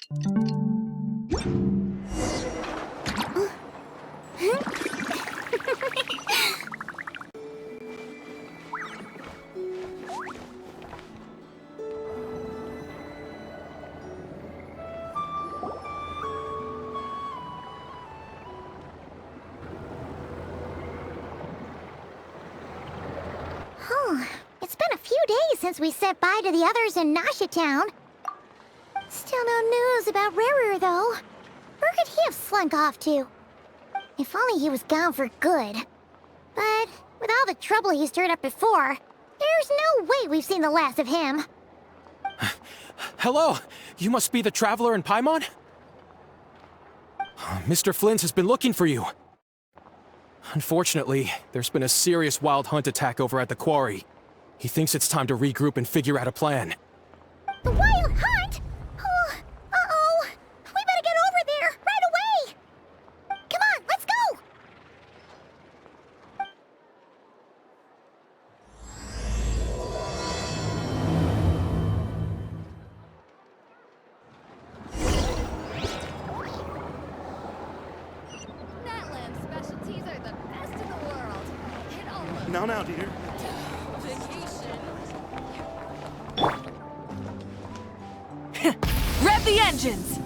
It's been a few days since we said bye to the others in Nasha Town. Still no news about Rarer, though. Where could he have slunk off to? If only he was gone for good. But with all the trouble he stirred up before, there's no way we've seen the last of him. Hello! You must be the traveler in Paimon? Mr. Flynn has been looking for you. Unfortunately, there's been a serious wild hunt attack over at the quarry. He thinks it's time to regroup and figure out a plan. The wild hunt? Oh, uh-oh. We better get over there, right away! Come on, let's go! Natland specialties are the best in the world. Hit all Now, dear. Rev the engines!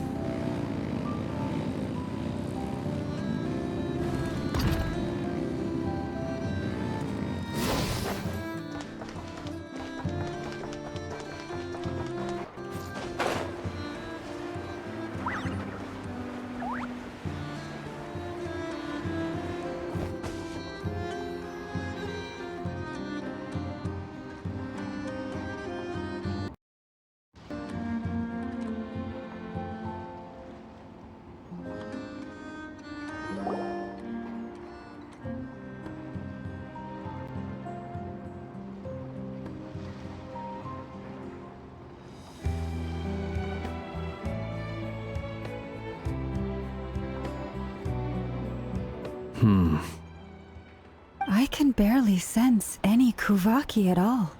I can barely sense any Kuvaki at all.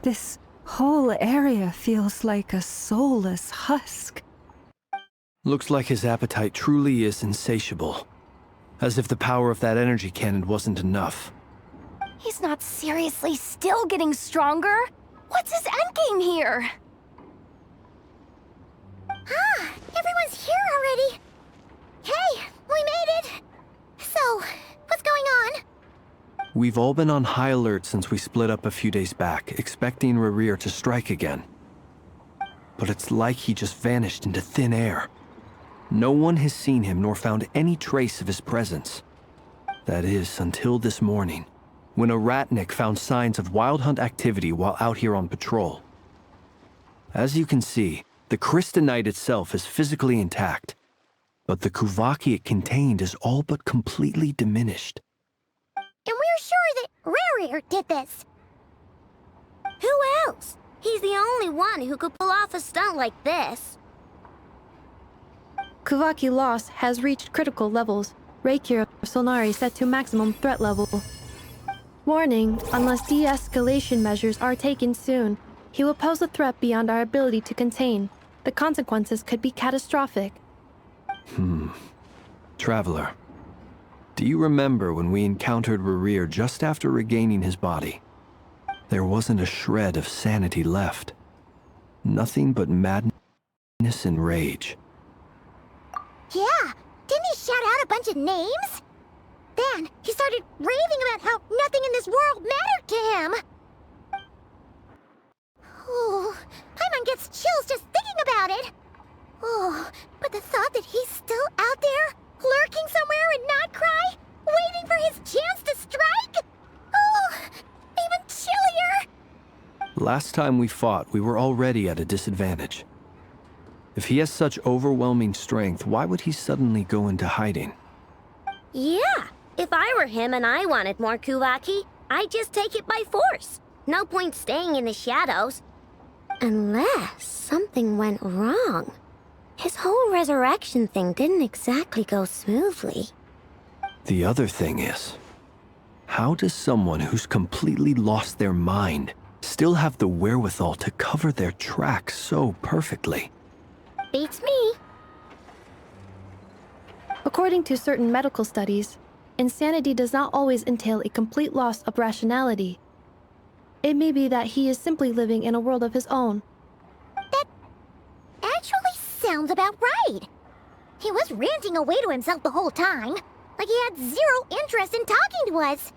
This whole area feels like a soulless husk. Looks like his appetite truly is insatiable. As if the power of that energy cannon wasn't enough. He's not seriously still getting stronger? What's his endgame here? Ah, everyone's here already. Hey, we made it. So, what's going on? We've all been on high alert since we split up a few days back, expecting Rarir to strike again. But it's like he just vanished into thin air. No one has seen him nor found any trace of his presence. That is, until this morning, when a ratnik found signs of wild hunt activity while out here on patrol. As you can see, the crystalline itself is physically intact, but the Kuvaki it contained is all but completely diminished. And we're sure that Rarir did this. Who else? He's the only one who could pull off a stunt like this. Kuvaki loss has reached critical levels. Reikir Solnari set to maximum threat level. Warning, unless de-escalation measures are taken soon, he will pose a threat beyond our ability to contain. The consequences could be catastrophic. Traveler, do you remember when we encountered Rarir just after regaining his body? There wasn't a shred of sanity left. Nothing but madness and rage. Yeah, didn't he shout out a bunch of names? Then he started raving about how nothing in this world mattered to him. Oh, Paimon gets chills just thinking about it. Oh, but the thought that he's still out there, lurking somewhere in Nod-Krai, waiting for his chance to strike? Oh, even chillier. Last time we fought, we were already at a disadvantage. If he has such overwhelming strength, why would he suddenly go into hiding? Yeah, if I were him and I wanted more Kuvaki, I'd just take it by force. No point staying in the shadows. Unless something went wrong. His whole resurrection thing didn't exactly go smoothly. The other thing is, how does someone who's completely lost their mind still have the wherewithal to cover their tracks so perfectly? Beats me. According to certain medical studies, insanity does not always entail a complete loss of rationality. It may be that he is simply living in a world of his own. That actually sounds about right. He was ranting away to himself the whole time, like he had zero interest in talking to us.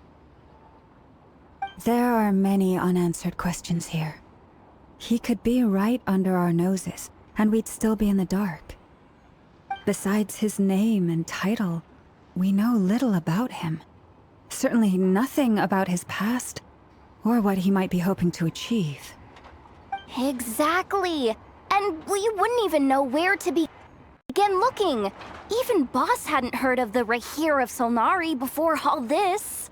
There are many unanswered questions here. He could be right under our noses, and we'd still be in the dark. Besides his name and title, we know little about him. Certainly nothing about his past, or what he might be hoping to achieve. Exactly. And we wouldn't even know where to begin looking. Even Boss hadn't heard of the Rahir of Solnari before all this.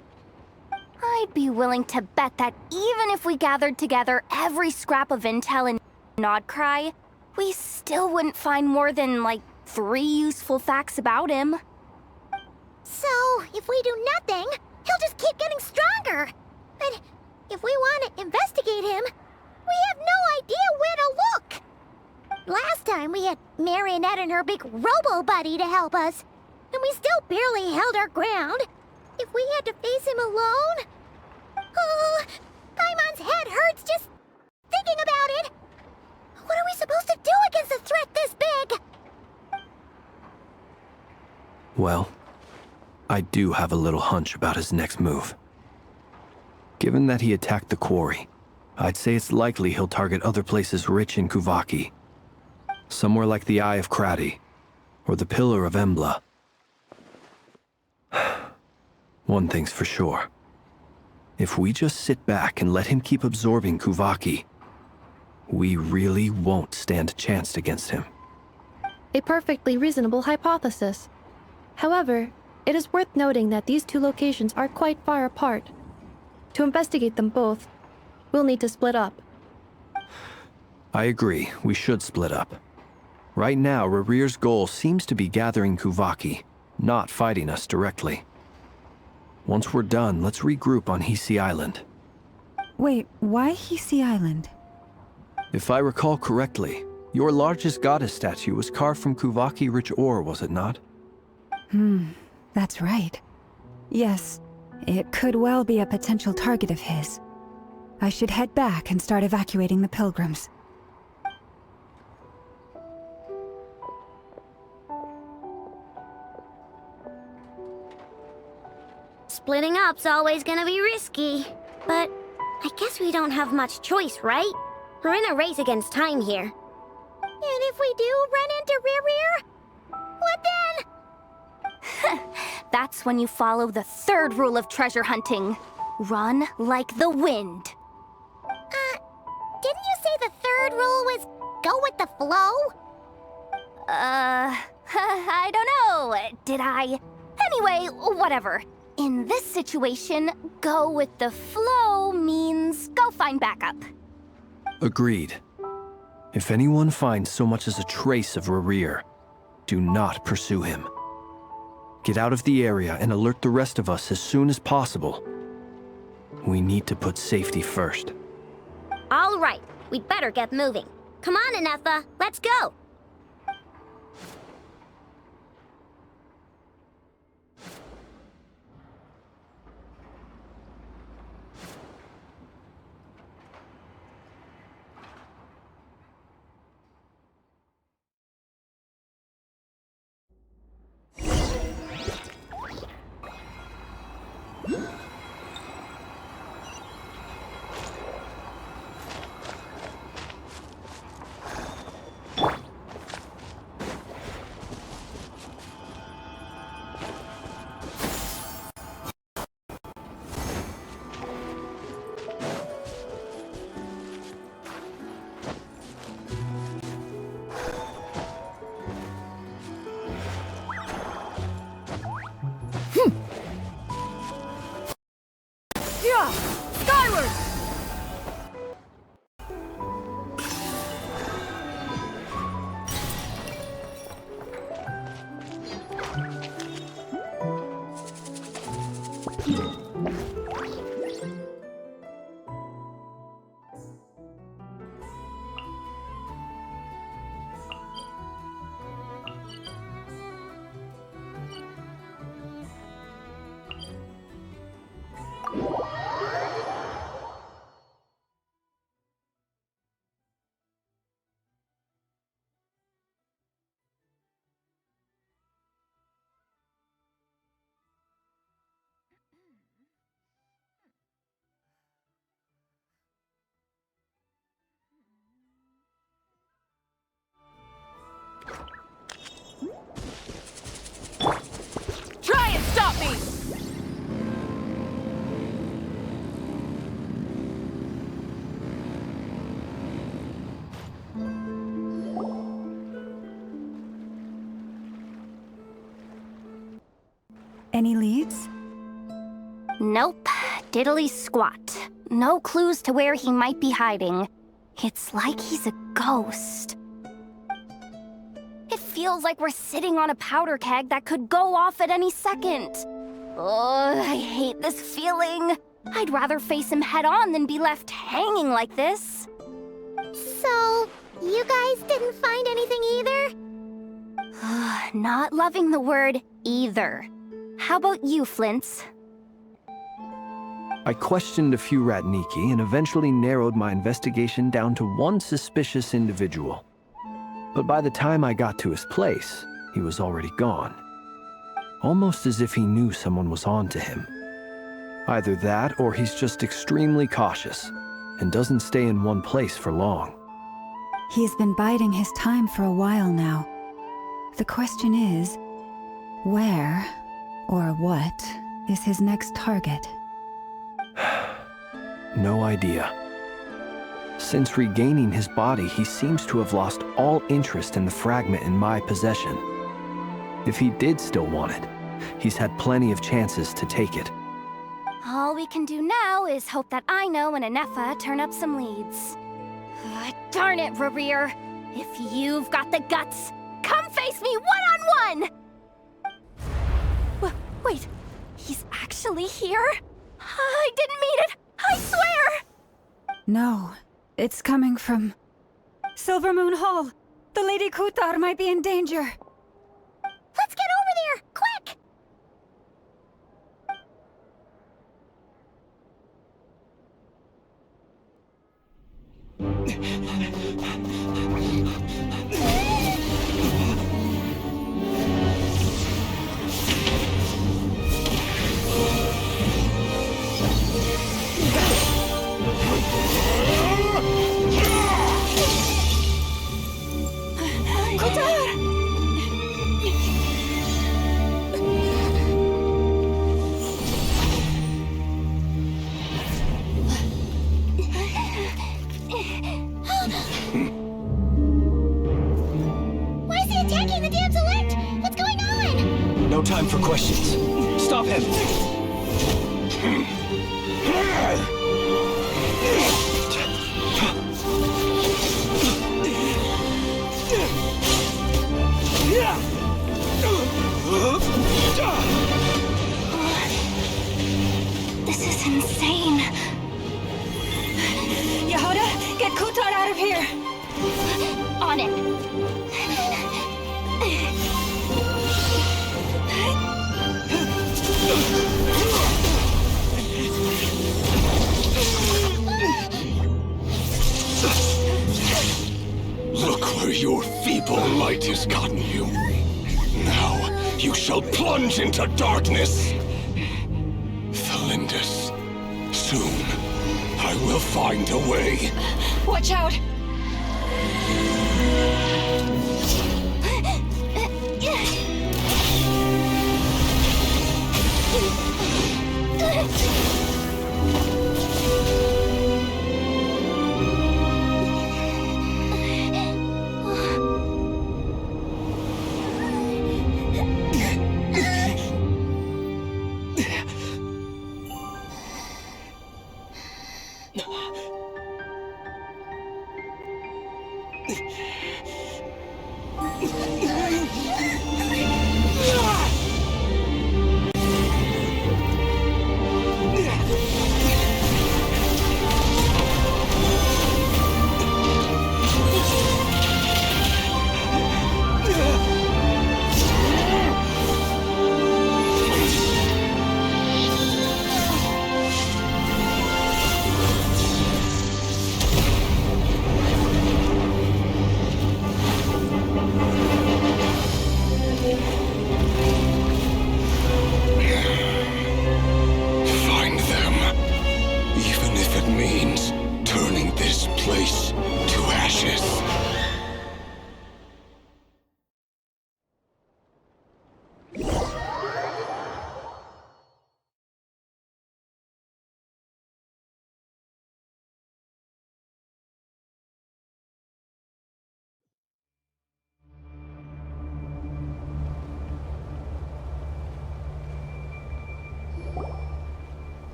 I'd be willing to bet that even if we gathered together every scrap of intel in Nod-Krai, we still wouldn't find more than, like, 3 useful facts about him. So, if we do nothing, he'll just keep getting stronger. And if we want to investigate him, we have no idea where to look. Last time we had Marionette and her big robo-buddy to help us, and we still barely held our ground. If we had to face him alone... Oh, Paimon's head hurts just thinking about it. What are we supposed to do against a threat this big? Well, I do have a little hunch about his next move. Given that he attacked the quarry, I'd say it's likely he'll target other places rich in Kuvaki. Somewhere like the Eye of Krati, or the Pillar of Embla. One thing's for sure. If we just sit back and let him keep absorbing Kuvaki, we really won't stand a chance against him. A perfectly reasonable hypothesis. However, it is worth noting that these 2 locations are quite far apart. To investigate them both, we'll need to split up. I agree, we should split up. Right now, Rarir's goal seems to be gathering Kuvaki, not fighting us directly. Once we're done, let's regroup on Hisi Island. Wait, why Hisi Island? If I recall correctly, your largest goddess statue was carved from Kuvaki-rich ore, was it not? That's right. Yes, it could well be a potential target of his. I should head back and start evacuating the pilgrims. Splitting up's always gonna be risky. But I guess we don't have much choice, right? We're in a race against time here. And if we do run into Rarir, what then? That's when you follow the 3rd rule of treasure hunting. Run like the wind. Didn't you say the 3rd rule was go with the flow? I don't know. Did I? Anyway, whatever. In this situation, go with the flow means go find backup. Agreed. If anyone finds so much as a trace of Rarir, do not pursue him. Get out of the area and alert the rest of us as soon as possible. We need to put safety first. All right, we'd better get moving. Come on, Ineffa, let's go. Skyward! Any leads? Nope. Diddly squat. No clues to where he might be hiding. It's like he's a ghost. It feels like we're sitting on a powder keg that could go off at any second. Ugh, I hate this feeling. I'd rather face him head on than be left hanging like this. So, you guys didn't find anything either? Not loving the word either. How about you, Flint's? I questioned a few Ratniki and eventually narrowed my investigation down to one suspicious individual. But by the time I got to his place, he was already gone. Almost as if he knew someone was on to him. Either that or he's just extremely cautious and doesn't stay in one place for long. He's been biding his time for a while now. The question is, where or what is his next target? No idea. Since regaining his body, he seems to have lost all interest in the fragment in my possession. If he did still want it, he's had plenty of chances to take it. All we can do now is hope that Ino and Anefa turn up some leads. Darn it, Rarir. If you've got the guts, come face me one-on-one! Wait, he's actually here? I didn't mean it! I swear! No, it's coming from Silver Moon Hall. The Lady Kutar might be in danger. Let's get over there, quick! Why is he attacking the damsel elect? What's going on? No time for questions. Stop him! This is insane. Yehoda, get Kutar out of here! On it. Look where your feeble might has gotten you. Now you shall plunge into darkness. Thalindus, soon I will find a way. Watch out!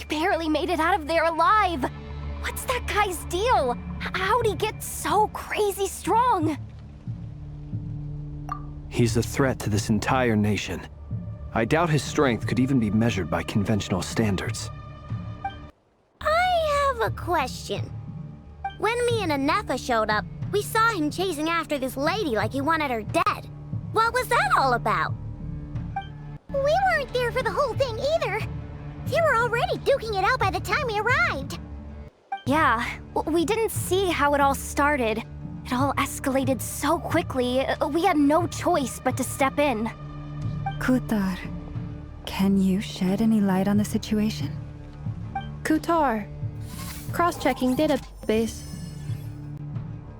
barely made it out of there alive. What's that guy's deal? How'd he get so crazy strong? He's a threat to this entire nation. I doubt his strength could even be measured by conventional standards. I have a question. When me and Anefa showed up, we saw him chasing after this lady like he wanted her dead. What was that all about? We weren't there for the whole thing either. They were already duking it out by the time we arrived. Yeah, we didn't see how it all started. It all escalated so quickly, we had no choice but to step in. Kutar, can you shed any light on the situation? Kutar. Cross-checking database.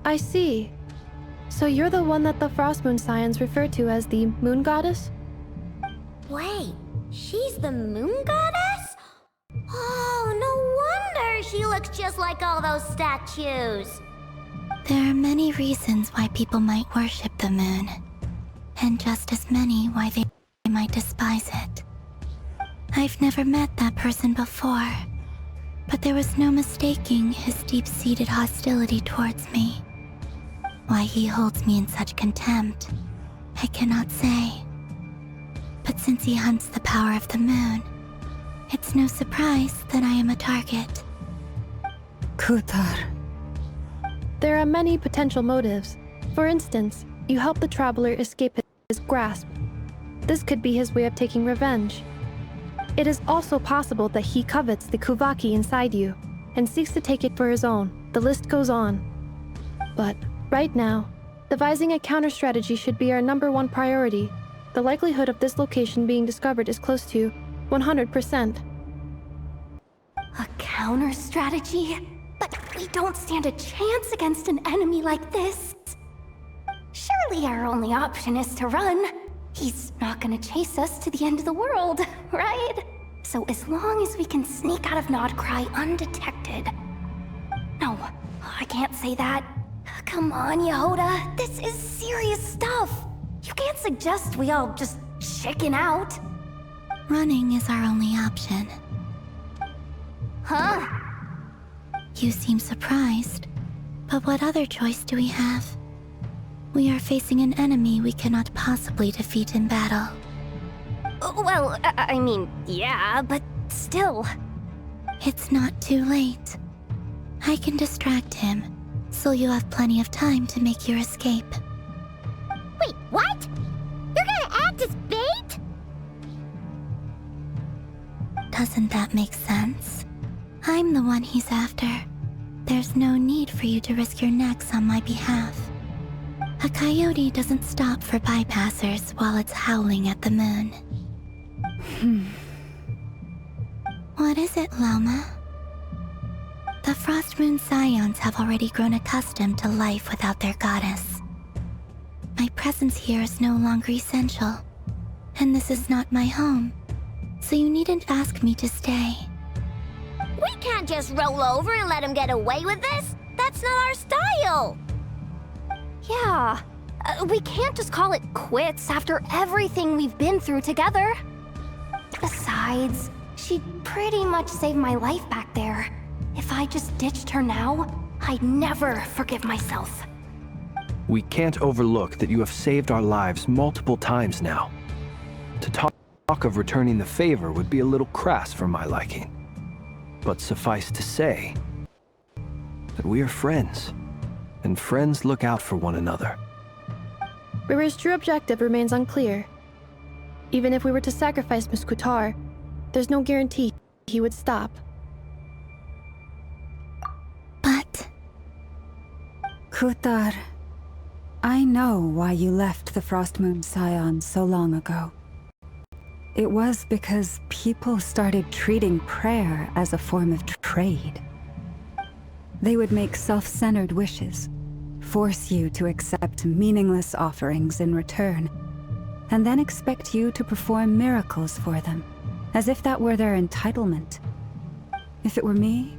I see. So you're the one that the Frost Moon Scions refer to as the Moon Goddess? Wait, she's the moon goddess? Oh, no wonder she looks just like all those statues. There are many reasons why people might worship the moon, and just as many why they might despise it. I've never met that person before, but there was no mistaking his deep-seated hostility towards me. Why he holds me in such contempt, I cannot say. But since he hunts the power of the moon, it's no surprise that I am a target. Kutar. There are many potential motives. For instance, you help the traveler escape his grasp. This could be his way of taking revenge. It is also possible that he covets the Kuvaki inside you and seeks to take it for his own. The list goes on. But right now, devising a counter-strategy should be our #1 priority. The likelihood of this location being discovered is close to 100%. A counter strategy? But we don't stand a chance against an enemy like this. Surely our only option is to run. He's not gonna chase us to the end of the world, right? So as long as we can sneak out of Nod-Krai undetected. No, I can't say that. Come on, Yehoda, this is serious stuff. You can't suggest we all just chicken out. Running is our only option. Huh? You seem surprised, but what other choice do we have? We are facing an enemy we cannot possibly defeat in battle. Well, I mean, yeah, but still. It's not too late. I can distract him, so you have plenty of time to make your escape. Wait, what? You're gonna act as bait? Doesn't that make sense? I'm the one he's after. There's no need for you to risk your necks on my behalf. A coyote doesn't stop for bypassers while it's howling at the moon. What is it, Loma? The Frost Moon Scions have already grown accustomed to life without their goddess. My presence here is no longer essential, and this is not my home, so you needn't ask me to stay. We can't just roll over and let him get away with this. That's not our style. Yeah, we can't just call it quits after everything we've been through together. Besides, she'd pretty much saved my life back there. If I just ditched her now, I'd never forgive myself. We can't overlook that you have saved our lives multiple times now. To talk of returning the favor would be a little crass for my liking. But suffice to say that we are friends, and friends look out for one another. River's true objective remains unclear. Even if we were to sacrifice Miss Kutar, there's no guarantee he would stop. But... Kutar, I know why you left the Frost Moon Scions so long ago. It was because people started treating prayer as a form of trade. They would make self-centered wishes, force you to accept meaningless offerings in return, and then expect you to perform miracles for them, as if that were their entitlement. If it were me,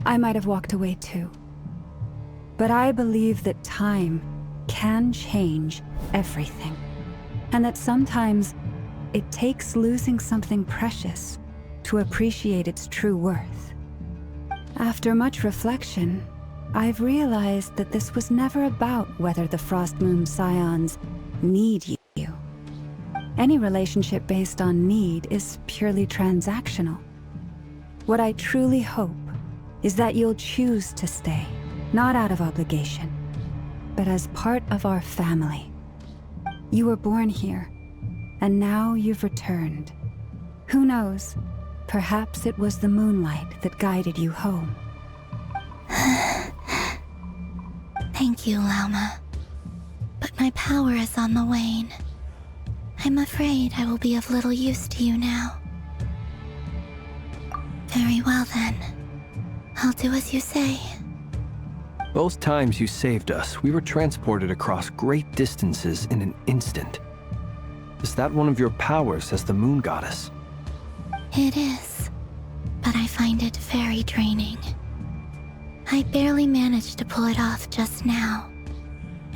I might have walked away too. But I believe that time can change everything, and that sometimes it takes losing something precious to appreciate its true worth. After much reflection, I've realized that this was never about whether the Frost Moon Scions need you. Any relationship based on need is purely transactional. What I truly hope is that you'll choose to stay, not out of obligation, but as part of our family. You were born here, and now you've returned. Who knows? Perhaps it was the moonlight that guided you home. Thank you, Lauma. But my power is on the wane. I'm afraid I will be of little use to you now. Very well then. I'll do as you say. Both times you saved us, we were transported across great distances in an instant. Is that one of your powers as the Moon Goddess? It is, but I find it very draining. I barely managed to pull it off just now,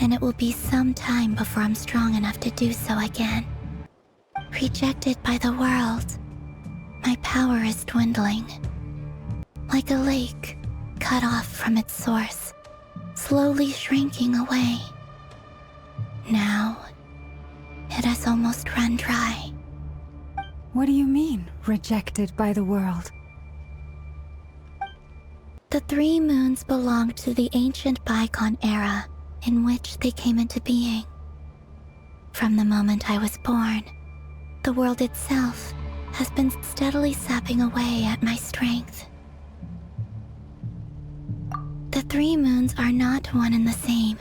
and it will be some time before I'm strong enough to do so again. Rejected by the world, my power is dwindling. Like a lake cut off from its source, slowly shrinking away. Now, it has almost run dry. What do you mean, rejected by the world? The 3 moons belonged to the ancient bygone era in which they came into being. From the moment I was born, the world itself has been steadily sapping away at my strength. The 3 moons are not one and the same.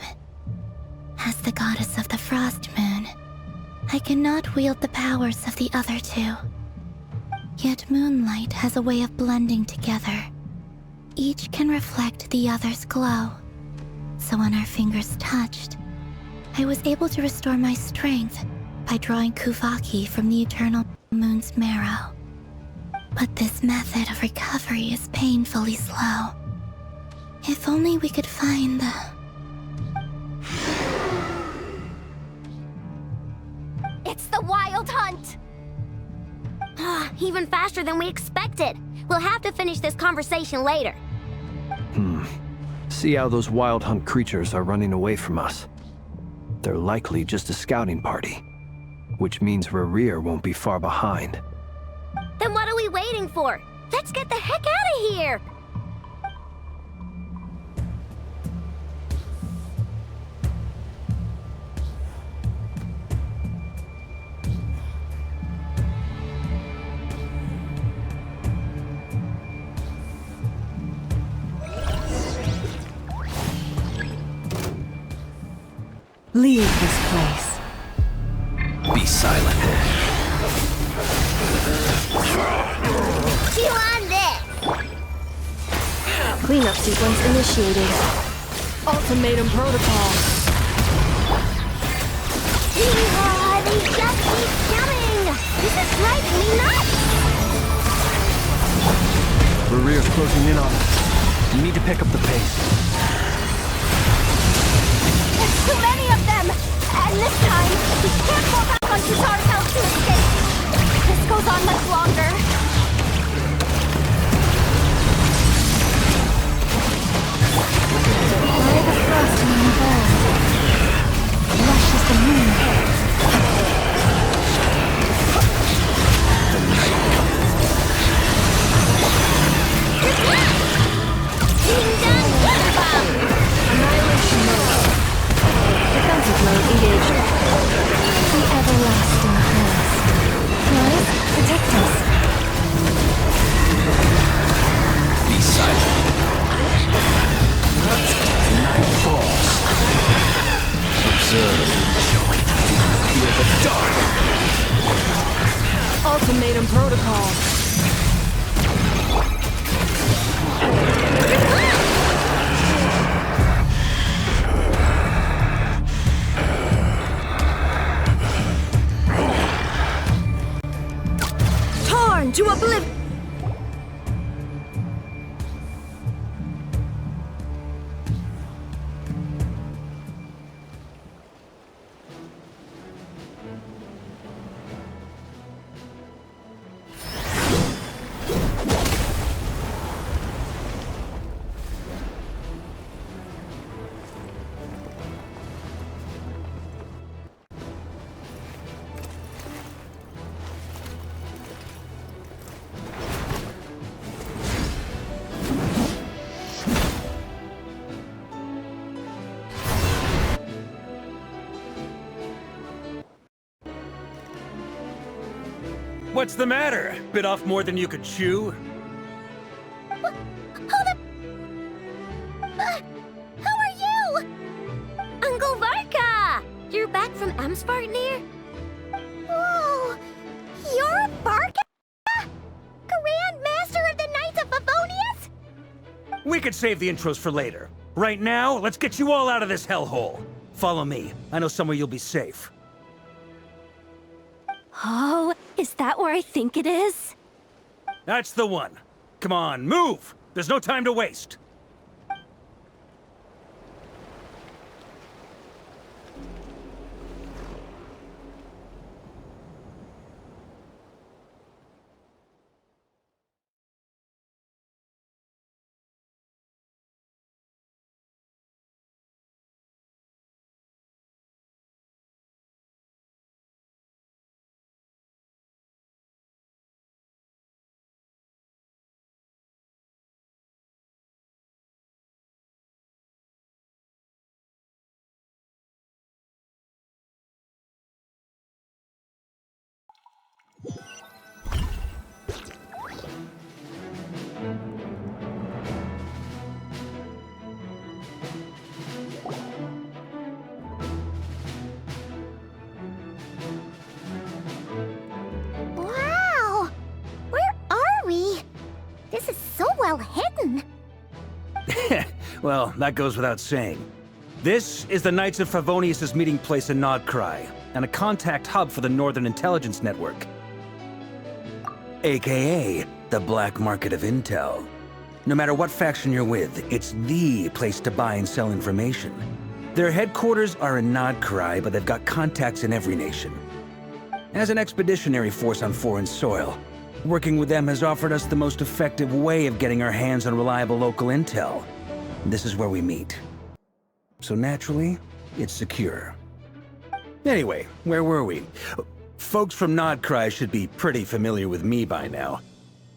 As the goddess of the Frost Moon, I cannot wield the powers of the other 2. Yet moonlight has a way of blending together. Each can reflect the other's glow. So when our fingers touched, I was able to restore my strength by drawing Kuvaki from the eternal moon's marrow. But this method of recovery is painfully slow. If only we could find the... It's the Wild Hunt! Even faster than we expected. We'll have to finish this conversation later. See how those Wild Hunt creatures are running away from us. They're likely just a scouting party, which means Rerir won't be far behind. Then what are we waiting for? Let's get the heck out of here! Leave this place. Be silent. You on this? Cleanup sequence initiated. Ultimatum protocol. They just keep coming! This is driving me nuts! Rerir's closing in on us. We need to pick up the pace. There's too many of them! And this time, we can't fall back on Kizaru's house to escape! This goes on much longer. By the frost moon evolved. Lush as the moon. Ding dong glitter bomb! Annihilation mode. Defensive mode engaged. The everlasting forest. Rise, protect us. Be silent. Night falls. Observe. Feel the dark. Ultimatum protocol. Torn to oblivion. What's the matter? Bit off more than you could chew? Who are you? Uncle Varka! You're back from Amsvartnir? Whoa! You're Varka? Grand Master of the Knights of Favonius? We could save the intros for later. Right now, let's get you all out of this hellhole. Follow me. I know somewhere you'll be safe. Oh, is that where I think it is? That's the one. Come on, move! There's no time to waste. Wow! Where are we? This is so well hidden. Well, that goes without saying. This is the Knights of Favonius' meeting place in Nod-Krai, and a contact hub for the Northern Intelligence Network. AKA, the black market of intel. No matter what faction you're with, it's the place to buy and sell information. Their headquarters are in Nod-Krai, but they've got contacts in every nation. As an expeditionary force on foreign soil, working with them has offered us the most effective way of getting our hands on reliable local intel. This is where we meet. So naturally, it's secure. Anyway, where were we? Folks from Nod-Krai should be pretty familiar with me by now.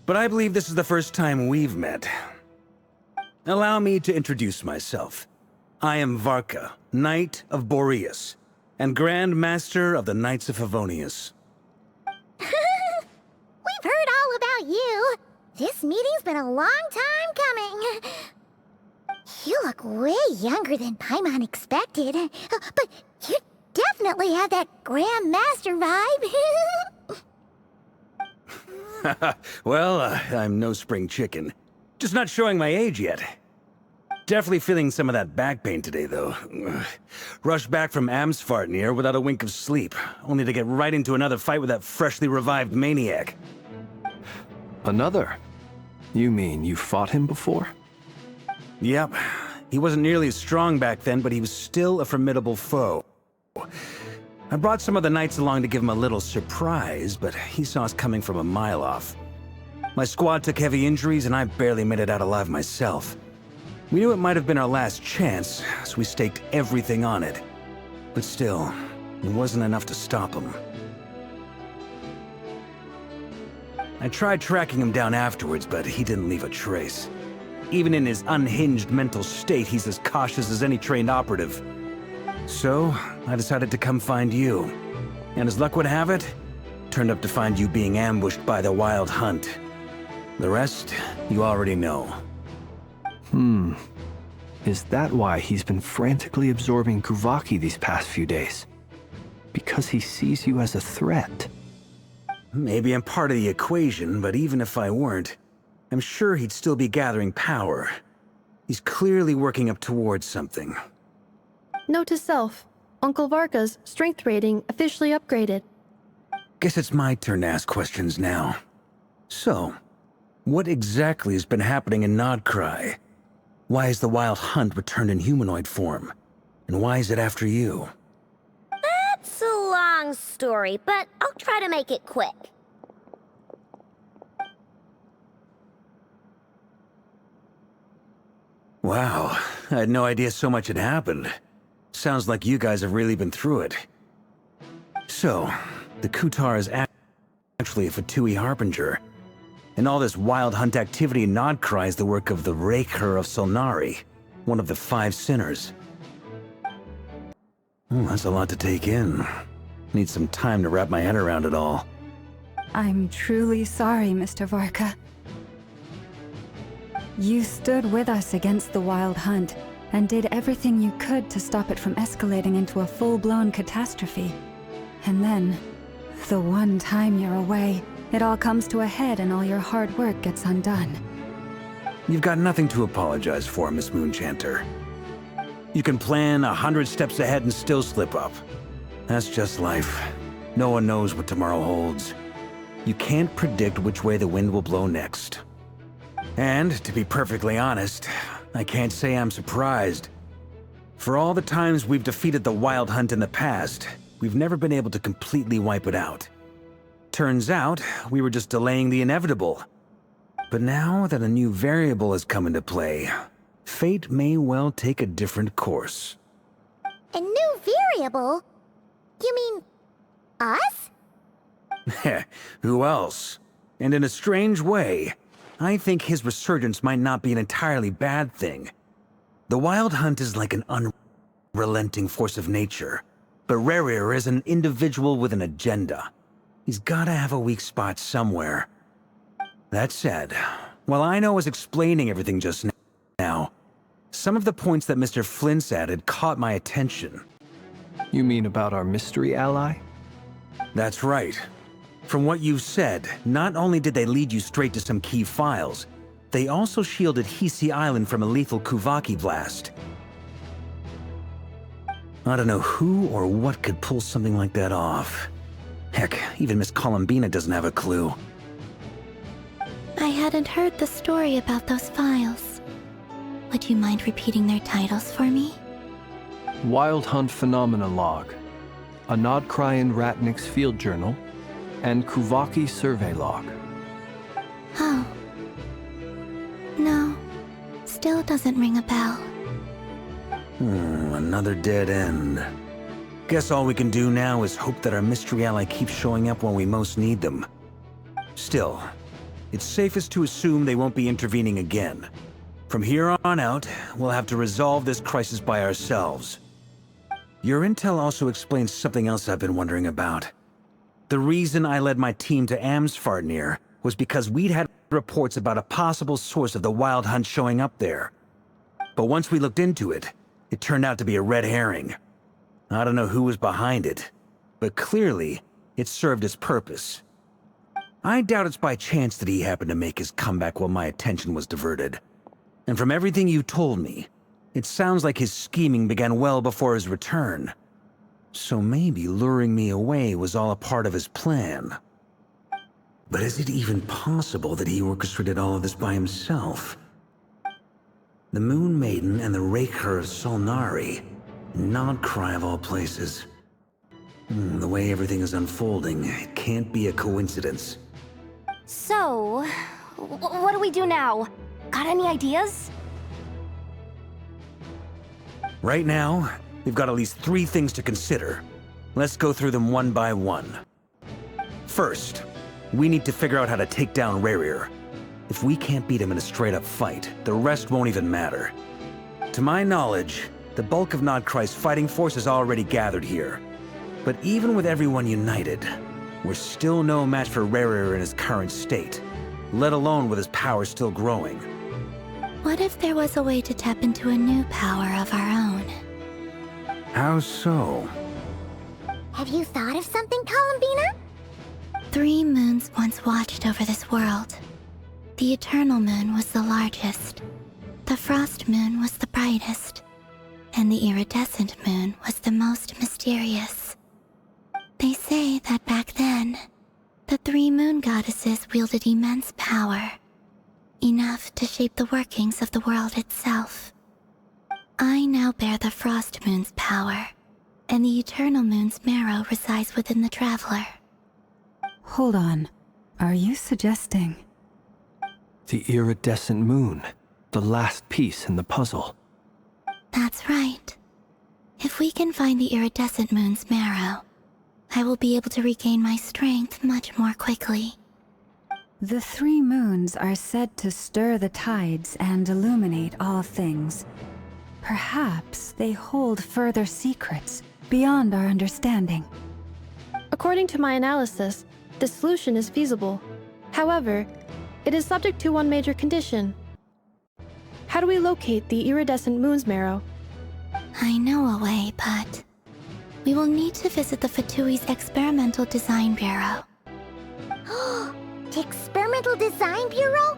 But I believe this is the first time we've met. Allow me to introduce myself. I am Varka, Knight of Boreas, and Grand Master of the Knights of Favonius. We've heard all about you. This meeting's been a long time coming. You look way younger than Paimon expected. But you definitely have that Grand Master vibe. Well, I'm no spring chicken. Just not showing my age yet. Definitely feeling some of that back pain today, though. Rushed back from Amsvartnir without a wink of sleep, only to get right into another fight with that freshly revived maniac. Another? You mean you fought him before? Yep. He wasn't nearly as strong back then, but he was still a formidable foe. I brought some of the knights along to give him a little surprise, but he saw us coming from a mile off. My squad took heavy injuries, and I barely made it out alive myself. We knew it might have been our last chance, so we staked everything on it. But still, it wasn't enough to stop him. I tried tracking him down afterwards, but he didn't leave a trace. Even in his unhinged mental state, he's as cautious as any trained operative. So, I decided to come find you. And as luck would have it, turned up to find you being ambushed by the Wild Hunt. The rest, you already know. Is that why he's been frantically absorbing Kuvaki these past few days? Because he sees you as a threat? Maybe I'm part of the equation, but even if I weren't, I'm sure he'd still be gathering power. He's clearly working up towards something. Note to self, Uncle Varka's strength rating officially upgraded. Guess it's my turn to ask questions now. So, what exactly has been happening in Nod-Krai? Why is the Wild Hunt returned in humanoid form? And why is it after you? That's a long story, but I'll try to make it quick. Wow, I had no idea so much had happened. Sounds like you guys have really been through it. So, the Kutar is actually a Fatui Harbinger. And all this Wild Hunt activity in Nod-Krai is the work of the Raker of Solnari, one of the 5 sinners. That's a lot to take in. Need some time to wrap my head around it all. I'm truly sorry, Mr. Varka. You stood with us against the Wild Hunt, and did everything you could to stop it from escalating into a full-blown catastrophe. And then, the one time you're away, it all comes to a head and all your hard work gets undone. You've got nothing to apologize for, Miss Moonchanter. You can plan 100 steps ahead and still slip up. That's just life. No one knows what tomorrow holds. You can't predict which way the wind will blow next. And, to be perfectly honest, I can't say I'm surprised. For all the times we've defeated the Wild Hunt in the past, we've never been able to completely wipe it out. Turns out, we were just delaying the inevitable. But now that a new variable has come into play, fate may well take a different course. A new variable? You mean... us? Who else? And in a strange way, I think his resurgence might not be an entirely bad thing. The Wild Hunt is like an unrelenting force of nature, but Rerir is an individual with an agenda. He's gotta have a weak spot somewhere. That said, while I was explaining everything just now, some of the points that Mr. Flint's added caught my attention. You mean about our mystery ally? That's right. From what you've said, not only did they lead you straight to some key files, they also shielded Hisi Island from a lethal Kuvaki blast. I don't know who or what could pull something like that off. Heck, even Miss Columbina doesn't have a clue. I hadn't heard the story about those files. Would you mind repeating their titles for me? Wild Hunt Phenomena Log, a Nod-Krai and Ratnik's Field Journal, and Kuvaki Survey Log. Oh. No. Still doesn't ring a bell. Another dead end. Guess all we can do now is hope that our mystery ally keeps showing up when we most need them. Still, it's safest to assume they won't be intervening again. From here on out, we'll have to resolve this crisis by ourselves. Your intel also explains something else I've been wondering about. The reason I led my team to Amsfarnir was because we'd had reports about a possible source of the Wild Hunt showing up there. But once we looked into it, it turned out to be a red herring. I don't know who was behind it, but clearly, it served its purpose. I doubt it's by chance that he happened to make his comeback while my attention was diverted. And from everything you told me, it sounds like his scheming began well before his return. So maybe luring me away was all a part of his plan. But is it even possible that he orchestrated all of this by himself? The Moon Maiden and the Raker of Solnari. Nod-Krai of all places. The way everything is unfolding, it can't be a coincidence. So, what do we do now? Got any ideas? Right now, we've got at least 3 things to consider. Let's go through them one by one. First, we need to figure out how to take down Rerir. If we can't beat him in a straight-up fight, the rest won't even matter. To my knowledge, the bulk of Nod-Krai's fighting force is already gathered here. But even with everyone united, we're still no match for Rerir in his current state, let alone with his power still growing. What if there was a way to tap into a new power of our own? How so? Have you thought of something, Columbina? 3 moons once watched over this world. The Eternal Moon was the largest. The Frost Moon was the brightest. And the Iridescent Moon was the most mysterious. They say that back then, the 3 moon goddesses wielded immense power. Enough to shape the workings of the world itself. I now bear the Frost Moon's power, and the Eternal Moon's marrow resides within the Traveler. Hold on. Are you suggesting... The iridescent moon, the last piece in the puzzle. That's right. If we can find the Iridescent Moon's marrow, I will be able to regain my strength much more quickly. The 3 moons are said to stir the tides and illuminate all things. Perhaps they hold further secrets beyond our understanding. According to my analysis, this solution is feasible. However, it is subject to one major condition. How do we locate the iridescent moon's marrow? I know a way, but we will need to visit the Fatui's Experimental Design Bureau. The Experimental Design Bureau?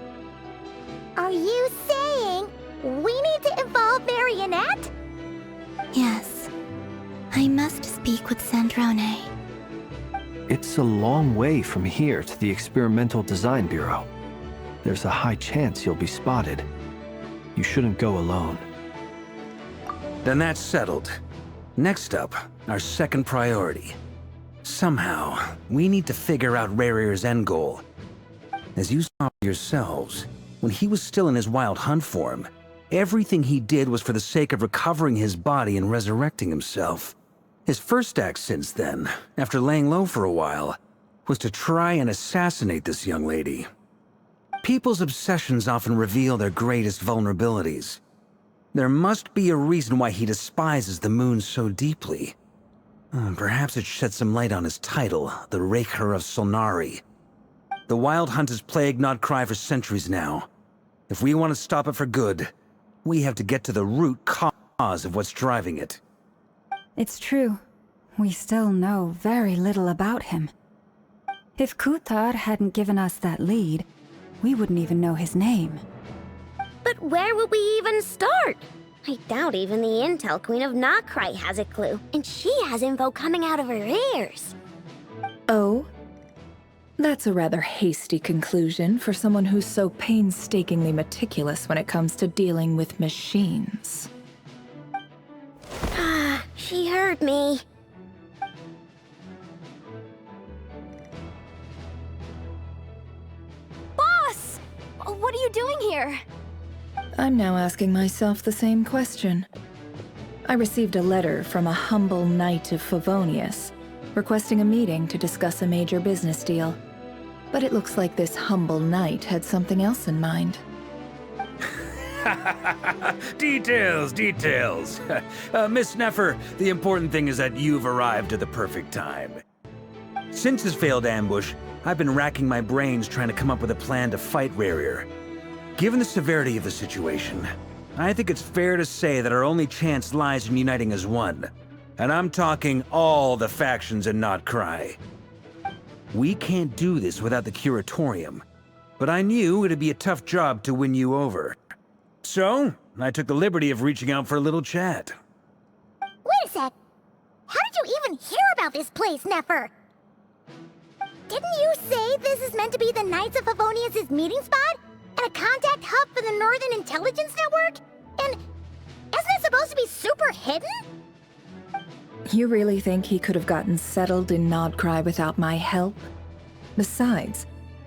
Are you saying we need to involve Marionette? Yes. I must speak with Sandrone. It's a long way from here to the Experimental Design Bureau. There's a high chance you'll be spotted. You shouldn't go alone. Then that's settled. Next up, our second priority. Somehow, we need to figure out Rarir's end goal. As you saw yourselves, when he was still in his wild hunt form, everything he did was for the sake of recovering his body and resurrecting himself. His first act since then, after laying low for a while, was to try and assassinate this young lady. People's obsessions often reveal their greatest vulnerabilities. There must be a reason why he despises the moon so deeply. Perhaps it sheds some light on his title, the Raker of Solnari. The Wild Hunt has plagued Nod-Krai for centuries now. If we want to stop it for good, we have to get to the root cause of what's driving it. It's true. We still know very little about him. If Kuthar hadn't given us that lead, we wouldn't even know his name. But where would we even start? I doubt even the Intel Queen of Nod-Krai has a clue, and she has info coming out of her ears. Oh? That's a rather hasty conclusion for someone who's so painstakingly meticulous when it comes to dealing with machines. Ah, she heard me. Boss! What are you doing here? I'm now asking myself the same question. I received a letter from a humble knight of Favonius, requesting a meeting to discuss a major business deal. But it looks like this humble knight had something else in mind. Details, details. Miss Neffer, the important thing is that you've arrived at the perfect time. Since his failed ambush, I've been racking my brains trying to come up with a plan to fight Rarir. Given the severity of the situation, I think it's fair to say that our only chance lies in uniting as one. And I'm talking all the factions in Nod-Krai. We can't do this without the Curatorium, but I knew it'd be a tough job to win you over. So, I took the liberty of reaching out for a little chat. Wait a sec. How did you even hear about this place, Neffer? Didn't you say this is meant to be the Knights of Favonius' meeting spot? And a contact hub for the Northern Intelligence Network? And isn't it supposed to be super hidden? You really think he could have gotten settled in Nod-Krai without my help? Besides,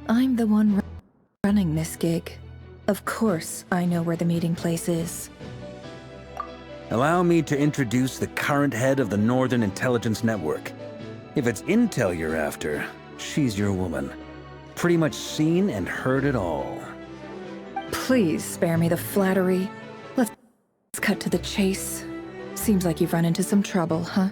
I'm the one running this gig. Of course I know where the meeting place is. Allow me to introduce the current head of the Northern Intelligence Network. If it's intel you're after, she's your woman. Pretty much seen and heard it all. Please spare me the flattery. Let's cut to the chase. Seems like you've run into some trouble, huh?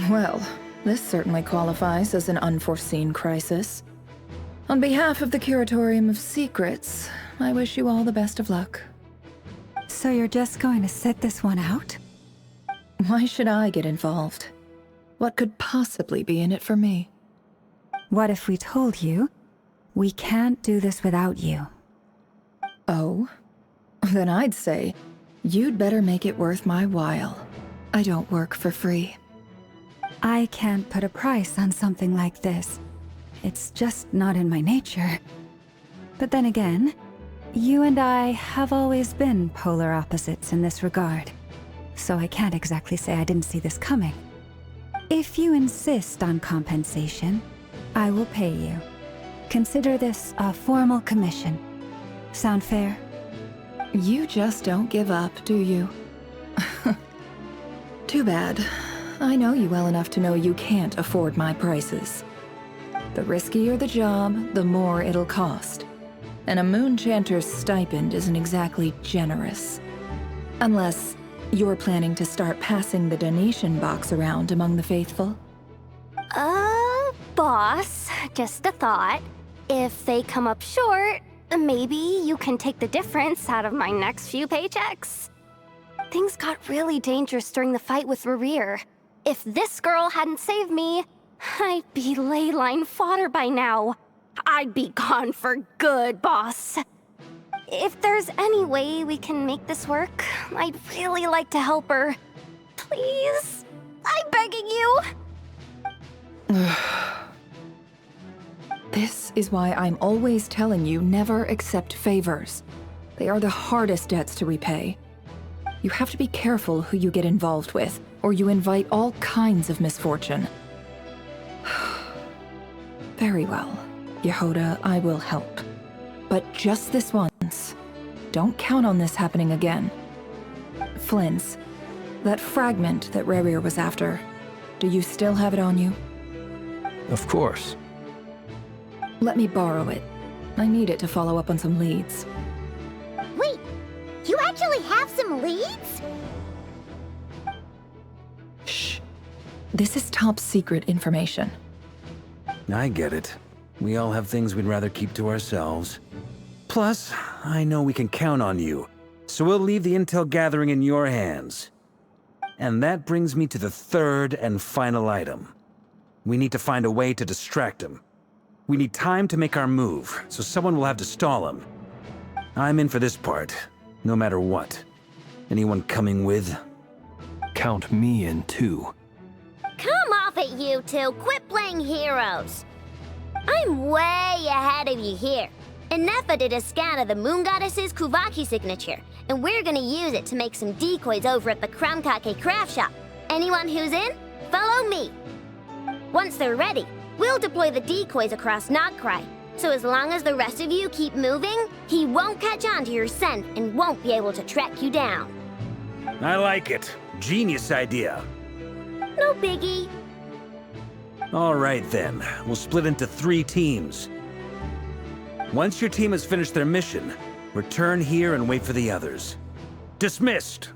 Well, this certainly qualifies as an unforeseen crisis. On behalf of the Curatorium of Secrets, I wish you all the best of luck. So you're just going to sit this one out? Why should I get involved? What could possibly be in it for me? What if we told you we can't do this without you? Oh? Then I'd say, you'd better make it worth my while. I don't work for free. I can't put a price on something like this. It's just not in my nature. But then again, you and I have always been polar opposites in this regard. So I can't exactly say I didn't see this coming. If you insist on compensation, I will pay you. Consider this a formal commission. Sound fair? You just don't give up, do you? Too bad. I know you well enough to know you can't afford my prices. The riskier the job, the more it'll cost. And a Moonchanter's stipend isn't exactly generous. Unless You're planning to start passing the donation box around among the faithful? Boss, just a thought. If they come up short, maybe you can take the difference out of my next few paychecks. Things got really dangerous during the fight with Rerir. If this girl hadn't saved me, I'd be ley line fodder by now. I'd be gone for good, boss. If there's any way we can make this work, I'd really like to help her. Please? I'm begging you. This is why I'm always telling you never accept favors. They are the hardest debts to repay. You have to be careful who you get involved with, or you invite all kinds of misfortune. Very well, Yehoda, I will help. But just this once. Don't count on this happening again. Flins, that fragment that Rerir was after, do you still have it on you? Of course. Let me borrow it. I need it to follow up on some leads. Wait, you actually have some leads? Shh. This is top secret information. I get it. We all have things we'd rather keep to ourselves. Plus, I know we can count on you, so we'll leave the intel gathering in your hands. And that brings me to the third and final item. We need to find a way to distract him. We need time to make our move, so someone will have to stall him. I'm in for this part, no matter what. Anyone coming with? Count me in too. Come off it, you two. Quit playing heroes. I'm way ahead of you here. Enefa did a scan of the Moon Goddess's Kuvaki signature, and we're gonna use it to make some decoys over at the Kramkake craft shop. Anyone who's in, follow me. Once they're ready, we'll deploy the decoys across Nod-Krai. So as long as the rest of you keep moving, he won't catch on to your scent and won't be able to track you down. I like it. Genius idea. No biggie. All right then, we'll split into 3 teams. Once your team has finished their mission, return here and wait for the others. Dismissed!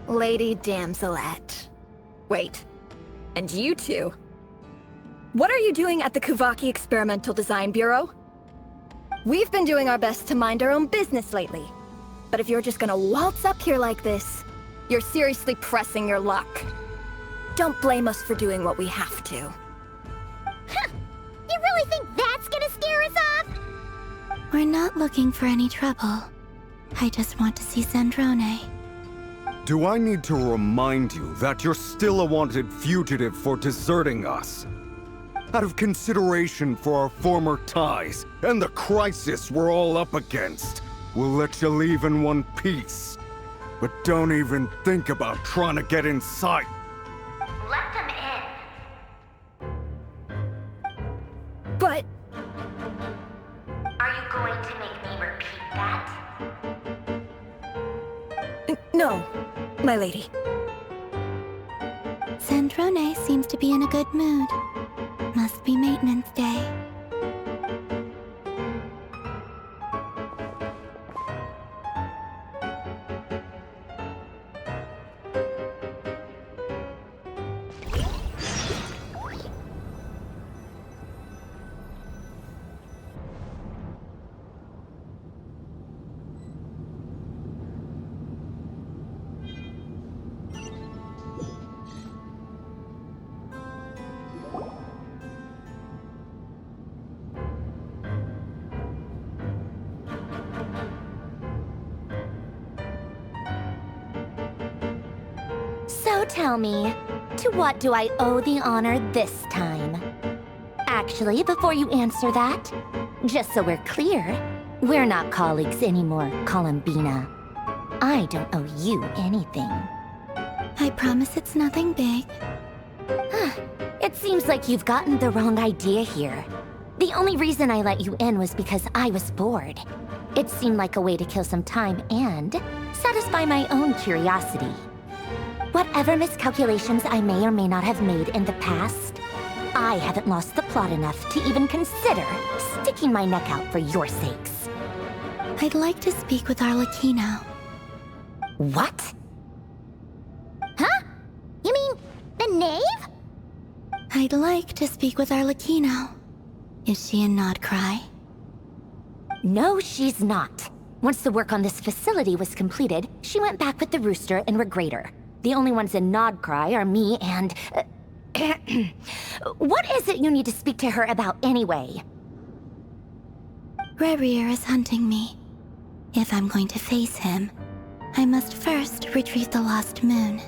Lady Damselette. Wait, and you two? What are you doing at the Kuvaki Experimental Design Bureau? We've been doing our best to mind our own business lately. But if you're just gonna waltz up here like this, you're seriously pressing your luck. Don't blame us for doing what we have to. Huh! You really think that's gonna scare us off? We're not looking for any trouble. I just want to see Zandrone. Do I need to remind you that you're still a wanted fugitive for deserting us? Out of consideration for our former ties and the crisis we're all up against, we'll let you leave in one piece. But don't even think about trying to get inside. Let them in. But... Are you going to make me repeat that? No, my lady. Zandrone seems to be in a good mood. Must be maintenance day. So tell me, to what do I owe the honor this time? Actually, before you answer that, just so we're clear, we're not colleagues anymore, Columbina. I don't owe you anything. I promise it's nothing big. It seems like you've gotten the wrong idea here. The only reason I let you in was because I was bored. It seemed like a way to kill some time and satisfy my own curiosity. Whatever miscalculations I may or may not have made in the past, I haven't lost the plot enough to even consider sticking my neck out for your sakes. I'd like to speak with Arlecchino. What? Huh? You mean the knave? I'd like to speak with Arlecchino. Is she in Nod-Krai? No, she's not. Once the work on this facility was completed, she went back with the Rooster and Regrator. The only ones in Nod-Krai are me and... What is it you need to speak to her about anyway? Rerir is hunting me. If I'm going to face him, I must first retrieve the lost moon.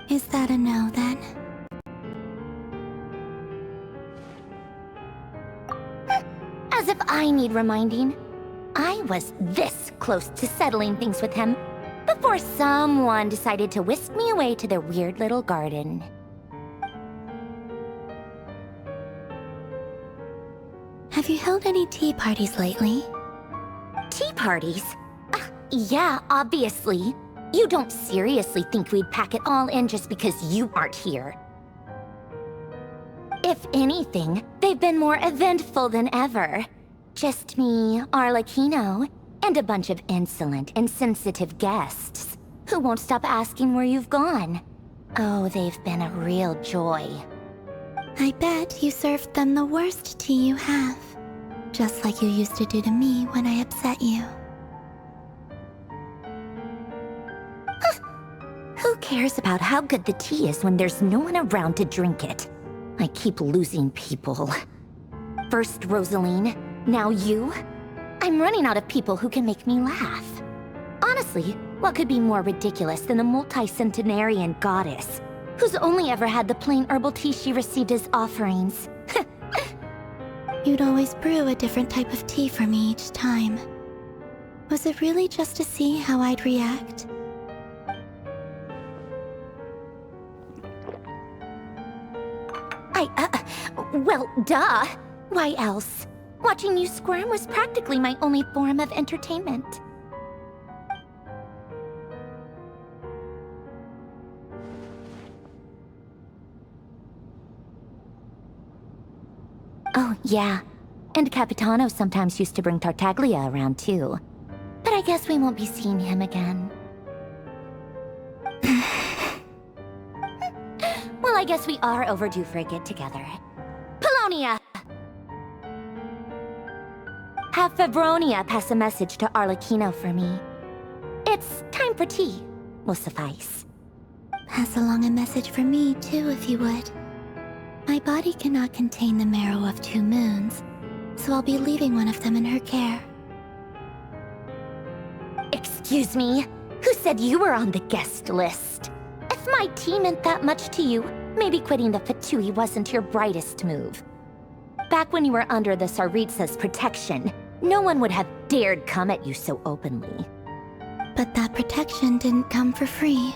Is that a no, then? As if I need reminding. I was this close to settling things with him before someone decided to whisk me away to their weird little garden. Have you held any tea parties lately? Tea parties? Yeah, obviously. You don't seriously think we'd pack it all in just because you aren't here. If anything, they've been more eventful than ever. Just me, Arlecchino, and a bunch of insolent, insensitive guests who won't stop asking where you've gone. Oh, they've been a real joy. I bet you served them the worst tea you have. Just like you used to do to me when I upset you. Who cares about how good the tea is when there's no one around to drink it? I keep losing people. First Rosaline, now you. I'm running out of people who can make me laugh. Honestly, what could be more ridiculous than a multi-centenarian goddess who's only ever had the plain herbal tea she received as offerings? You'd always brew a different type of tea for me each time. Was it really just to see how I'd react? Well, duh. Why else? Watching you squirm was practically my only form of entertainment. Oh, yeah. And Capitano sometimes used to bring Tartaglia around, too. But I guess we won't be seeing him again. Well, I guess we are overdue for a get-together. Polonia! Have Febronia pass a message to Arlecchino for me. It's time for tea. Will suffice. Pass along a message for me, too, if you would. My body cannot contain the marrow of 2 moons, so I'll be leaving one of them in her care. Excuse me? Who said you were on the guest list? If my tea meant that much to you, maybe quitting the Fatui wasn't your brightest move. Back when you were under the Tsaritsa's protection, no one would have dared come at you so openly. But that protection didn't come for free.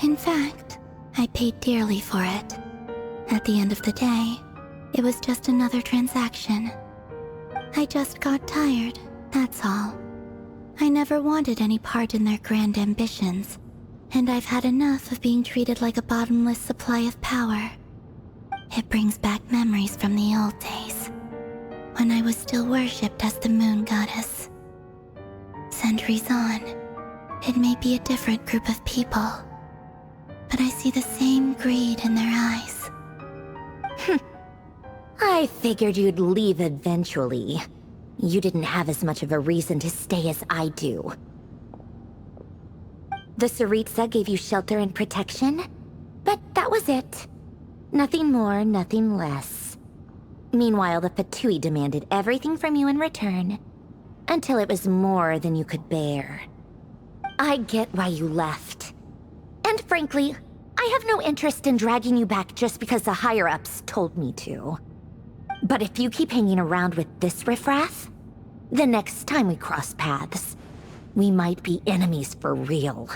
In fact, I paid dearly for it. At the end of the day, it was just another transaction. I just got tired, that's all. I never wanted any part in their grand ambitions, and I've had enough of being treated like a bottomless supply of power. It brings back memories from the old days, when I was still worshipped as the moon goddess. Centuries on, it may be a different group of people, but I see the same greed in their eyes. I figured you'd leave eventually. You didn't have as much of a reason to stay as I do. The Tsaritsa gave you shelter and protection, but that was it. Nothing more, nothing less. Meanwhile, the Fatui demanded everything from you in return, until it was more than you could bear. I get why you left. And frankly, I have no interest in dragging you back just because the higher-ups told me to. But if you keep hanging around with this riffraff, the next time we cross paths, we might be enemies for real.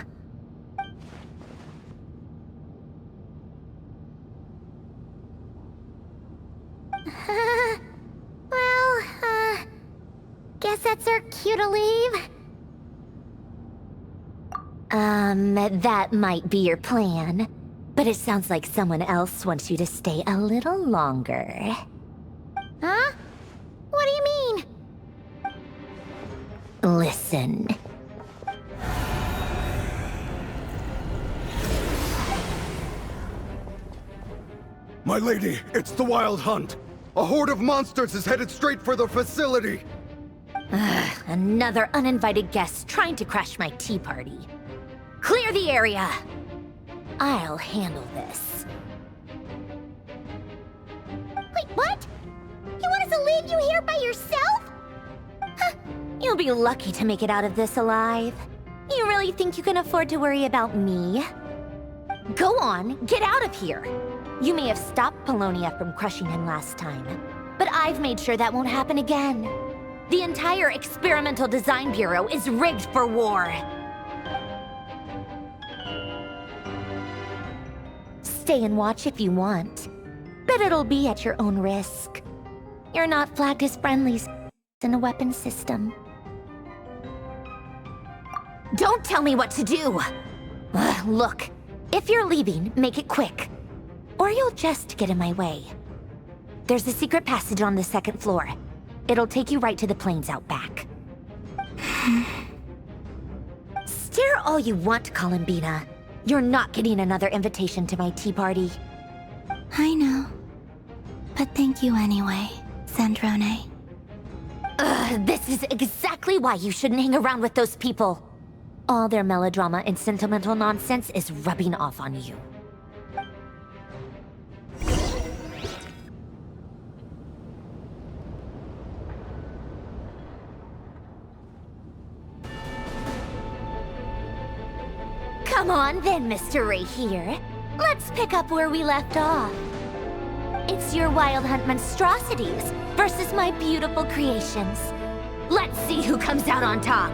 Guess that's our cue to leave. That might be your plan, but it sounds like someone else wants you to stay a little longer. Huh? What do you mean? Listen. My lady, it's the Wild Hunt. A horde of monsters is headed straight for the facility. Another uninvited guest trying to crash my tea party. Clear the area! I'll handle this. Wait, what? You want us to leave you here by yourself? Huh. You'll be lucky to make it out of this alive. You really think you can afford to worry about me? Go on, get out of here! You may have stopped Polonia from crushing him last time, but I've made sure that won't happen again. The entire Experimental Design Bureau is rigged for war. Stay and watch if you want, but it'll be at your own risk. You're not flagged as friendlies in the weapons system. Don't tell me what to do! Look, if you're leaving, make it quick. Or you'll just get in my way. There's a secret passage on the second floor. It'll take you right to the plains out back. Stare all you want, Columbina. You're not getting another invitation to my tea party. I know. But thank you anyway, Sandrone. This is exactly why you shouldn't hang around with those people. All their melodrama and sentimental nonsense is rubbing off on you. Come on then, Mr. Ray here. Let's pick up where we left off. It's your Wild Hunt monstrosities versus my beautiful creations. Let's see who comes out on top.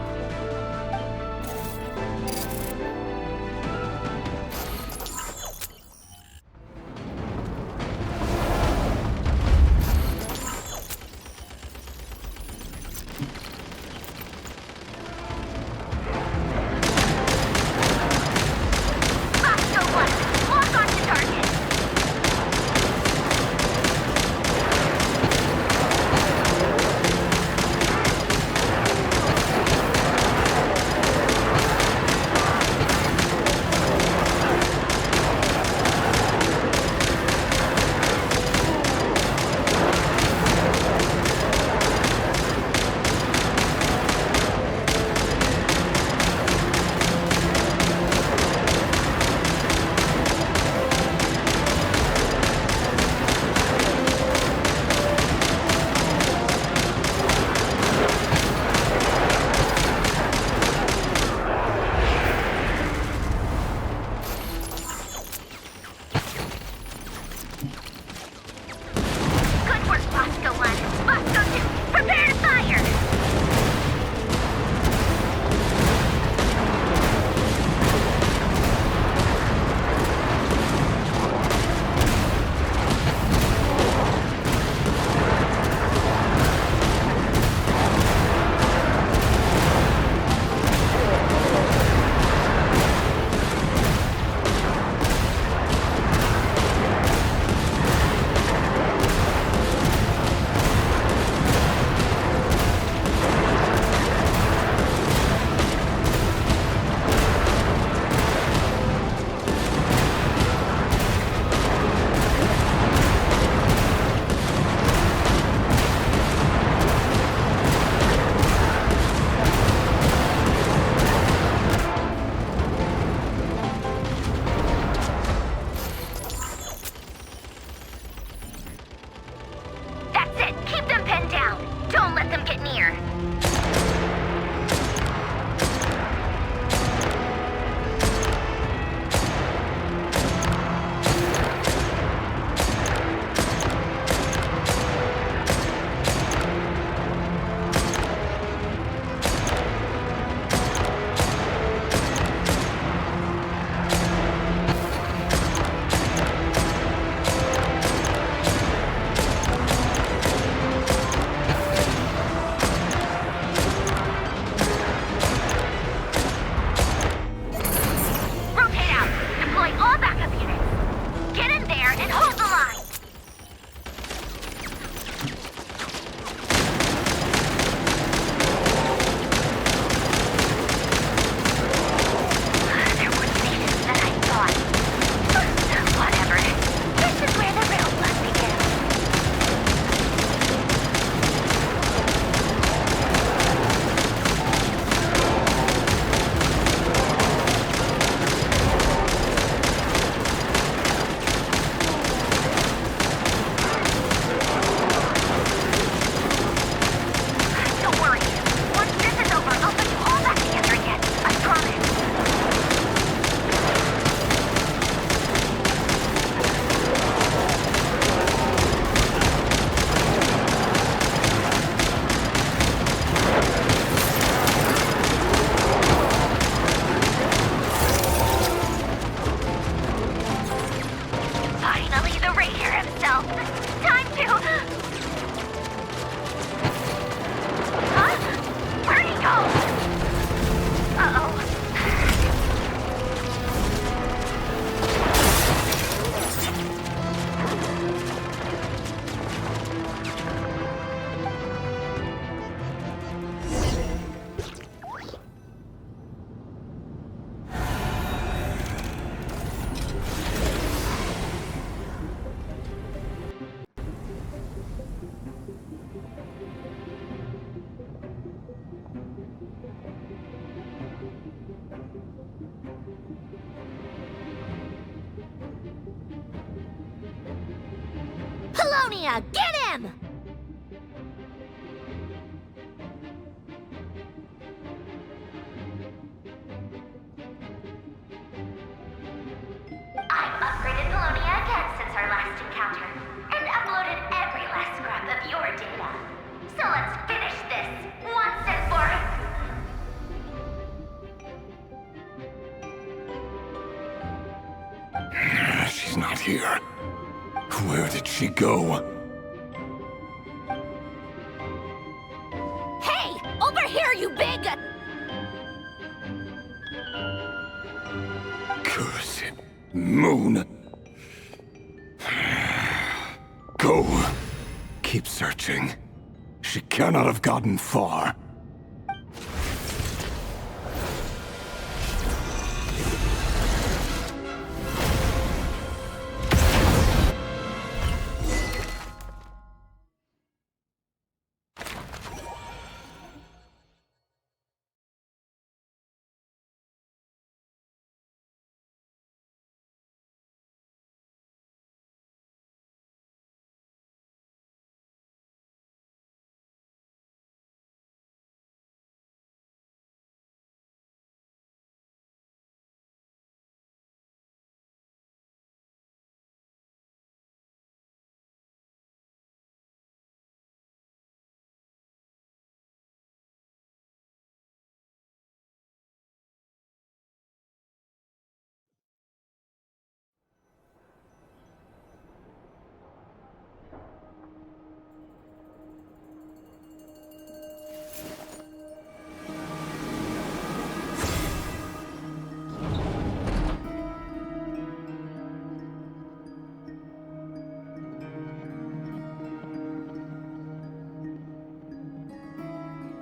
Livonia, get him! I've upgraded Livonia again since our last encounter, and uploaded every last scrap of your data. So let's finish this, once and for She's not here. Where did she go? Hey! Over here, you big... Cursed moon. Go. Keep searching. She cannot have gotten far.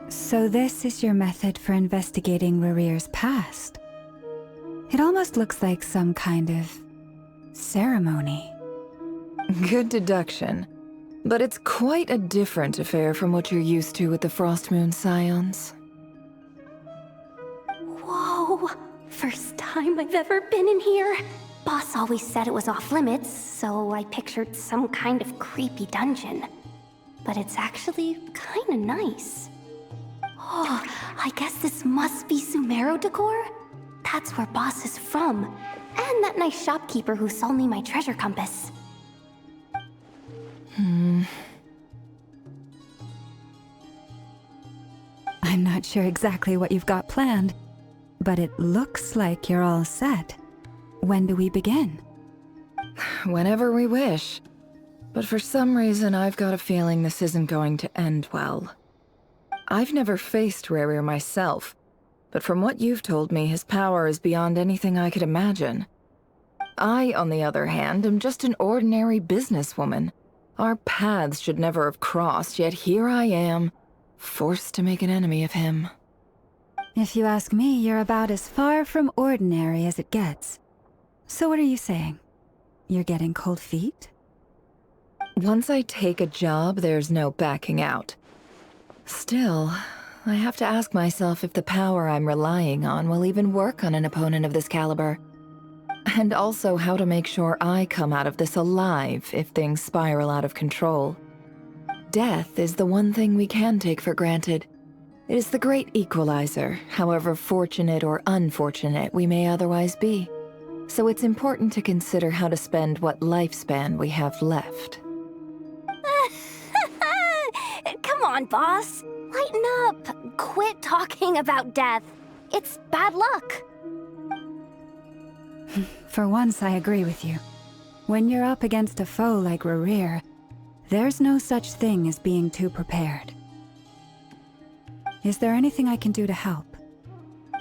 So this is your method for investigating Rarir's past? It almost looks like some kind of ceremony. Good deduction. But it's quite a different affair from what you're used to with the Frost Moon Scions. Whoa! First time I've ever been in here. Boss always said it was off limits, so I pictured some kind of creepy dungeon. But it's actually kinda nice. Oh, I guess this must be Sumero decor? That's where Boss is from. And that nice shopkeeper who sold me my treasure compass. I'm not sure exactly what you've got planned, but it looks like you're all set. When do we begin? Whenever we wish. But for some reason, I've got a feeling this isn't going to end well. I've never faced Rarir myself, but from what you've told me, his power is beyond anything I could imagine. I, on the other hand, am just an ordinary businesswoman. Our paths should never have crossed, yet here I am, forced to make an enemy of him. If you ask me, you're about as far from ordinary as it gets. So what are you saying? You're getting cold feet? Once I take a job, there's no backing out. Still, I have to ask myself if the power I'm relying on will even work on an opponent of this caliber. And also how to make sure I come out of this alive if things spiral out of control. Death is the one thing we can take for granted. It is the great equalizer, however fortunate or unfortunate we may otherwise be. So it's important to consider how to spend what lifespan we have left. Come on, boss. Lighten up. Quit talking about death. It's bad luck. For once, I agree with you. When you're up against a foe like Rarir, there's no such thing as being too prepared. Is there anything I can do to help?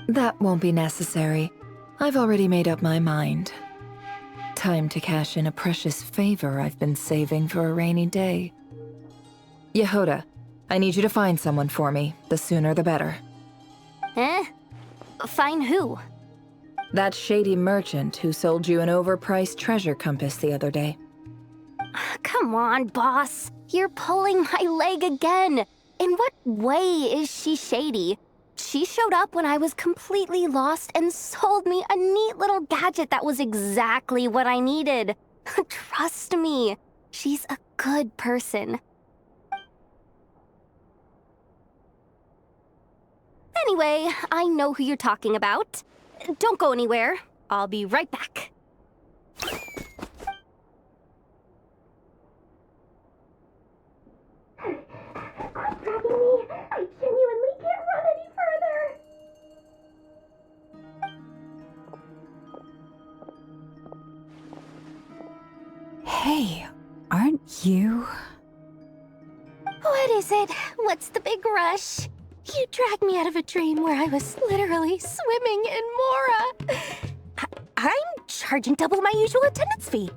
That won't be necessary. I've already made up my mind. Time to cash in a precious favor I've been saving for a rainy day. Yehoda, I need you to find someone for me. The sooner the better. Eh? Find who? That shady merchant who sold you an overpriced treasure compass the other day. Come on, boss. You're pulling my leg again. In what way is she shady? She showed up when I was completely lost and sold me a neat little gadget that was exactly what I needed. Trust me. She's a good person. Anyway, I know who you're talking about. Don't go anywhere. I'll be right back. I genuinely can't run any further. Hey, aren't you? What is it? What's the big rush? You dragged me out of a dream where I was literally swimming in Mora. I'm charging double my usual attendance fee.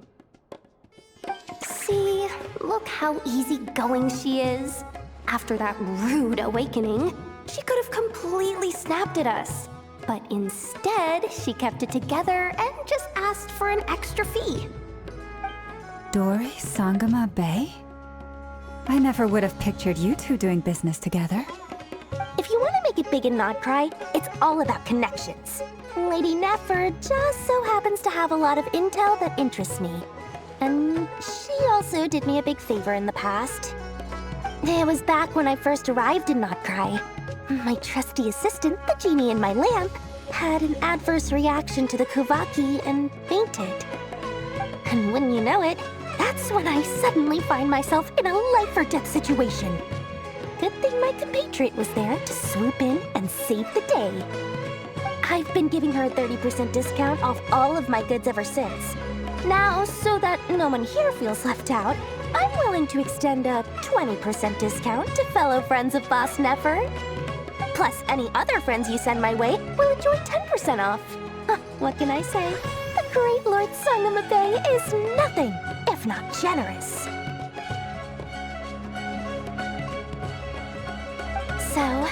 See, look how easygoing she is. After that rude awakening, she could have completely snapped at us. But instead, she kept it together and just asked for an extra fee. Dori Sangama Bay? I never would have pictured you two doing business together. If you want to make it big in Nod-Krai, it's all about connections. Lady Nefer just so happens to have a lot of intel that interests me. And she also did me a big favor in the past. It was back when I first arrived in Nod-Krai. My trusty assistant, the genie in my lamp, had an adverse reaction to the Kuvaki and fainted. And wouldn't you know it, that's when I suddenly find myself in a life-or-death situation. Good thing my compatriot was there to swoop in and save the day. I've been giving her a 30% discount off all of my goods ever since. Now, so that no one here feels left out, I'm willing to extend a 20% discount to fellow friends of Boss Nefer. Plus, any other friends you send my way will enjoy 10% off. What can I say? The great Lord Sangama Bay is nothing if not generous. So,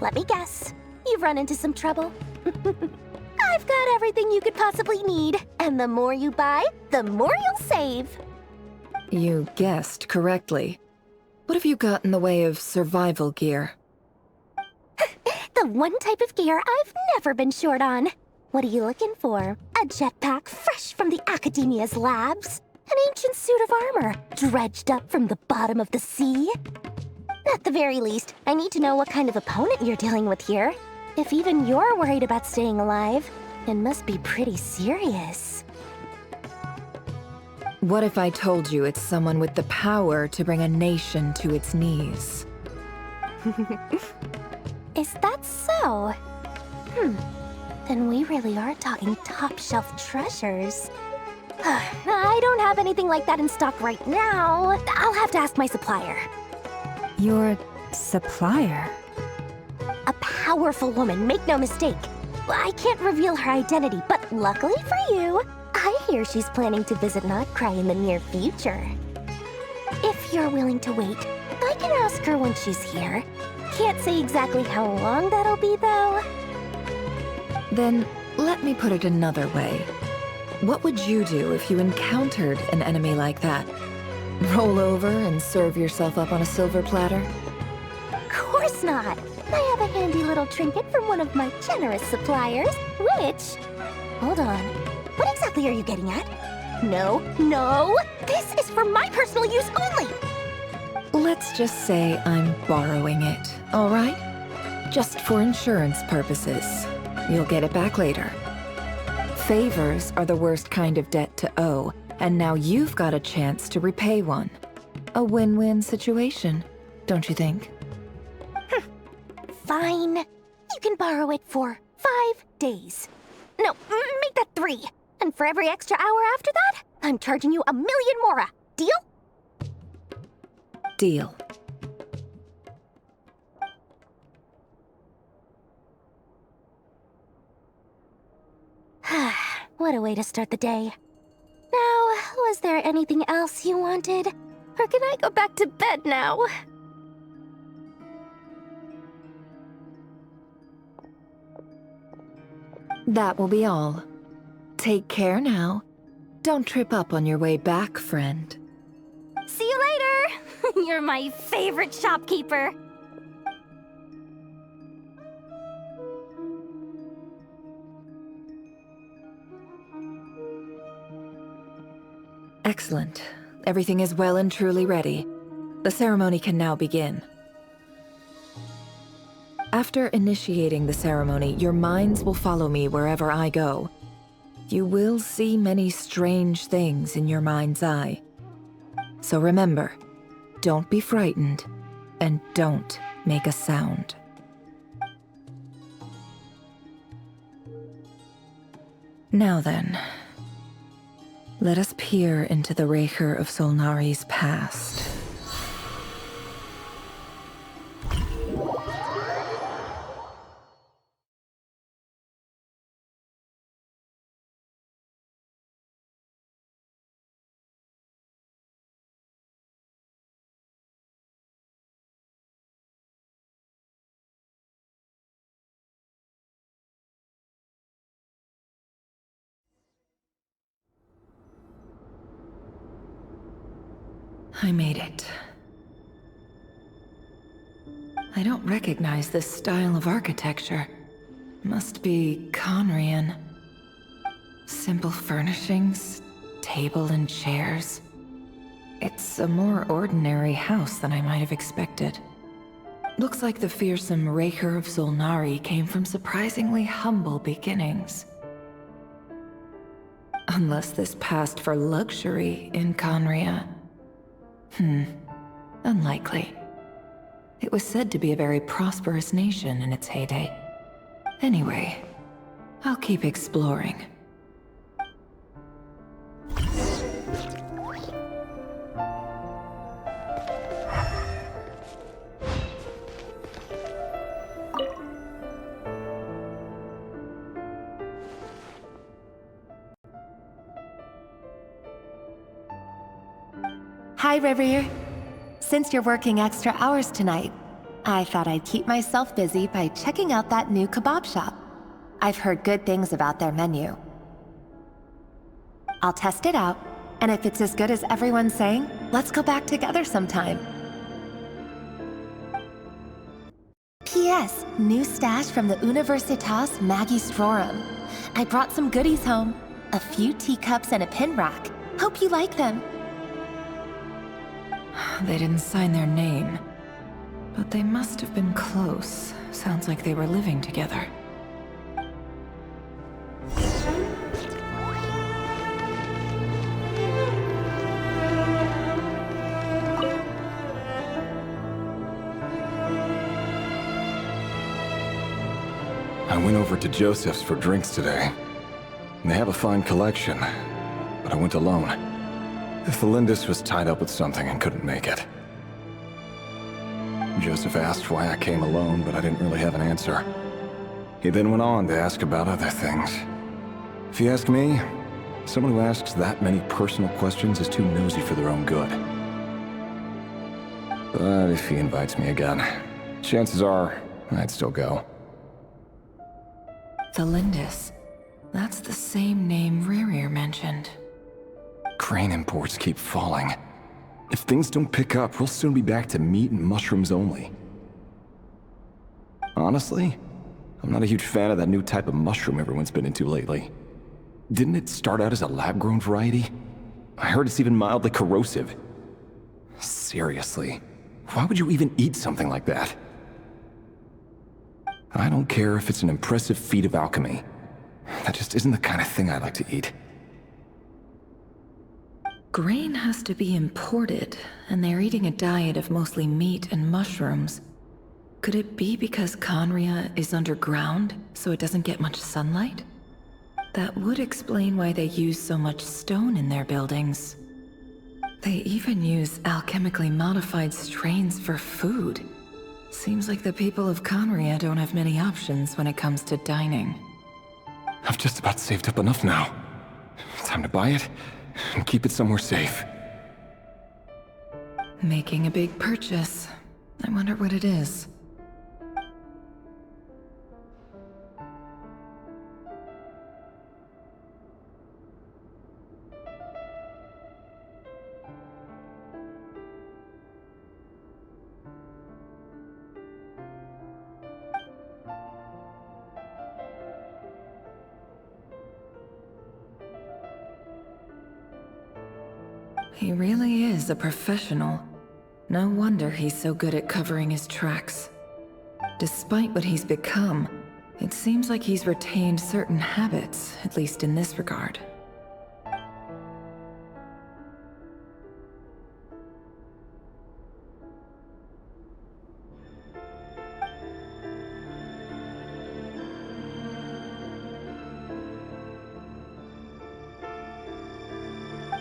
let me guess. You've run into some trouble. I've got everything you could possibly need. And the more you buy, the more you'll save. You guessed correctly. What have you got in the way of survival gear? The one type of gear I've never been short on. What are you looking for? A jetpack fresh from the Academia's labs? An ancient suit of armor dredged up from the bottom of the sea? At the very least, I need to know what kind of opponent you're dealing with here. If even you're worried about staying alive, it must be pretty serious. What if I told you it's someone with the power to bring a nation to its knees? Is that so? Then we really are talking top-shelf treasures. I don't have anything like that in stock right now. I'll have to ask my supplier. Your supplier? A powerful woman, make no mistake. I can't reveal her identity, but luckily for you, I hear she's planning to visit Nod-Krai in the near future. If you're willing to wait, I can ask her when she's here. Can't say exactly how long that'll be, though. Then, let me put it another way. What would you do if you encountered an enemy like that? Roll over and serve yourself up on a silver platter? Of course not! I have a handy little trinket from one of my generous suppliers, which... Hold on. What exactly are you getting at? No, no! This is for my personal use only! Let's just say I'm borrowing it, all right? Just for insurance purposes. You'll get it back later. Favors are the worst kind of debt to owe, and now you've got a chance to repay one. A win-win situation, don't you think? Fine. You can borrow it for 5 days. No, make that 3. And for every extra hour after that, I'm charging you 1,000,000 mora. Deal? Deal. What a way to start the day. Now, was there anything else you wanted? Or can I go back to bed now? That will be all. Take care now. Don't trip up on your way back, friend. See you later! You're my favorite shopkeeper. Excellent. Everything is well and truly ready. The ceremony can now begin. After initiating the ceremony, your minds will follow me wherever I go. You will see many strange things in your mind's eye. So remember, don't be frightened, and don't make a sound. Now then, let us peer into the Raker of Solnari's past. I made it. I don't recognize this style of architecture. Must be Conrian. Simple furnishings, table and chairs. It's a more ordinary house than I might have expected. Looks like the fearsome Raker of Solnari came from surprisingly humble beginnings. Unless this passed for luxury in Conria. Unlikely. It was said to be a very prosperous nation in its heyday. Anyway, I'll keep exploring. Hi, Rivier. Since you're working extra hours tonight, I thought I'd keep myself busy by checking out that new kebab shop. I've heard good things about their menu. I'll test it out, and if it's as good as everyone's saying, let's go back together sometime. P.S. New stash from the Universitas Magistrorum. I brought some goodies home. A few teacups and a pin rack. Hope you like them. They didn't sign their name, but they must have been close. Sounds like they were living together. I went over to Joseph's for drinks today. They have a fine collection, but I went alone. Felindis was tied up with something and couldn't make it. Joseph asked why I came alone, but I didn't really have an answer. He then went on to ask about other things. If you ask me, someone who asks that many personal questions is too nosy for their own good. But if he invites me again, chances are I'd still go. Felindis. That's the same name Rerir mentioned. Crane imports keep falling. If things don't pick up, we'll soon be back to meat and mushrooms only. Honestly, I'm not a huge fan of that new type of mushroom everyone's been into lately. Didn't it start out as a lab-grown variety? I heard it's even mildly corrosive. Seriously, why would you even eat something like that? I don't care if it's an impressive feat of alchemy. That just isn't the kind of thing I like to eat. Grain has to be imported, and they're eating a diet of mostly meat and mushrooms. Could it be because Conria is underground, so it doesn't get much sunlight? That would explain why they use so much stone in their buildings. They even use alchemically modified strains for food. Seems like the people of Conria don't have many options when it comes to dining. I've just about saved up enough now. Time to buy it and keep it somewhere safe. Making a big purchase. I wonder what it is. He really is a professional. No wonder he's so good at covering his tracks. Despite what he's become, it seems like he's retained certain habits, at least in this regard.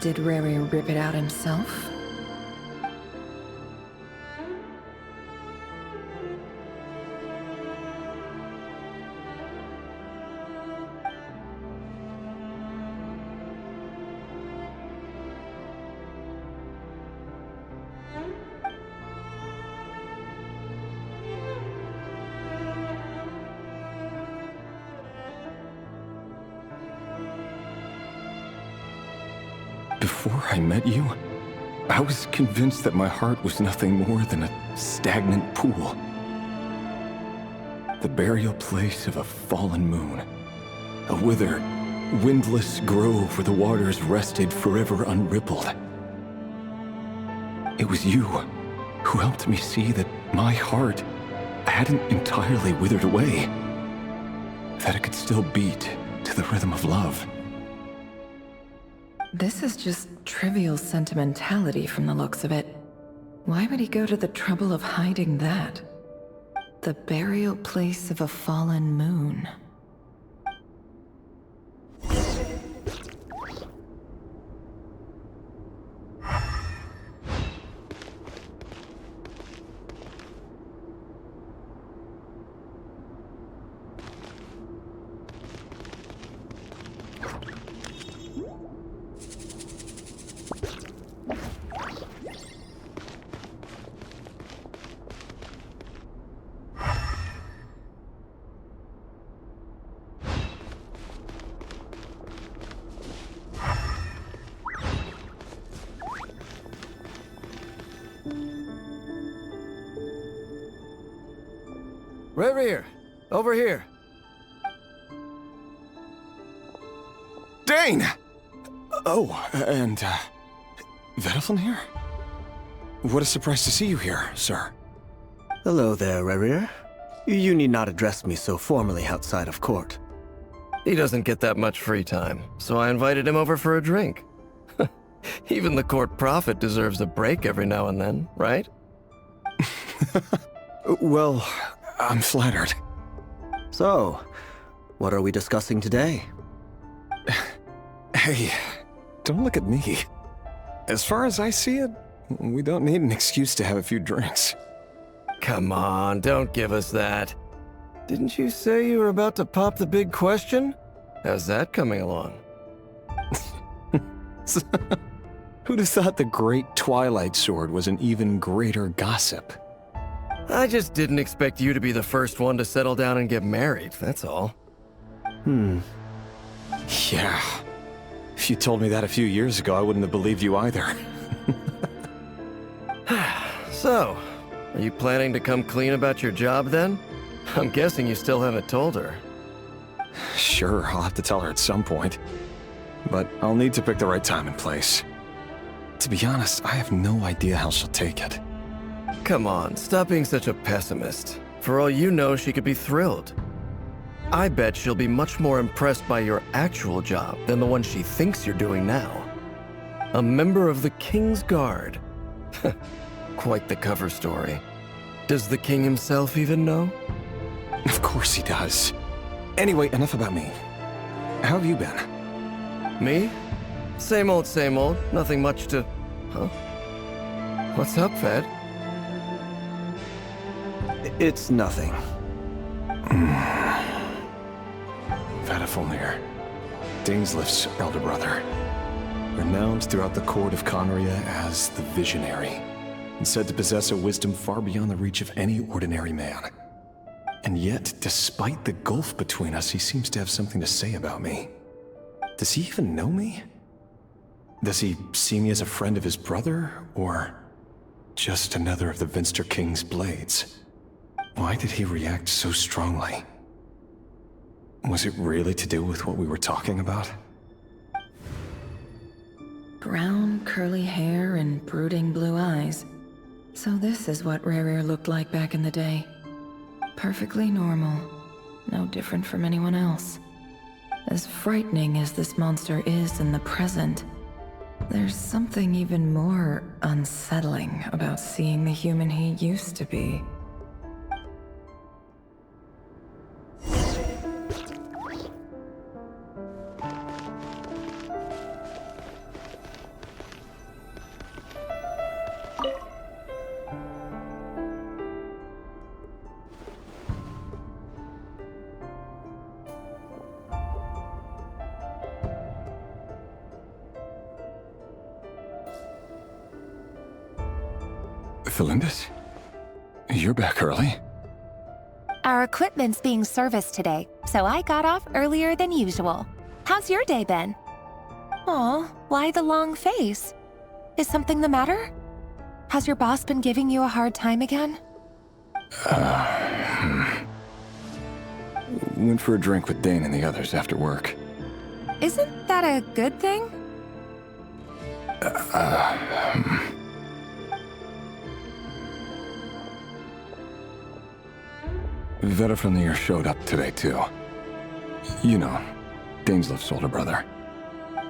Did Rary rip it out himself? Before I met you, I was convinced that my heart was nothing more than a stagnant pool. The burial place of a fallen moon. A withered, windless grove where the waters rested forever unrippled. It was you who helped me see that my heart hadn't entirely withered away. That it could still beat to the rhythm of love. This is just trivial sentimentality from the looks of it. Why would he go to the trouble of hiding that? The burial place of a fallen moon. Rear, over here. Dane! Oh, and, Vedaflin here? What a surprise to see you here, sir. Hello there, Rerir. You need not address me so formally outside of court. He doesn't get that much free time, so I invited him over for a drink. Even the court prophet deserves a break every now and then, right? Well, I'm flattered. So, what are we discussing today? Hey, don't look at me. As far as I see it, we don't need an excuse to have a few drinks. Come on, don't give us that. Didn't you say you were about to pop the big question? How's that coming along? Who'd have thought the great Twilight Sword was an even greater gossip? I just didn't expect you to be the first one to settle down and get married, that's all. Yeah. If you told me that a few years ago, I wouldn't have believed you either. So, are you planning to come clean about your job then? I'm guessing you still haven't told her. Sure, I'll have to tell her at some point. But I'll need to pick the right time and place. To be honest, I have no idea how she'll take it. Come on, stop being such a pessimist. For all you know, she could be thrilled. I bet she'll be much more impressed by your actual job than the one she thinks you're doing now. A member of the King's Guard. Quite the cover story. Does the king himself even know? Of course he does. Anyway, enough about me. How have you been? Me? Same old, same old. Nothing much to... Huh? What's up, Fed? It's nothing. Vedaflin, Dainsliff's elder brother. Renowned throughout the court of Conria as the Visionary, and said to possess a wisdom far beyond the reach of any ordinary man. And yet, despite the gulf between us, he seems to have something to say about me. Does he even know me? Does he see me as a friend of his brother, or just another of the Vinster King's blades? Why did he react so strongly? Was it really to do with what we were talking about? Brown, curly hair and brooding blue eyes. So this is what Rerir looked like back in the day. Perfectly normal. No different from anyone else. As frightening as this monster is in the present, there's something even more unsettling about seeing the human he used to be. Felindis? You're back early? Our equipment's being serviced today, so I got off earlier than usual. How's your day been? Aw, why the long face? Is something the matter? Has your boss been giving you a hard time again? Went for a drink with Dane and the others after work. Isn't that a good thing? Vedifnir showed up today, too. You know, Daneslif's older brother.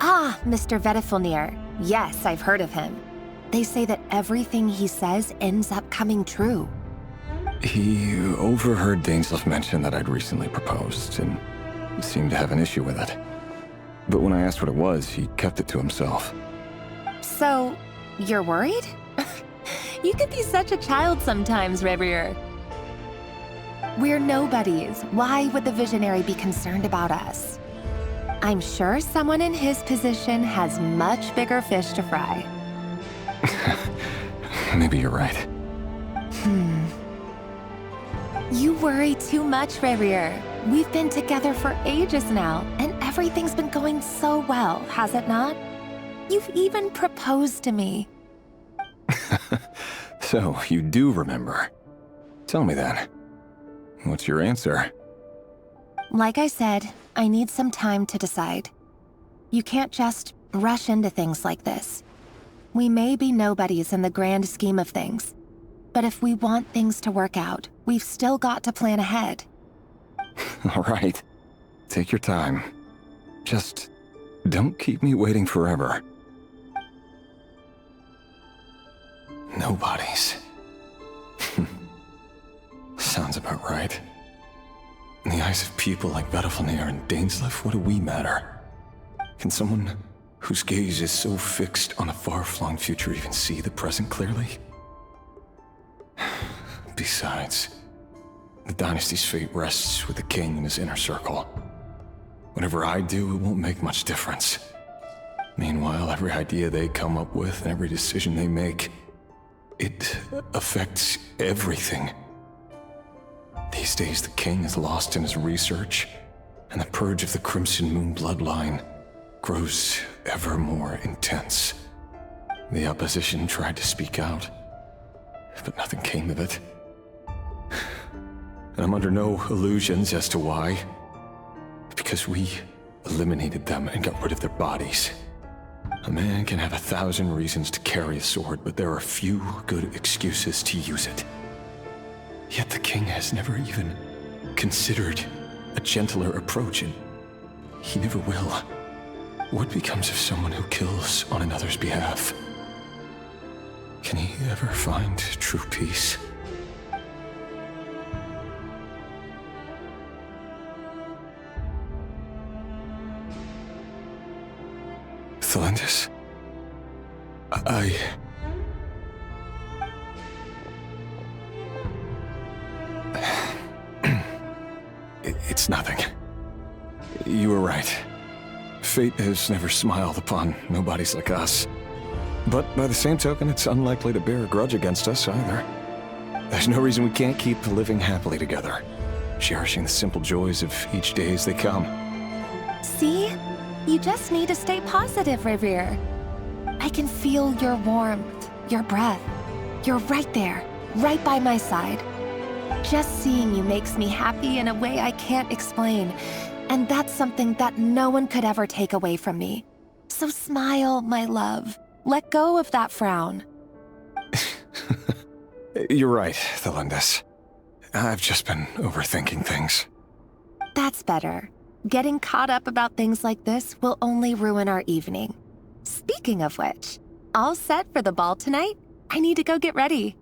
Ah, Mr. Vedifnir. Yes, I've heard of him. They say that everything he says ends up coming true. He overheard Daneslif mention that I'd recently proposed, and seemed to have an issue with it. But when I asked what it was, he kept it to himself. So, you're worried? You can be such a child sometimes, Rerir. We're nobodies. Why would the Visionary be concerned about us? I'm sure someone in his position has much bigger fish to fry. Maybe you're right. You worry too much, Rerir. We've been together for ages now, and everything's been going so well, has it not? You've even proposed to me. So, you do remember. Tell me then. What's your answer? Like I said, I need some time to decide. You can't just rush into things like this. We may be nobodies in the grand scheme of things, but if we want things to work out, we've still got to plan ahead. All right. Take your time. Just don't keep me waiting forever. Nobodies. Sounds about right. In the eyes of people like Vedifnir and Daneslif, what do we matter? Can someone whose gaze is so fixed on a far-flung future even see the present clearly? Besides, the dynasty's fate rests with the king and his inner circle. Whatever I do, it won't make much difference. Meanwhile, every idea they come up with and every decision they make, it affects everything. These days, the king is lost in his research, and the purge of the Crimson Moon bloodline grows ever more intense. The opposition tried to speak out, but nothing came of it. And I'm under no illusions as to why. Because we eliminated them and got rid of their bodies. A man can have 1,000 reasons to carry a sword, but there are few good excuses to use it. Yet the king has never even considered a gentler approach, and he never will. What becomes of someone who kills on another's behalf? Can he ever find true peace? Felindis, It's nothing. You were right. Fate has never smiled upon nobodies like us. But by the same token, it's unlikely to bear a grudge against us either. There's no reason we can't keep living happily together, cherishing the simple joys of each day as they come. See? You just need to stay positive, Rerir. I can feel your warmth, your breath. You're right there, right by my side. Just seeing you makes me happy in a way I can't explain, and that's something that no one could ever take away from me. So smile, my love. Let go of that frown. You're right, Thelindis. I've just been overthinking things. That's better. Getting caught up about things like this will only ruin our evening. Speaking of which, all set for the ball tonight? I need to go get ready.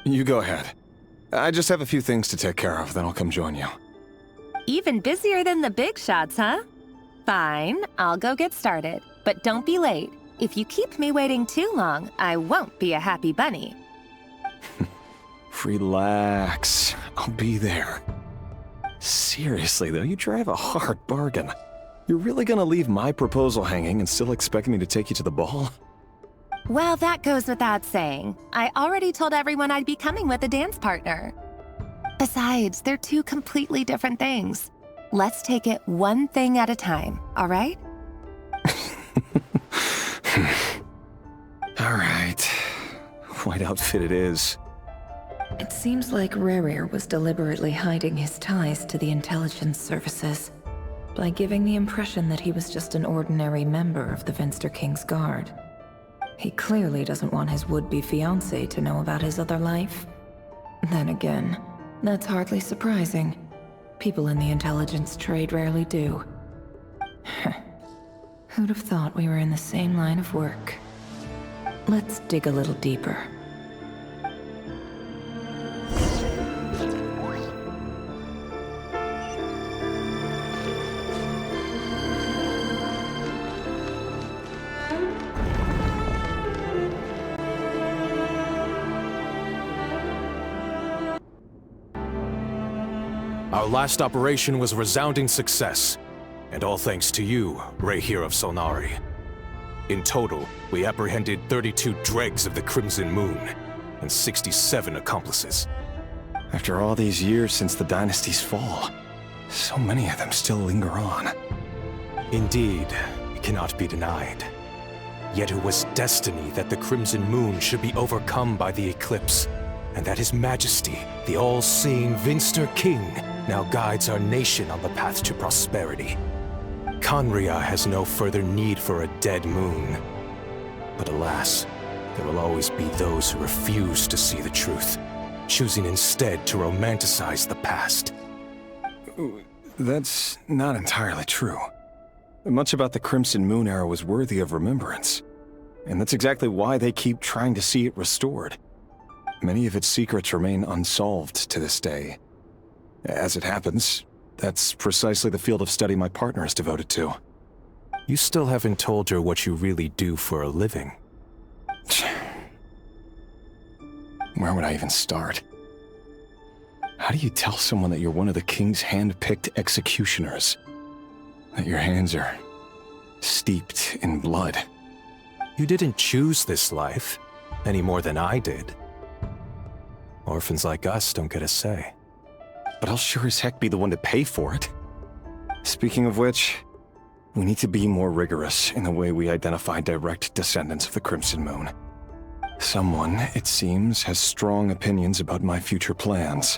You go ahead. I just have a few things to take care of, then I'll come join you. Even busier than the big shots, huh? Fine, I'll go get started. But don't be late. If you keep me waiting too long, I won't be a happy bunny. Relax. I'll be there. Seriously, though, you drive a hard bargain. You're really gonna leave my proposal hanging and still expect me to take you to the ball? Well, that goes without saying. I already told everyone I'd be coming with a dance partner. Besides, they're two completely different things. Let's take it one thing at a time, all right? All right. White outfit it is. It seems like Rerir was deliberately hiding his ties to the intelligence services by giving the impression that he was just an ordinary member of the Vinster King's Guard. He clearly doesn't want his would-be fiancée to know about his other life. Then again, that's hardly surprising. People in the intelligence trade rarely do. Who'd have thought we were in the same line of work? Let's dig a little deeper. Our last operation was a resounding success, and all thanks to you, Rahere of Solnari. In total, we apprehended 32 dregs of the Crimson Moon, and 67 accomplices. After all these years since the dynasty's fall, so many of them still linger on. Indeed, it cannot be denied. Yet it was destiny that the Crimson Moon should be overcome by the eclipse, and that His Majesty, the all-seeing Vinster King, now guides our nation on the path to prosperity. Khaenri'ah has no further need for a dead moon. But alas, there will always be those who refuse to see the truth, choosing instead to romanticize the past. That's not entirely true. Much about the Crimson Moon era was worthy of remembrance, and that's exactly why they keep trying to see it restored. Many of its secrets remain unsolved to this day. As it happens, that's precisely the field of study my partner is devoted to. You still haven't told her what you really do for a living. Where would I even start? How do you tell someone that you're one of the king's hand-picked executioners? That your hands are steeped in blood? You didn't choose this life, any more than I did. Orphans like us don't get a say. But I'll sure as heck be the one to pay for it. Speaking of which, we need to be more rigorous in the way we identify direct descendants of the Crimson Moon. Someone, it seems, has strong opinions about my future plans.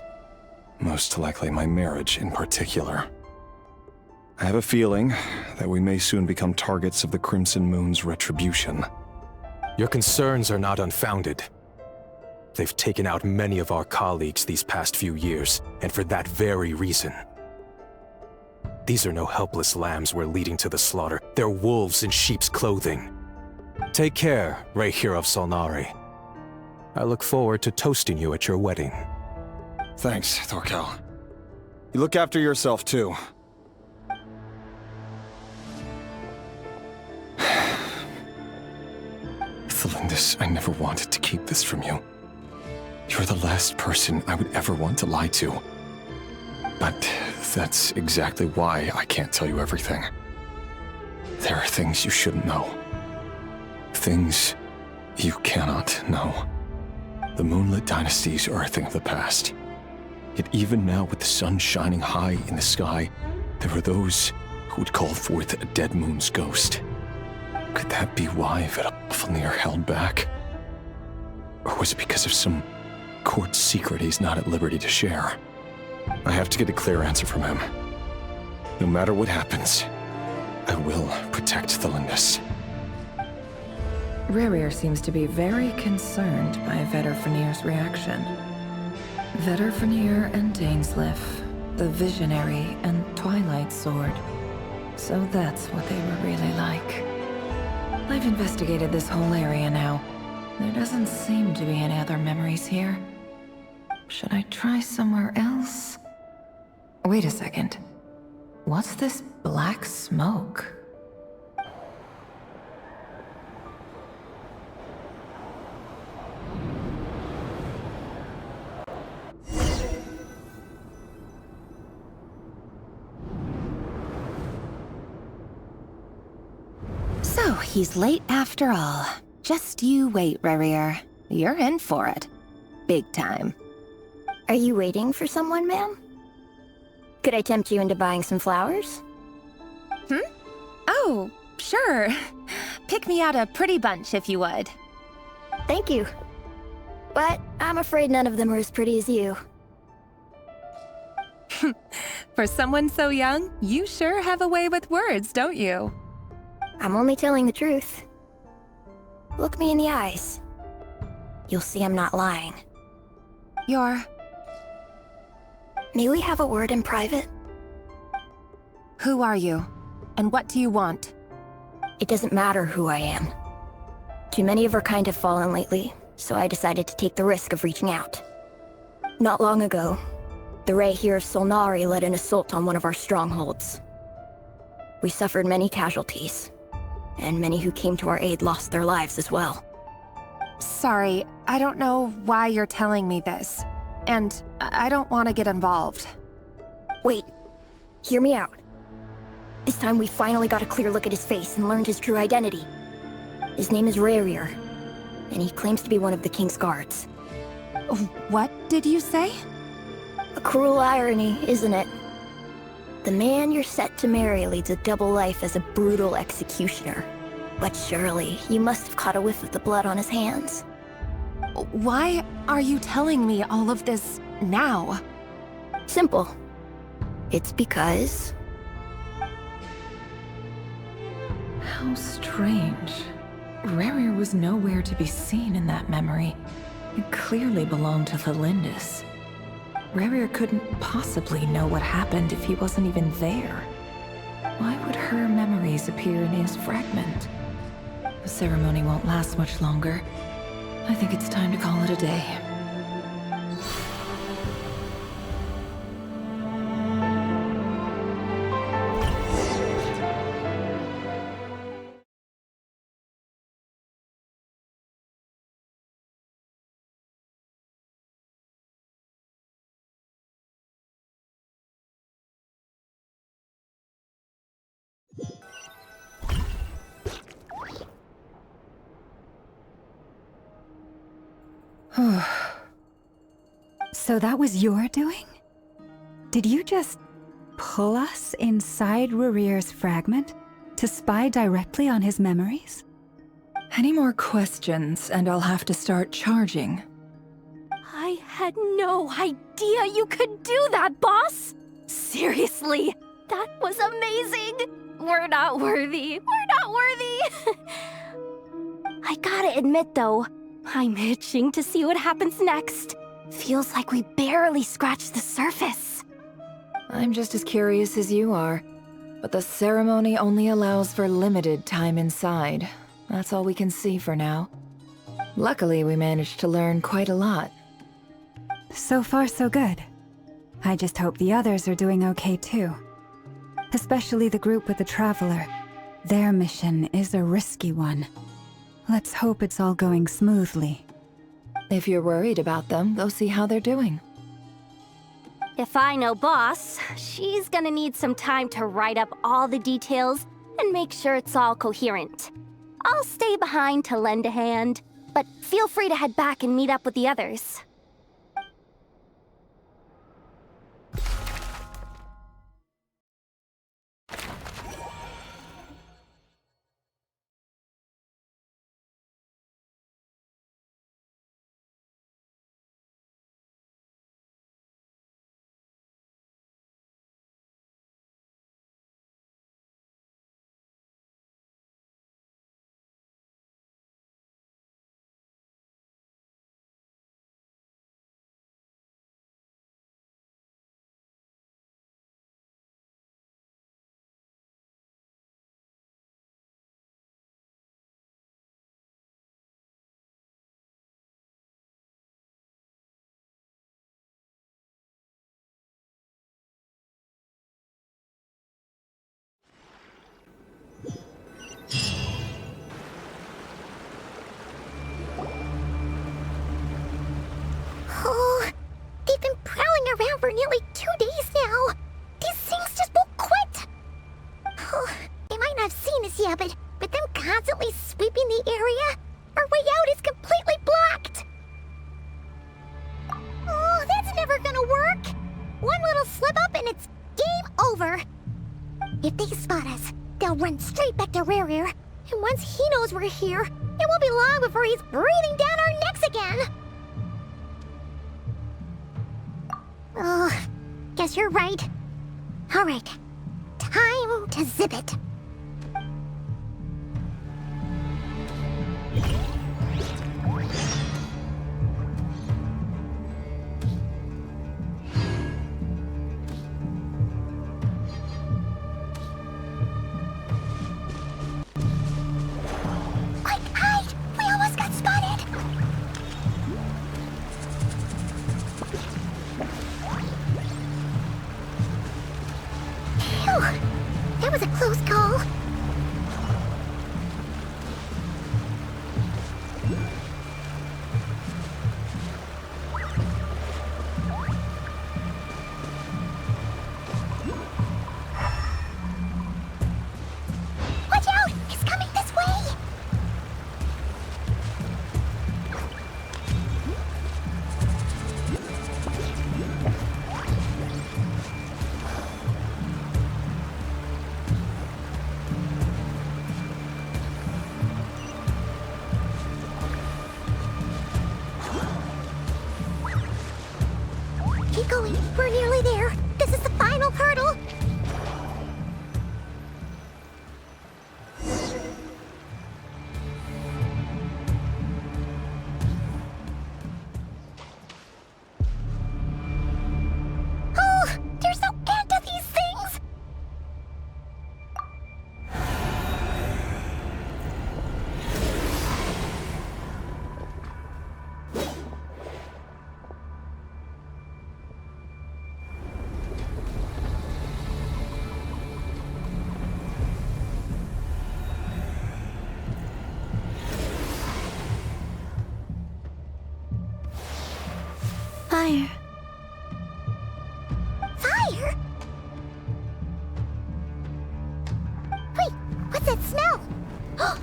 Most likely my marriage in particular. I have a feeling that we may soon become targets of the Crimson Moon's retribution. Your concerns are not unfounded. They've taken out many of our colleagues these past few years, and for that very reason. These are no helpless lambs we're leading to the slaughter. They're wolves in sheep's clothing. Take care, Rahere of Solnari. I look forward to toasting you at your wedding. Thanks, Thorkel. You look after yourself, too. Thelindis, I never wanted to keep this from you. You're the last person I would ever want to lie to. But that's exactly why I can't tell you everything. There are things you shouldn't know. Things you cannot know. The moonlit dynasties are a thing of the past. Yet even now, with the sun shining high in the sky, there are those who would call forth a dead moon's ghost. Could that be why Vidalfnir held back? Or was it because of some court secret he's not at liberty to share? I have to get a clear answer from him. No matter what happens, I will protect Thelindis. Rerir seems to be very concerned by Vedderfanir's reaction. Vedderfanir and Dainsleif, the Visionary and Twilight Sword. So that's what they were really like. I've investigated this whole area now. There doesn't seem to be any other memories here. Should I try somewhere else? Wait a second. What's this black smoke? So, he's late after all. Just you wait, Rerir. You're in for it. Big time. Are you waiting for someone, ma'am? Could I tempt you into buying some flowers? Oh, sure. Pick me out a pretty bunch if you would. Thank you. But I'm afraid none of them are as pretty as you. For someone so young, you sure have a way with words, don't you? I'm only telling the truth. Look me in the eyes. You'll see I'm not lying. You're... May we have a word in private? Who are you? And what do you want? It doesn't matter who I am. Too many of our kind have fallen lately, so I decided to take the risk of reaching out. Not long ago, the Ray here of Solnari led an assault on one of our strongholds. We suffered many casualties, and many who came to our aid lost their lives as well. Sorry, I don't know why you're telling me this. And I don't want to get involved. Wait, hear me out. This time we finally got a clear look at his face and learned his true identity. His name is Rerir, and he claims to be one of the King's guards. What did you say? A cruel irony, isn't it? The man you're set to marry leads a double life as a brutal executioner. But surely, you must have caught a whiff of the blood on his hands. Why are you telling me all of this now? Simple. It's because... How strange. Rerir was nowhere to be seen in that memory. It clearly belonged to the Lindis. Rerir couldn't possibly know what happened if he wasn't even there. Why would her memories appear in his fragment? The ceremony won't last much longer. I think it's time to call it a day. So that was your doing? Did you just pull us inside Rerir's fragment to spy directly on his memories? Any more questions, and I'll have to start charging. I had no idea you could do that, boss! Seriously, that was amazing! We're not worthy. We're not worthy! I gotta admit, though, I'm itching to see what happens next. Feels like we barely scratched the surface. I'm just as curious as you are, but the ceremony only allows for limited time inside. That's all we can see for now. Luckily, we managed to learn quite a lot. So far, so good. I just hope the others are doing okay too. Especially the group with the Traveler. Their mission is a risky one. Let's hope it's all going smoothly. If you're worried about them, go see how they're doing. If I know Boss, she's gonna need some time to write up all the details and make sure it's all coherent. I'll stay behind to lend a hand, but feel free to head back and meet up with the others. over. If they spot us, they'll run straight back to Rare. And once he knows we're here, it won't be long before he's breathing down our necks again. Oh, guess you're right. All right, time to zip it. That was a close call. Watch out! It's coming this way! Keep going. We're nearly there. This is the final hurdle. Oh, there's no end to these things. Fire. Fire? Wait, what's that smell? Oh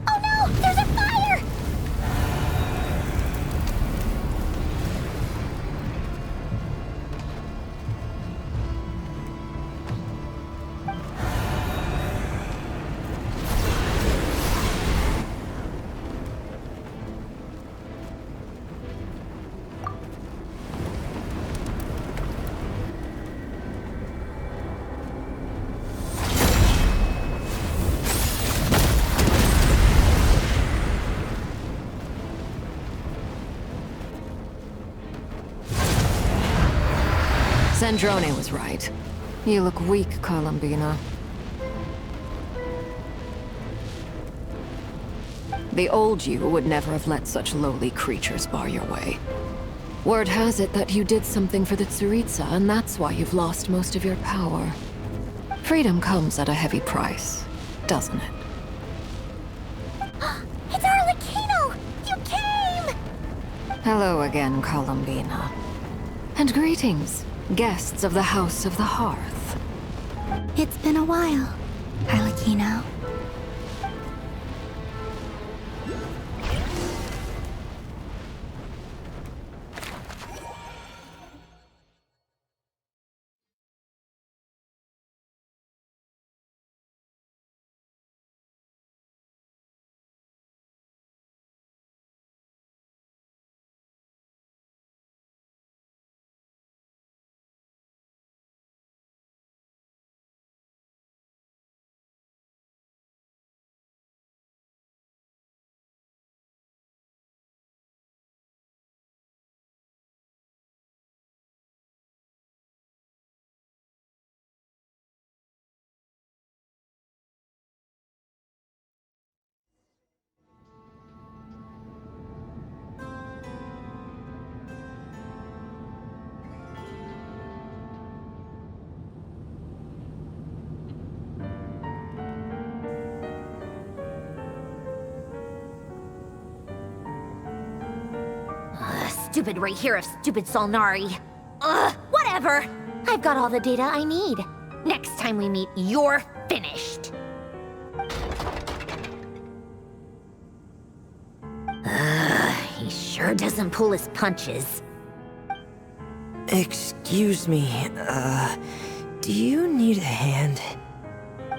no, there's a fire! Sandrone was right. You look weak, Columbina. The old you would never have let such lowly creatures bar your way. Word has it that you did something for the Tsaritsa, and that's why you've lost most of your power. Freedom comes at a heavy price, doesn't it? It's Arlecchino! You came! Hello again, Columbina. And greetings, guests of the House of the Hearth. It's been a while, Arlecchino. Stupid Rahir of stupid Solnari. Ugh, whatever. I've got all the data I need. Next time we meet, you're finished. He sure doesn't pull his punches. Excuse me, Do you need a hand?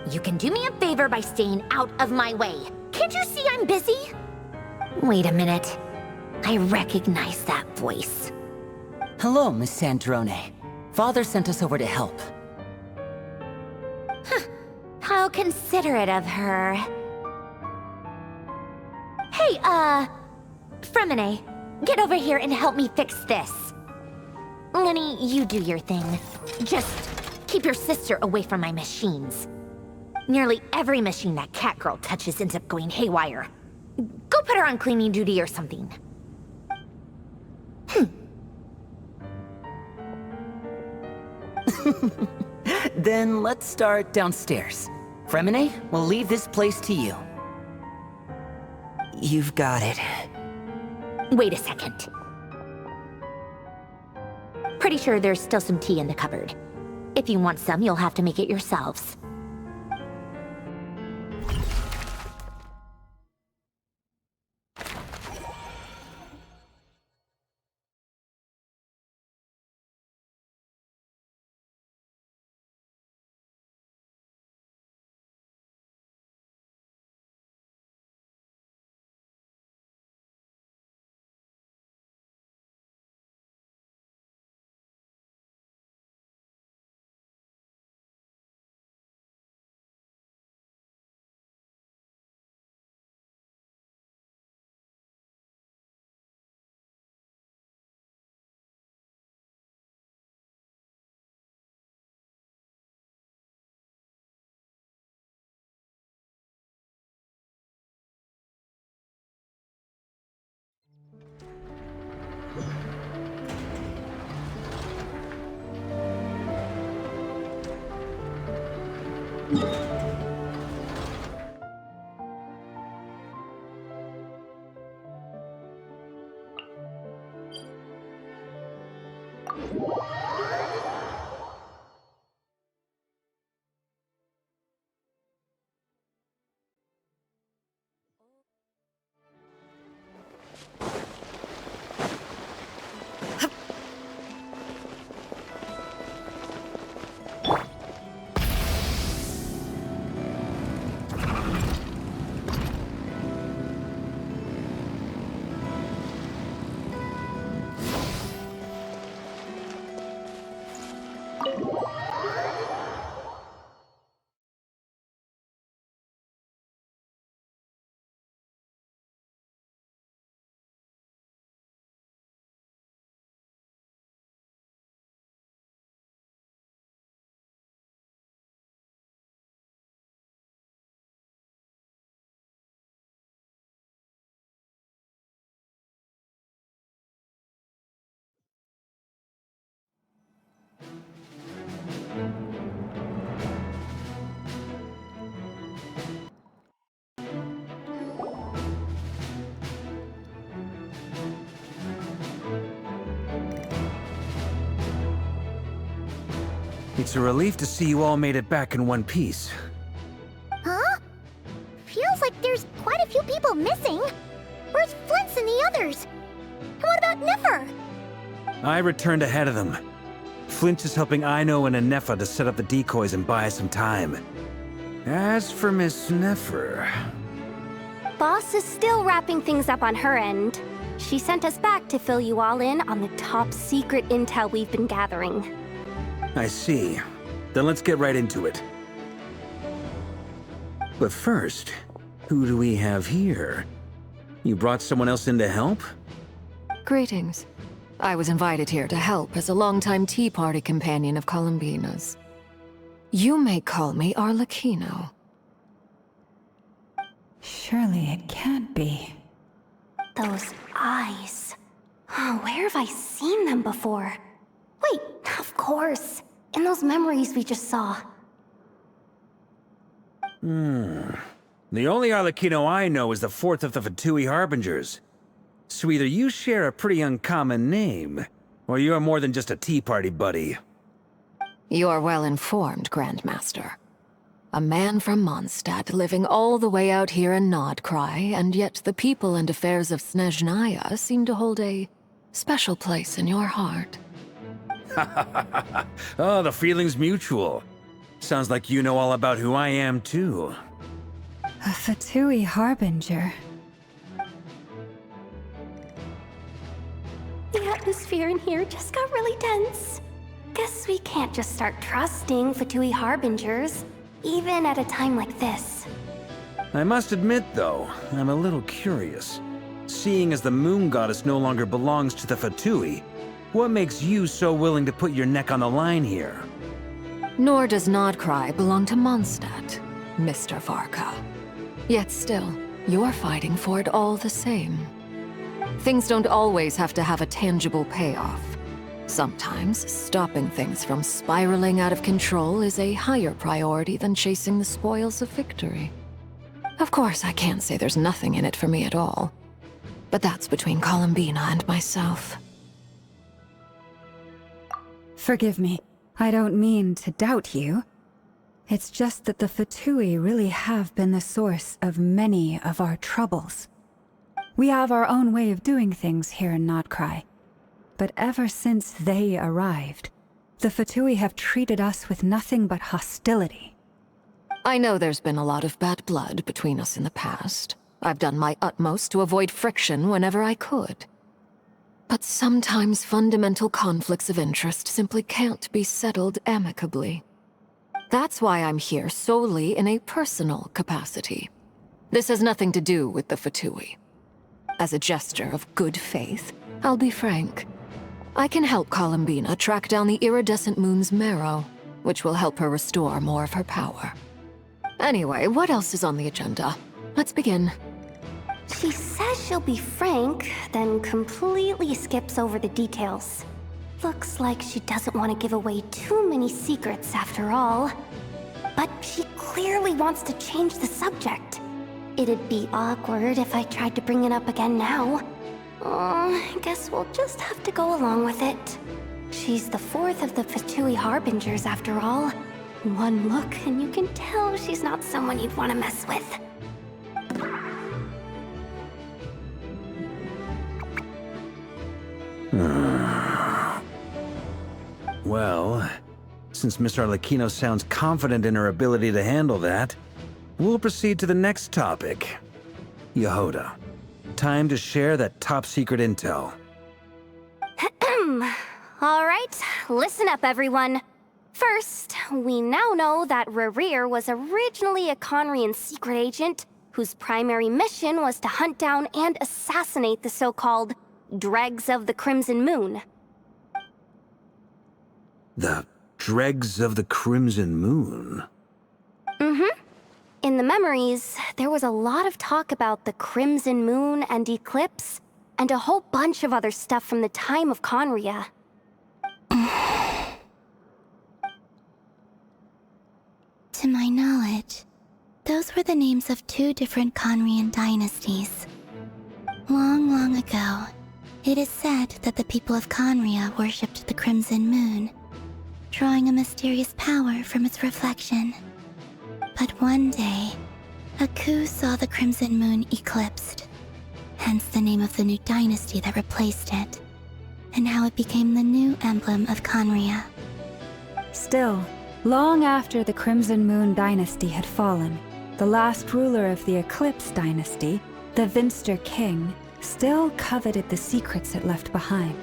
You can do me a favor by staying out of my way. Can't you see I'm busy? Wait a minute. I recognize that voice. Hello, Miss Sandrone. Father sent us over to help. How considerate of her. Hey, Fremine, get over here and help me fix this. Lenny, you do your thing. Just keep your sister away from my machines. Nearly every machine that cat girl touches ends up going haywire. Go put her on cleaning duty or something. Then let's start downstairs. Fremine, we'll leave this place to you. You've got it. Wait a second. Pretty sure there's still some tea in the cupboard. If you want some, you'll have to make it yourselves. It's a relief to see you all made it back in one piece. Huh? Feels like there's quite a few people missing. Where's Flint's and the others? And what about Nefer? I returned ahead of them. Flint is helping Aino and Anefa to set up the decoys and buy us some time. As for Miss Nefer... Boss is still wrapping things up on her end. She sent us back to fill you all in on the top secret intel we've been gathering. I see. Then let's get right into it. But first, who do we have here? You brought someone else in to help? Greetings. I was invited here to help as a longtime Tea Party companion of Columbina's. You may call me Arlecchino. Surely it can't be. Those eyes. Oh, where have I seen them before? Wait, of course. In those memories we just saw. The only Arlecchino I know is the fourth of the Fatui Harbingers. So either you share a pretty uncommon name, or you're more than just a Tea Party buddy. You're well informed, Grandmaster. A man from Mondstadt living all the way out here in Nod-Krai, and yet the people and affairs of Snezhnaya seem to hold a special place in your heart. Oh, the feeling's mutual. Sounds like you know all about who I am, too. A Fatui harbinger. The atmosphere in here just got really tense. Guess we can't just start trusting Fatui harbingers, even at a time like this. I must admit, though, I'm a little curious. Seeing as the moon goddess no longer belongs to the Fatui, what makes you so willing to put your neck on the line here? Nor does Nod-Krai belong to Mondstadt, Mr. Varka. Yet still, you're fighting for it all the same. Things don't always have to have a tangible payoff. Sometimes, stopping things from spiraling out of control is a higher priority than chasing the spoils of victory. Of course, I can't say there's nothing in it for me at all. But that's between Columbina and myself. Forgive me. I don't mean to doubt you. It's just that the Fatui really have been the source of many of our troubles. We have our own way of doing things here in Nod-Krai. But ever since they arrived, the Fatui have treated us with nothing but hostility. I know there's been a lot of bad blood between us in the past. I've done my utmost to avoid friction whenever I could. But sometimes fundamental conflicts of interest simply can't be settled amicably. That's why I'm here solely in a personal capacity. This has nothing to do with the Fatui. As a gesture of good faith, I'll be frank. I can help Columbina track down the iridescent moon's marrow, which will help her restore more of her power. Anyway, what else is on the agenda? Let's begin. She says she'll be frank, then completely skips over the details. Looks like she doesn't want to give away too many secrets after all. But she clearly wants to change the subject. It'd be awkward if I tried to bring it up again now. I guess we'll just have to go along with it. She's the fourth of the Fatui harbingers after all. One look and you can tell she's not someone you'd want to mess with. Well, since Miss Arlecchino sounds confident in her ability to handle that, we'll proceed to the next topic. Yehoda, time to share that top-secret intel. Alright, listen up everyone. First, we now know that Rerir was originally a Conrian secret agent whose primary mission was to hunt down and assassinate the so-called Dregs of the Crimson Moon. The Dregs of the Crimson Moon? Mm-hmm. In the memories, there was a lot of talk about the Crimson Moon and Eclipse, and a whole bunch of other stuff from the time of Conria. To my knowledge, those were the names of two different Conrian dynasties. Long, long ago, it is said that the people of Conria worshipped the Crimson Moon, drawing a mysterious power from its reflection. But one day, a coup saw the Crimson Moon eclipsed, hence the name of the new dynasty that replaced it, and how it became the new emblem of Conria. Still, long after the Crimson Moon dynasty had fallen, the last ruler of the Eclipse dynasty, the Vinster King, still coveted the secrets it left behind.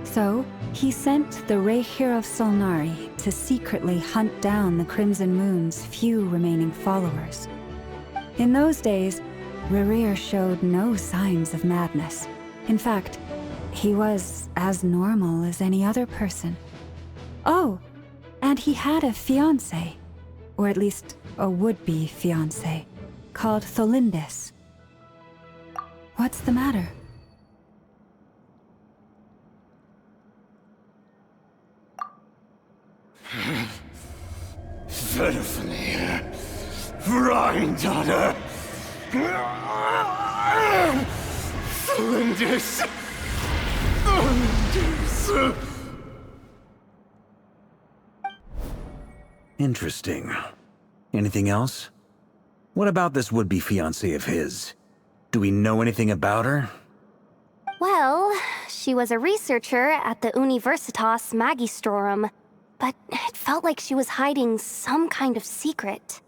So, he sent the Reihir of Solnari to secretly hunt down the Crimson Moon's few remaining followers. In those days, Rerir showed no signs of madness. In fact, he was as normal as any other person. Oh, and he had a fiancé, or at least a would-be fiancé, called Tholindis. What's the matter? Verfnir, Rheindaughter, Flinders, Interesting. Anything else? What about this would-be fiancé of his? Do we know anything about her? Well, she was a researcher at the Universitas Magistrorum, but it felt like she was hiding some kind of secret.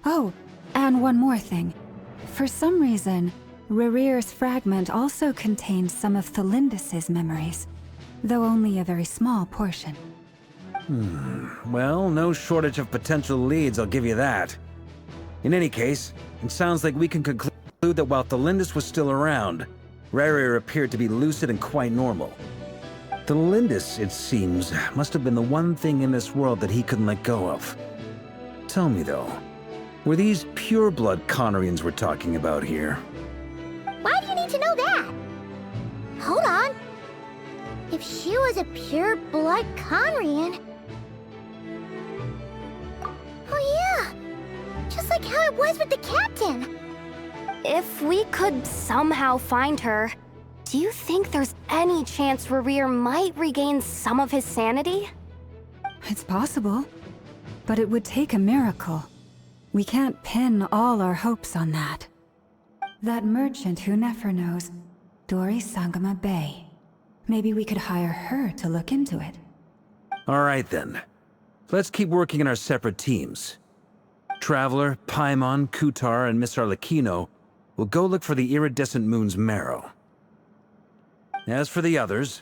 Oh, and one more thing. For some reason, Rerear's fragment also contained some of Thelindis' memories, though only a very small portion. Well, no shortage of potential leads, I'll give you that. In any case, it sounds like we can conclude that while Thelindis was still around, Rerir appeared to be lucid and quite normal. Thelindis, it seems, must have been the one thing in this world that he couldn't let go of. Tell me though, were these pure-blood Conorians we're talking about here? Why do you need to know that? Hold on. If she was a pure-blood Conrian... Oh yeah! Just like how it was with the captain! If we could somehow find her, do you think there's any chance Rerir might regain some of his sanity? It's possible, but it would take a miracle. We can't pin all our hopes on that. That merchant who Nefer knows, Dori Sangama Bay. Maybe we could hire her to look into it. All right then. Let's keep working in our separate teams. Traveler, Paimon, Kutar, and Miss Arlecchino will go look for the iridescent moon's marrow. As for the others...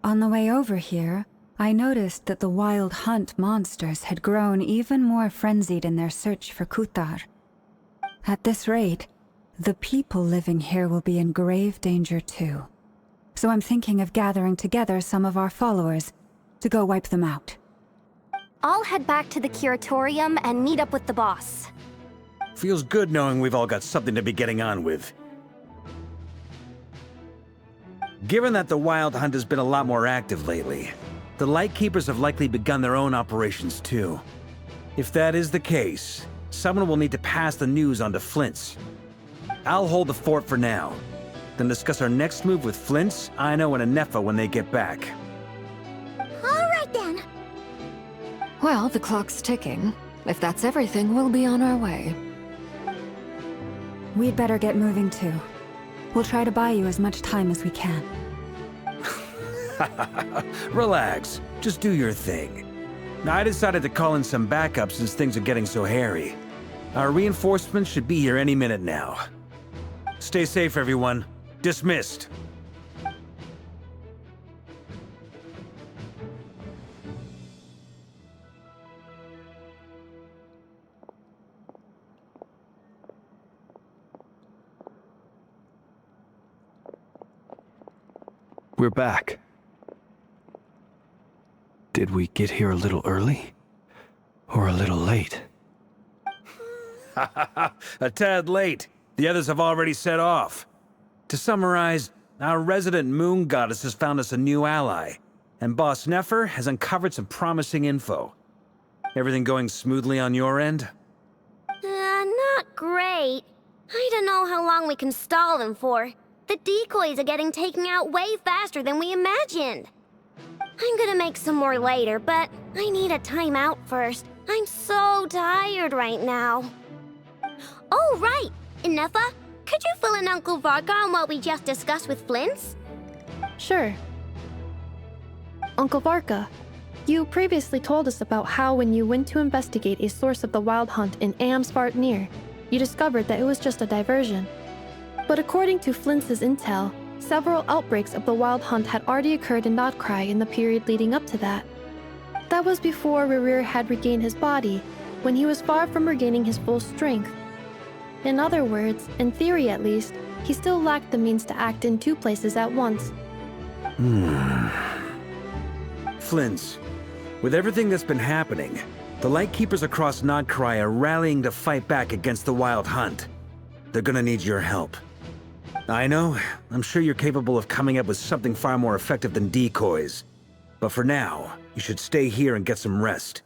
On the way over here, I noticed that the Wild Hunt monsters had grown even more frenzied in their search for Kutar. At this rate, the people living here will be in grave danger too. So I'm thinking of gathering together some of our followers to go wipe them out. I'll head back to the curatorium and meet up with the boss. Feels good knowing we've all got something to be getting on with. Given that the Wild Hunt has been a lot more active lately, the Lightkeepers have likely begun their own operations too. If that is the case, someone will need to pass the news on to Flint's. I'll hold the fort for now, then discuss our next move with Flint's, Aino, and Anefa when they get back. Alright then. Well, the clock's ticking. If that's everything, we'll be on our way. We'd better get moving too. We'll try to buy you as much time as we can. Relax. Just do your thing. I decided to call in some backup since things are getting so hairy. Our reinforcements should be here any minute now. Stay safe, everyone. Dismissed. We're back. Did we get here a little early? Or a little late? A tad late. The others have already set off. To summarize, our resident moon goddess has found us a new ally, and Boss Nefer has uncovered some promising info. Everything going smoothly on your end? Not great. I don't know how long we can stall them for. The decoys are getting taken out way faster than we imagined. I'm gonna make some more later, but I need a timeout first. I'm so tired right now. Oh, right! Inefa, could you fill in Uncle Varka on what we just discussed with Flint's? Sure. Uncle Varka, you previously told us about how when you went to investigate a source of the Wild Hunt in Amsvartnir, you discovered that it was just a diversion. But according to Flint's intel, several outbreaks of the Wild Hunt had already occurred in Nod-Krai in the period leading up to that. That was before Rerir had regained his body, when he was far from regaining his full strength. In other words, in theory at least, he still lacked the means to act in two places at once. Flint's, with everything that's been happening, the Lightkeepers across Nod-Krai are rallying to fight back against the Wild Hunt. They're gonna need your help. I know, I'm sure you're capable of coming up with something far more effective than decoys. But for now, you should stay here and get some rest.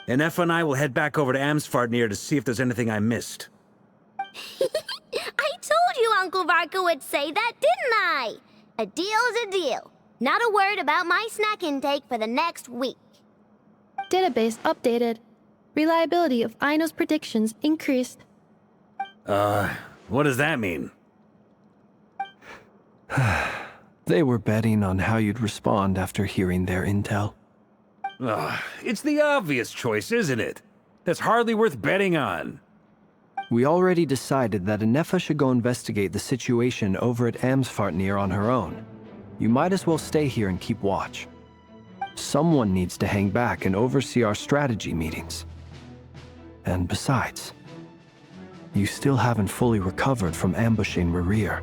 And Effa and I will head back over to Amsvartnir to see if there's anything I missed. I told you Uncle Varka would say that, didn't I? A deal is a deal. Not a word about my snack intake for the next week. Database updated. Reliability of Aino's predictions increased. What does that mean? They were betting on how you'd respond after hearing their intel. It's the obvious choice, isn't it? That's hardly worth betting on. We already decided that Anefa should go investigate the situation over at Amsfartnir on her own. You might as well stay here and keep watch. Someone needs to hang back and oversee our strategy meetings. And besides, you still haven't fully recovered from ambushing Rerir.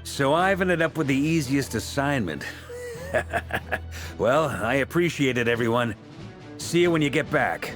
So I've ended up with the easiest assignment. Well, I appreciate it, everyone. See you when you get back.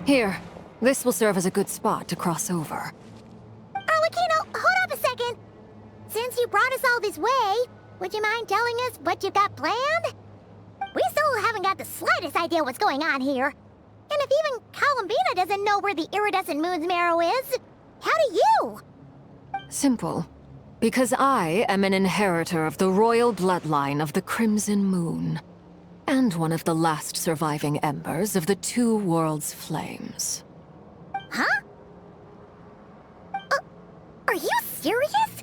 Here, this will serve as a good spot to cross over. Arlecchino, hold up a second! Since you brought us all this way, would you mind telling us what you got planned? We still haven't got the slightest idea what's going on here. And if even Columbina doesn't know where the iridescent moon's marrow is, how do you? Simple. Because I am an inheritor of the royal bloodline of the Crimson Moon. And one of the last surviving embers of the Two Worlds' flames. Huh? Are you serious?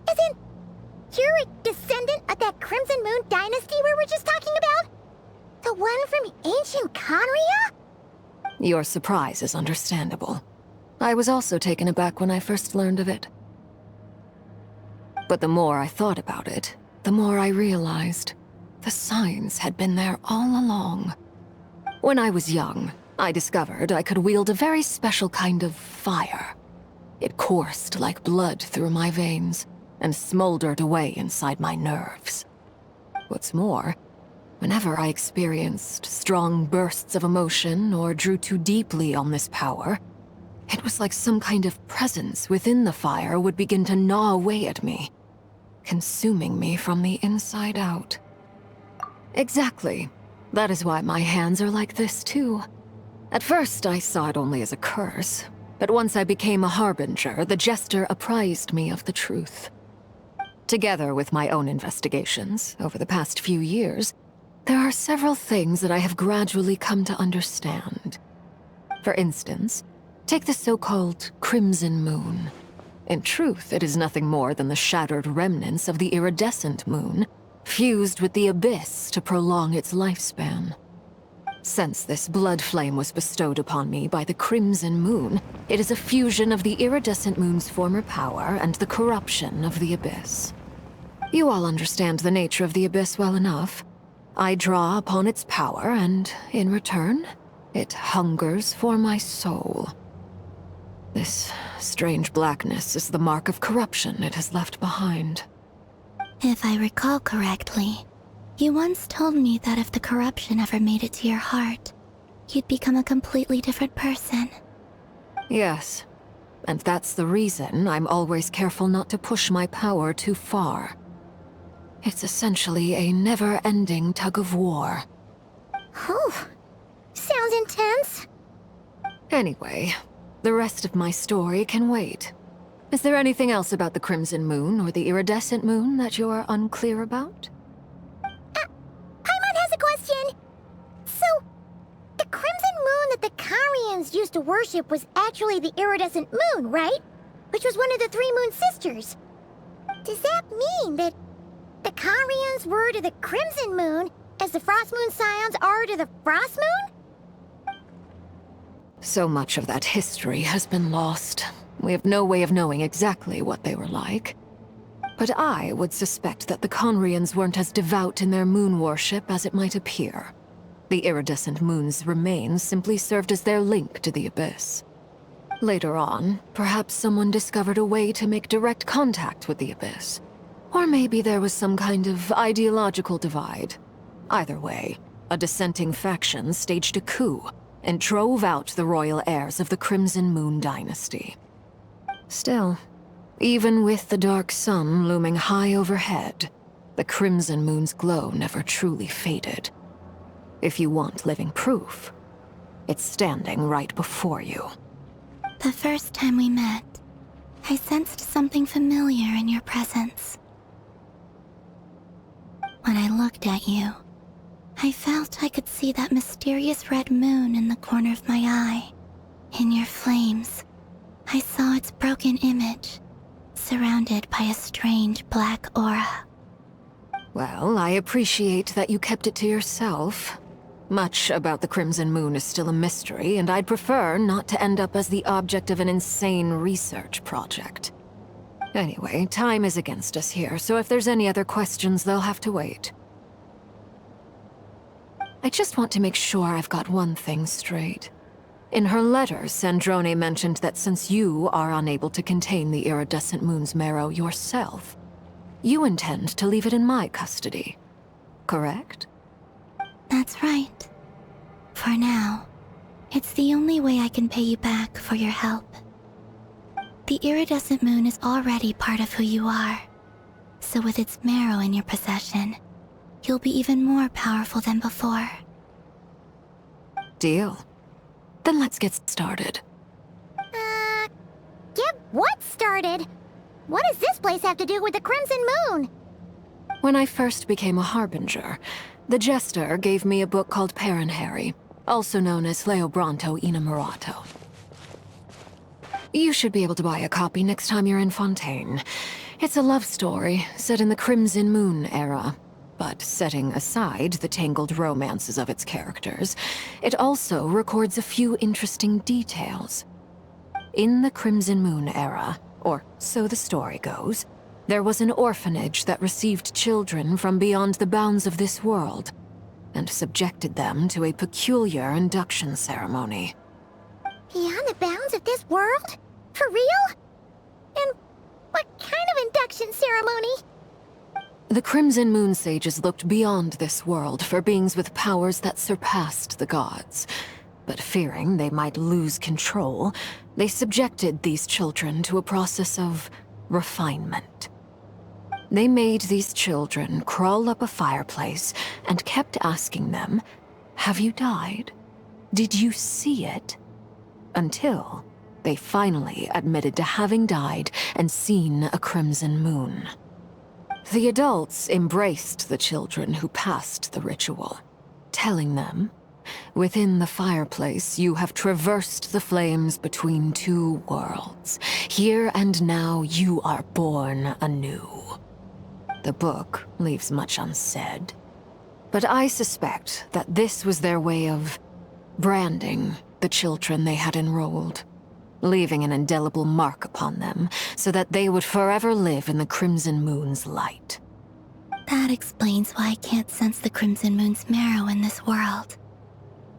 As in, you're a descendant of that Crimson Moon dynasty we were just talking about? The one from ancient Conria? Your surprise is understandable. I was also taken aback when I first learned of it. But the more I thought about it, the more I realized the signs had been there all along. When I was young, I discovered I could wield a very special kind of fire. It coursed like blood through my veins and smoldered away inside my nerves. What's more, whenever I experienced strong bursts of emotion or drew too deeply on this power, it was like some kind of presence within the fire would begin to gnaw away at me, consuming me from the inside out. Exactly. That is why my hands are like this, too. At first, I saw it only as a curse, but once I became a harbinger, the Jester apprised me of the truth. Together with my own investigations, over the past few years, there are several things that I have gradually come to understand. For instance, take the so-called Crimson Moon. In truth, it is nothing more than the shattered remnants of the iridescent moon, fused with the abyss to prolong its lifespan. Since this blood flame was bestowed upon me by the Crimson Moon, it is a fusion of the iridescent moon's former power and the corruption of the abyss. You all understand the nature of the abyss well enough. I draw upon its power, and in return, it hungers for my soul. This strange blackness is the mark of corruption it has left behind. If I recall correctly, you once told me that if the corruption ever made it to your heart, you'd become a completely different person. Yes, and that's the reason I'm always careful not to push my power too far. It's essentially a never-ending tug of war. Whew. Sounds intense. Anyway, the rest of my story can wait. Is there anything else about the Crimson Moon or the Iridescent Moon that you're unclear about? Paimon has a question. So, the Crimson Moon that the Carians used to worship was actually the Iridescent Moon, right? Which was one of the three Moon Sisters. Does that mean that the Carians were to the Crimson Moon as the Frost Moon Scions are to the Frost Moon? So much of that history has been lost. We have no way of knowing exactly what they were like. But I would suspect that the Conrians weren't as devout in their moon worship as it might appear. The iridescent moon's remains simply served as their link to the Abyss. Later on, perhaps someone discovered a way to make direct contact with the Abyss. Or maybe there was some kind of ideological divide. Either way, a dissenting faction staged a coup and drove out the royal heirs of the Crimson Moon dynasty. Still, even with the dark sun looming high overhead, the Crimson Moon's glow never truly faded. If you want living proof, it's standing right before you. The first time we met, I sensed something familiar in your presence. When I looked at you, I felt I could see that mysterious red moon in the corner of my eye. In your flames, I saw its broken image, surrounded by a strange black aura. Well, I appreciate that you kept it to yourself. Much about the Crimson Moon is still a mystery, and I'd prefer not to end up as the object of an insane research project. Anyway, time is against us here, so if there's any other questions, they'll have to wait. I just want to make sure I've got one thing straight. In her letter, Sandrone mentioned that since you are unable to contain the iridescent moon's marrow yourself, you intend to leave it in my custody, correct? That's right. For now, it's the only way I can pay you back for your help. The iridescent moon is already part of who you are, so with its marrow in your possession, you'll be even more powerful than before. Deal. Then let's get started. Get what started? What does this place have to do with the Crimson Moon? When I first became a Harbinger, the Jester gave me a book called Paranhari, also known as Leobranto Inamorato. You should be able to buy a copy next time you're in Fontaine. It's a love story set in the Crimson Moon era, but setting aside the tangled romances of its characters, it also records a few interesting details. In the Crimson Moon era, or so the story goes, there was an orphanage that received children from beyond the bounds of this world, and subjected them to a peculiar induction ceremony. Beyond the bounds of this world? For real? And what kind of induction ceremony? The Crimson Moon sages looked beyond this world for beings with powers that surpassed the gods. But fearing they might lose control, they subjected these children to a process of refinement. They made these children crawl up a fireplace and kept asking them, "Have you died? Did you see it?" Until they finally admitted to having died and seen a crimson moon. The adults embraced the children who passed the ritual, telling them, "Within the fireplace, you have traversed the flames between two worlds. Here and now, you are born anew." The book leaves much unsaid, but I suspect that this was their way of branding the children they had enrolled, leaving an indelible mark upon them so that they would forever live in the Crimson Moon's light. That explains why I can't sense the Crimson Moon's marrow in this world.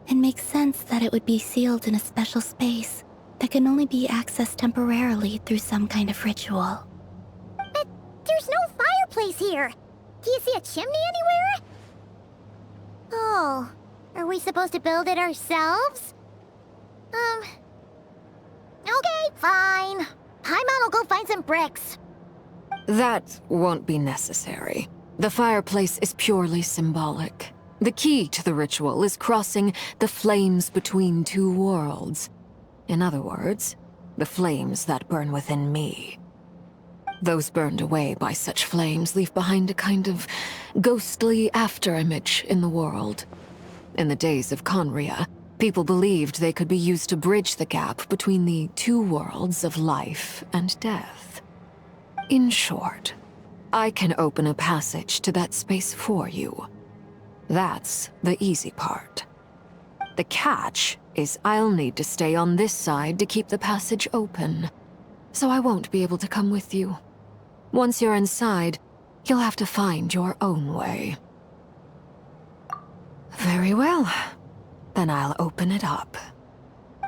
It makes sense that it would be sealed in a special space that can only be accessed temporarily through some kind of ritual. But there's no fireplace here. Do you see a chimney anywhere? Oh, are we supposed to build it ourselves? Okay, fine. Paimon will go find some bricks. That won't be necessary. The fireplace is purely symbolic. The key to the ritual is crossing the flames between two worlds. In other words, the flames that burn within me. Those burned away by such flames leave behind a kind of ghostly afterimage in the world. In the days of Conria, people believed they could be used to bridge the gap between the two worlds of life and death. In short, I can open a passage to that space for you. That's the easy part. The catch is I'll need to stay on this side to keep the passage open, so I won't be able to come with you. Once you're inside, you'll have to find your own way. Very well. Then I'll open it up.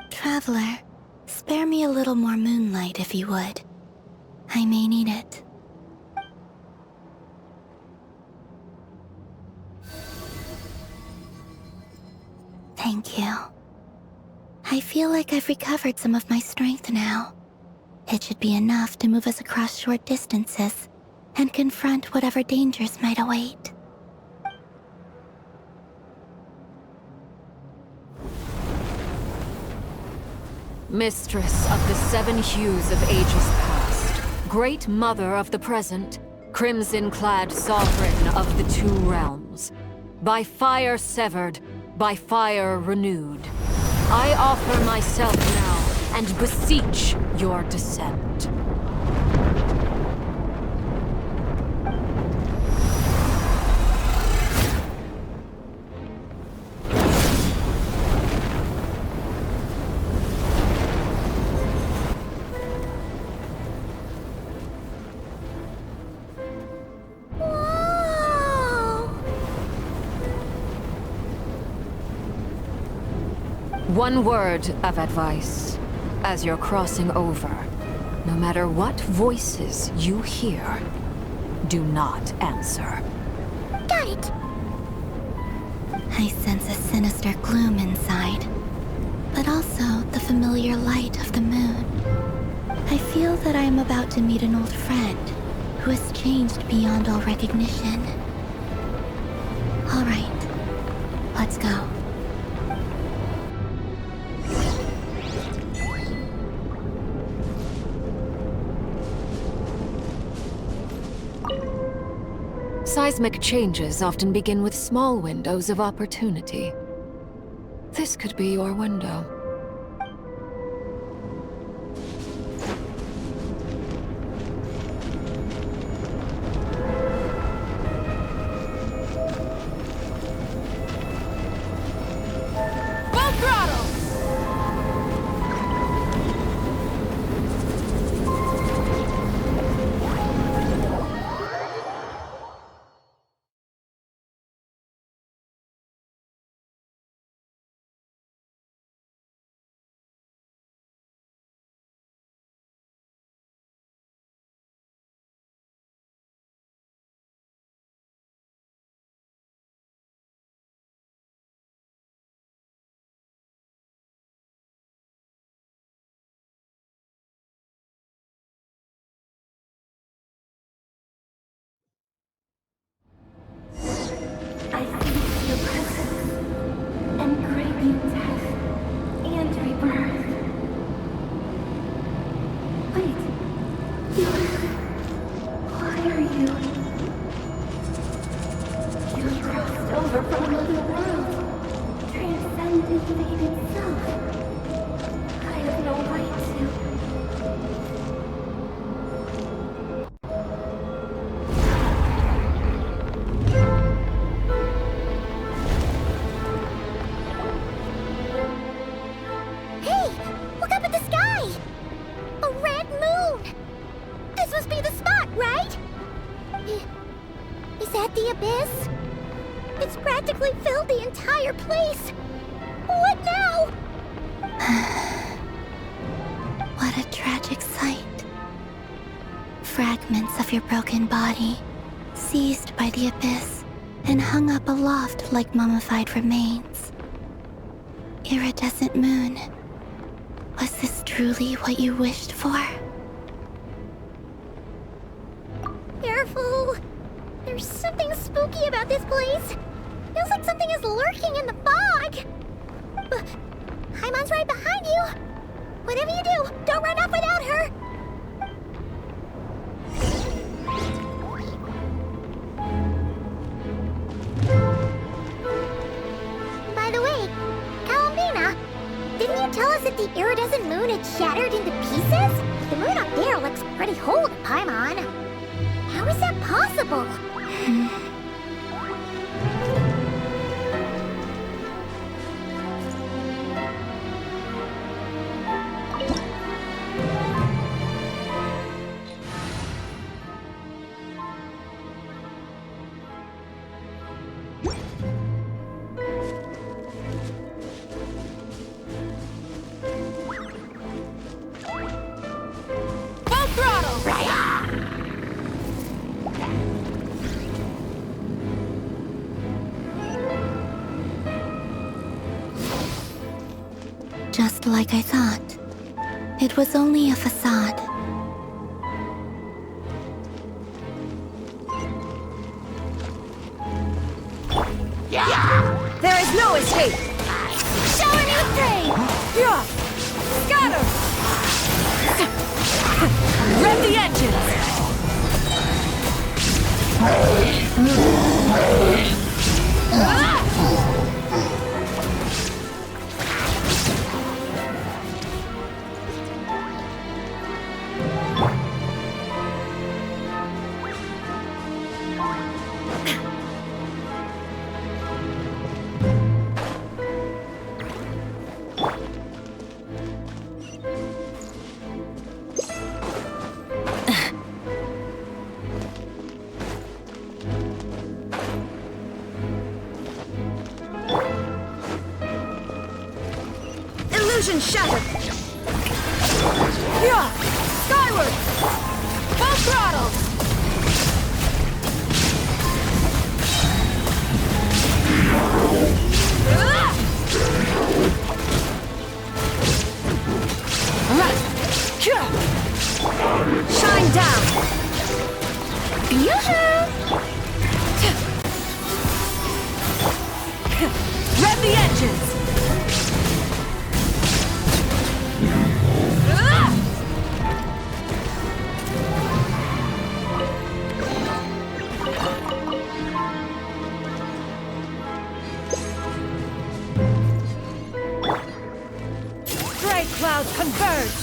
Traveler, spare me a little more moonlight if you would. I may need it. Thank you. I feel like I've recovered some of my strength now. It should be enough to move us across short distances and confront whatever dangers might await. Mistress of the seven hues of ages past, great mother of the present, crimson-clad sovereign of the two realms, by fire severed, by fire renewed, I offer myself now and beseech your descent. One word of advice. As you're crossing over, no matter what voices you hear, do not answer. Got it! I sense a sinister gloom inside, but also the familiar light of the moon. I feel that I am about to meet an old friend who has changed beyond all recognition. All right, let's go. Seismic changes often begin with small windows of opportunity. This could be your window. Full throttle! I sense your presence and craving death and rebirth. Wait, why are you? You've crossed over from another world, transcended fate itself. I have no right to. Hey! Look up at the sky! A red moon! This must be the spot, right? Is that the abyss? It's practically filled the entire place! What now? What a tragic sight. Fragments of your broken body, seized by the abyss, and hung up aloft like mummified remains. Iridescent moon. Was this truly what you wished for? Careful! There's something spooky about this place. Feels like something is lurking in the fog. Haimon's right behind you. Whatever you do, don't run off without her. By the way, Kalambina, didn't you tell us that the iridescent moon had shattered into pieces? The moon up there looks pretty whole to Paimon. How is that possible? Just like I thought. It was only a facade. There is no escape! Shower Nod-Krai! Yeah! Scatter! Rev the engines! Illusion shattered! Yeah! Skyward! Full throttle! Shine down! Rev the engines! Stray clouds converge!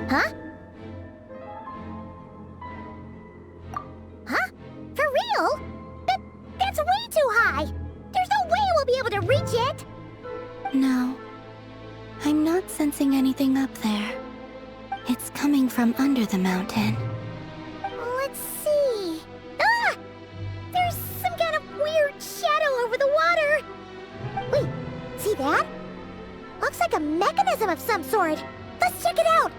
Huh? Huh? For real? That's way too high! There's no way we'll be able to reach it! No. I'm not sensing anything up there. It's coming from under the mountain. Let's see... Ah! There's some kind of weird shadow over the water! Wait, see that? Looks like a mechanism of some sort. Let's check it out!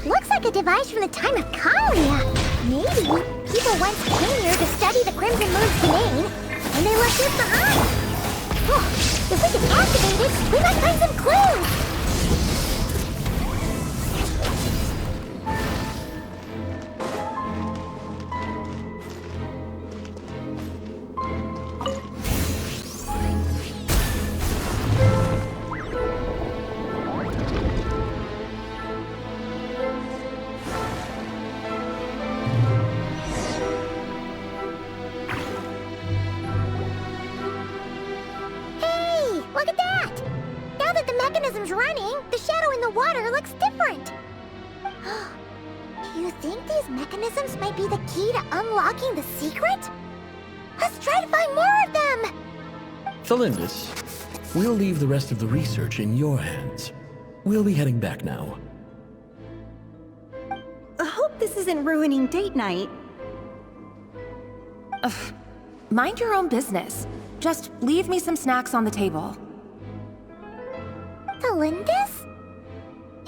Looks like a device from the time of Kalia. Maybe people once came here to study the Crimson Moon's domain, and they left this behind. Oh, if we can activate it, we might find some clues. Look at that! Now that the mechanism's running, the shadow in the water looks different. Do you think these mechanisms might be the key to unlocking the secret? Let's try to find more of them! Felindis, we'll leave the rest of the research in your hands. We'll be heading back now. I hope this isn't ruining date night. Ugh. Mind your own business. Just leave me some snacks on the table. Felindis?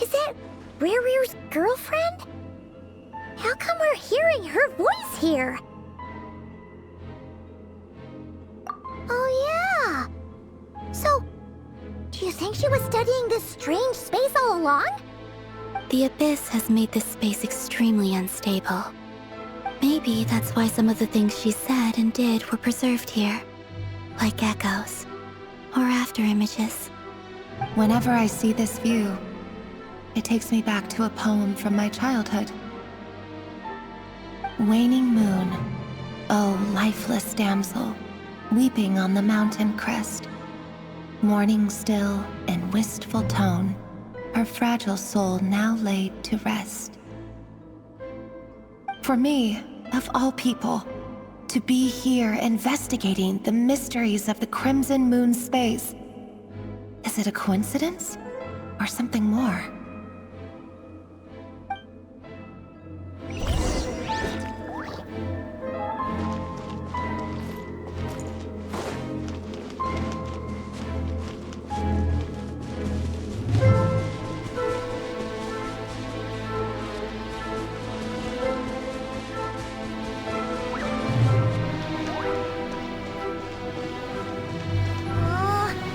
Is that Rerear's girlfriend? How come we're hearing her voice here? Oh yeah! So, do you think she was studying this strange space all along? The Abyss has made this space extremely unstable. Maybe that's why some of the things she said and did were preserved here. Like echoes. Or after images. Whenever I see this view, it takes me back to a poem from my childhood. Waning moon, oh lifeless damsel, weeping on the mountain crest. Mourning still in wistful tone, her fragile soul now laid to rest. For me, of all people, to be here investigating the mysteries of the Crimson Moon space, Is it a coincidence? Or something more?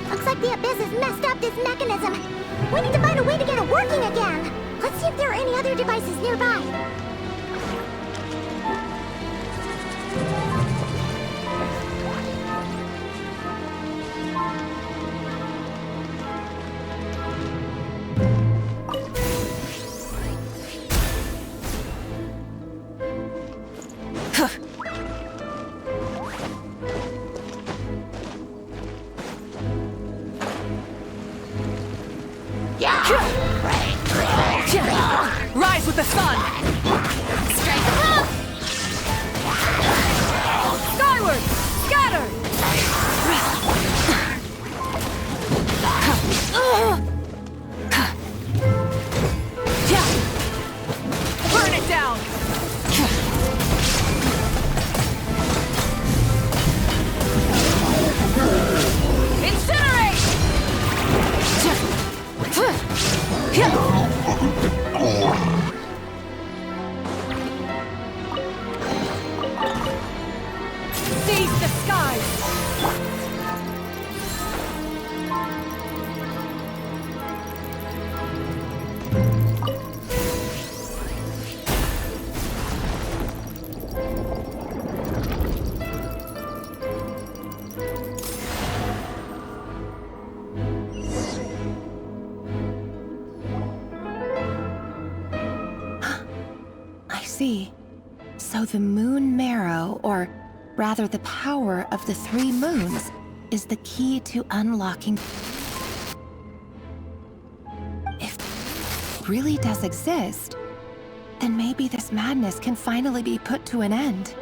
Looks like the Abyss has messed up this mechanism. We need to find a way to get it working again. Let's see if there are any other devices nearby. Rise with the sun! Strike above! Skyward! Scatter! Burn it down! Incinerate! Seize the skies! I see. So the moon marrow, or rather the power of the 3 moons, is the key to unlocking... If it really does exist, then maybe this madness can finally be put to an end.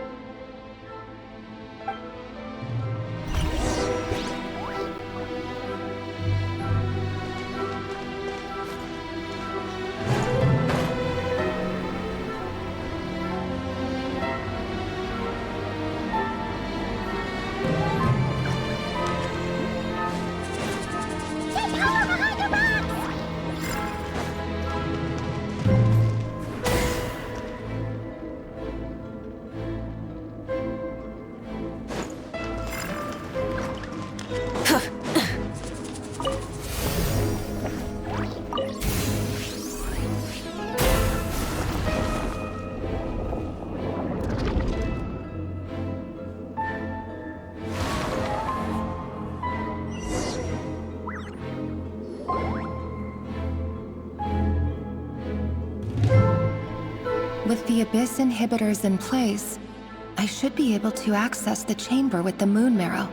With the Abyss inhibitors in place, I should be able to access the chamber with the moon marrow.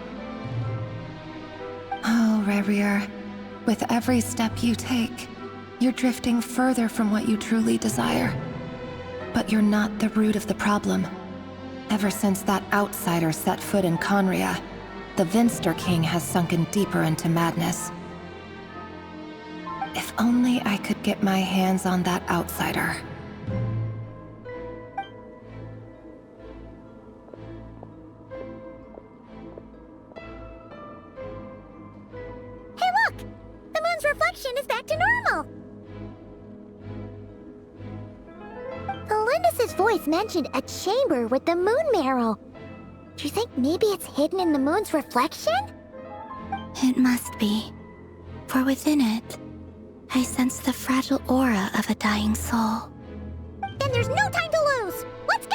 Oh, Rerir, with every step you take, you're drifting further from what you truly desire. But you're not the root of the problem. Ever since that outsider set foot in Conria, the Vinster King has sunken deeper into madness. If only I could get my hands on that outsider. Hey look! The moon's reflection is back to normal! Elendis' voice mentioned a chamber with the moon marrow. Do you think maybe it's hidden in the moon's reflection? It must be. For within it, I sense the fragile aura of a dying soul. Then there's no time to lose! Let's go!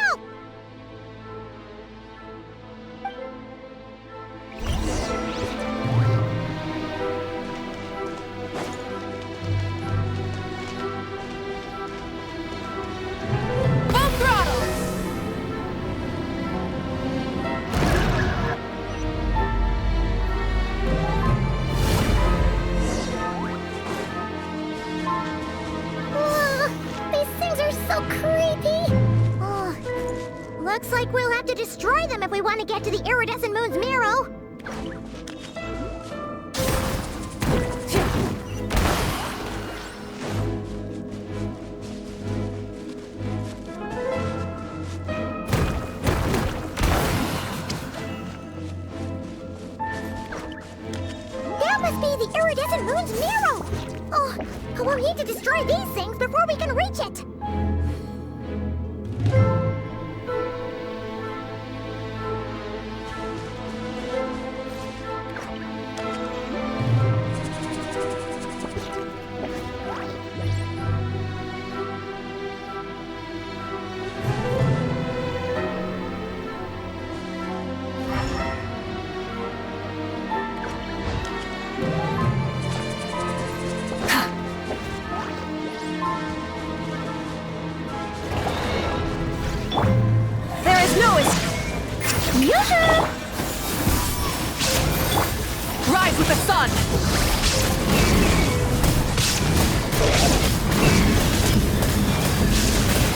Full throttle! These things are so creepy! Looks like we'll have to destroy them if we want to get to the iridescent moon's marrow. iridescent moon's marrow! Oh, we'll need to destroy these things before we can reach it! Rise with the sun!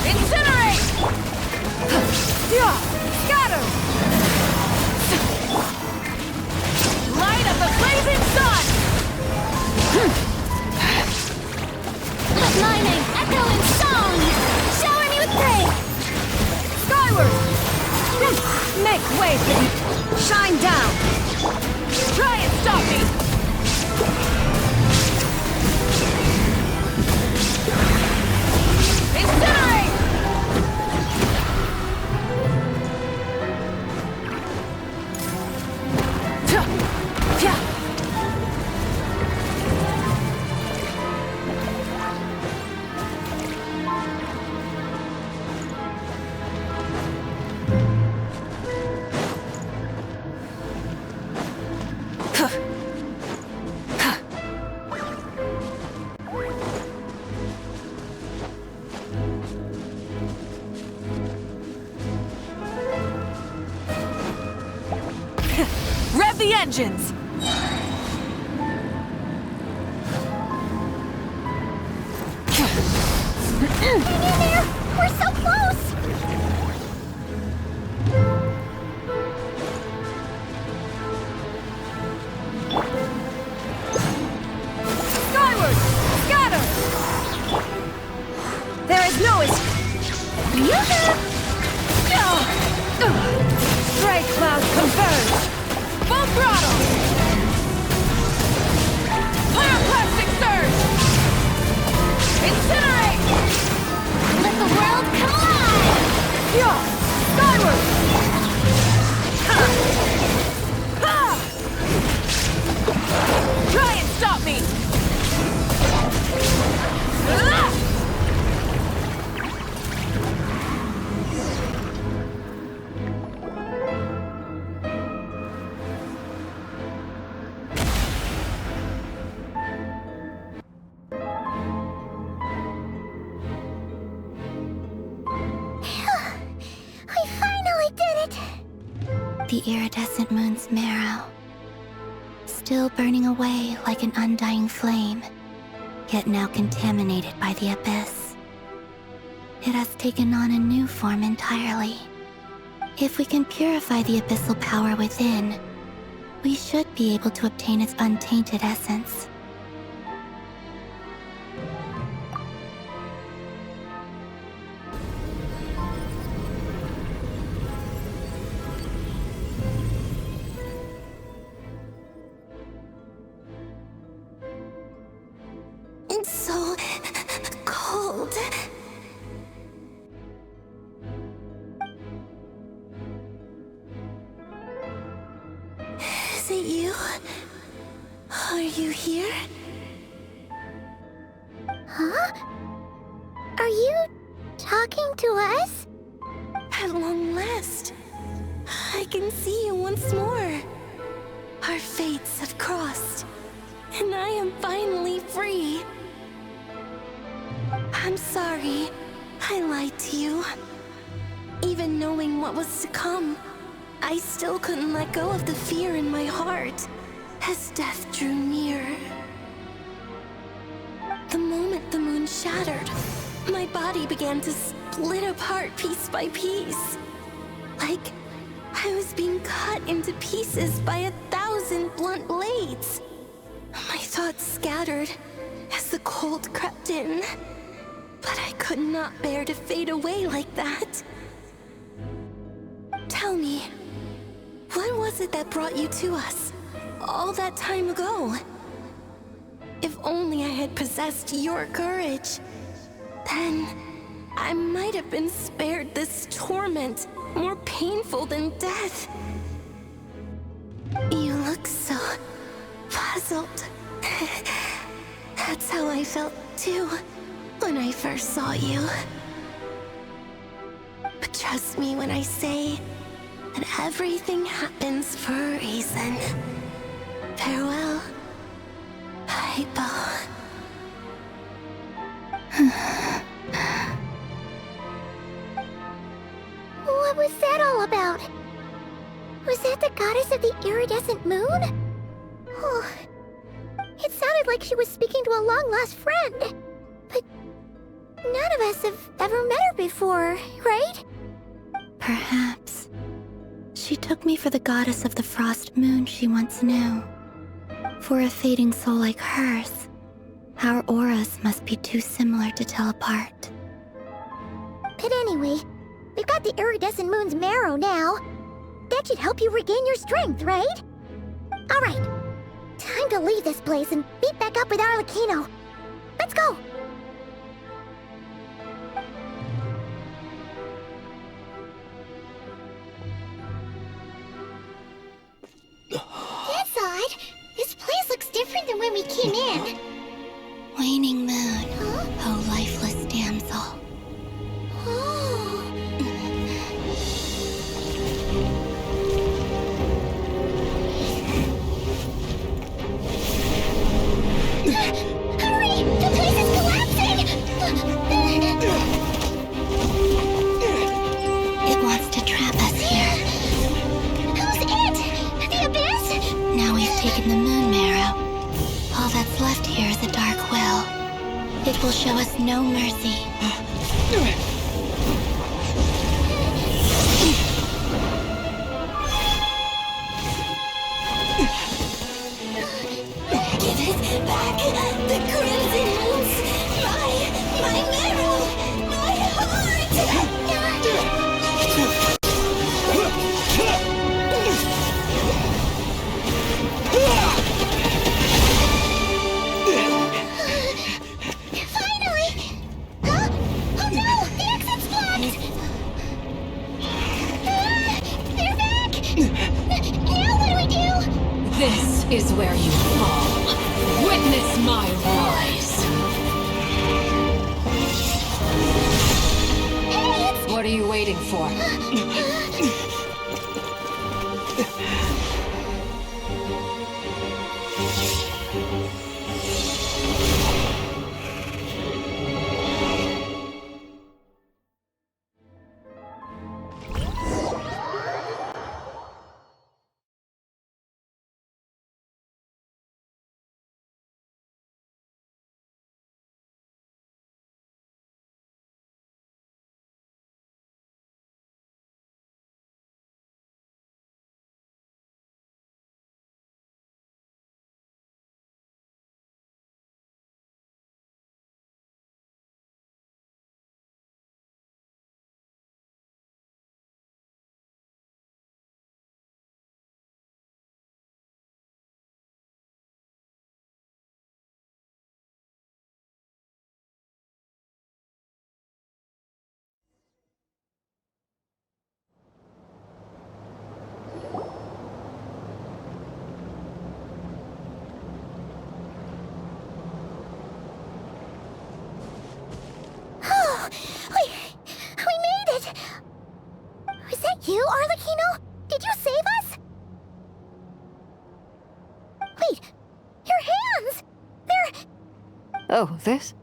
Incinerate! Scatter! Light of the blazing sun! Let my name echo in song! Shower me with praise! Skyward! Make way for me! Shine down! Try and stop me! Incinerate! Rev the engines! Hang in there! We're so close! Skyward! Scatter! There is no Stray cloud converge! Full throttle! Pyroclastic surge! Incinerate! Let the world come alive! Skyward! Try and stop me! The iridescent moon's marrow, still burning away like an undying flame, yet now contaminated by the abyss. It has taken on a new form entirely. If we can purify the abyssal power within, we should be able to obtain its untainted essence. It's so cold. Is it you? Are you here? Huh? Are you talking to us? At long last, I can see you once more. Our fates have crossed, and I am finally free. I'm sorry, I lied to you. Even knowing what was to come, I still couldn't let go of the fear in my heart as death drew near. The moment the moon shattered, my body began to split apart piece by piece. Like I was being cut into pieces by 1,000 blunt blades. My thoughts scattered as the cold crept in. But I could not bear to fade away like that. Tell me, what was it that brought you to us all that time ago? If only I had possessed your courage. Then I might have been spared this torment, more painful than death. You look so puzzled. That's how I felt too when I first saw you. But trust me when I say that everything happens for a reason. Farewell, Hypo. What was that all about? Was that the goddess of the iridescent moon? Oh, it sounded like she was speaking to a long-lost friend. But none of us have ever met her before, right? Perhaps. She took me for the goddess of the frost moon she once knew. For a fading soul like hers, our auras must be too similar to tell apart. But anyway, we've got the iridescent moon's marrow now. That should help you regain your strength, right? Alright, time to leave this place and meet back up with Arlecchino. Let's go! That's odd. This place looks different than when we came in. Waning moon, oh lifeless damsel. Hurry! The place is collapsing! It wants to trap us here. Who's it? The Abyss? Now we've taken the moon marrow. All that's left here is a dark will. It will show us no mercy. Give it back! The crimson moons! My marrow! My heart! Finally! Huh? Oh no! The exit's blocked! They're back! Now what do we do? This is where you fall. Witness my rise. Hey, what are you waiting for? We made it! Was that you, Arlecchino? Did you save us? Wait, your hands! They're... Oh, this?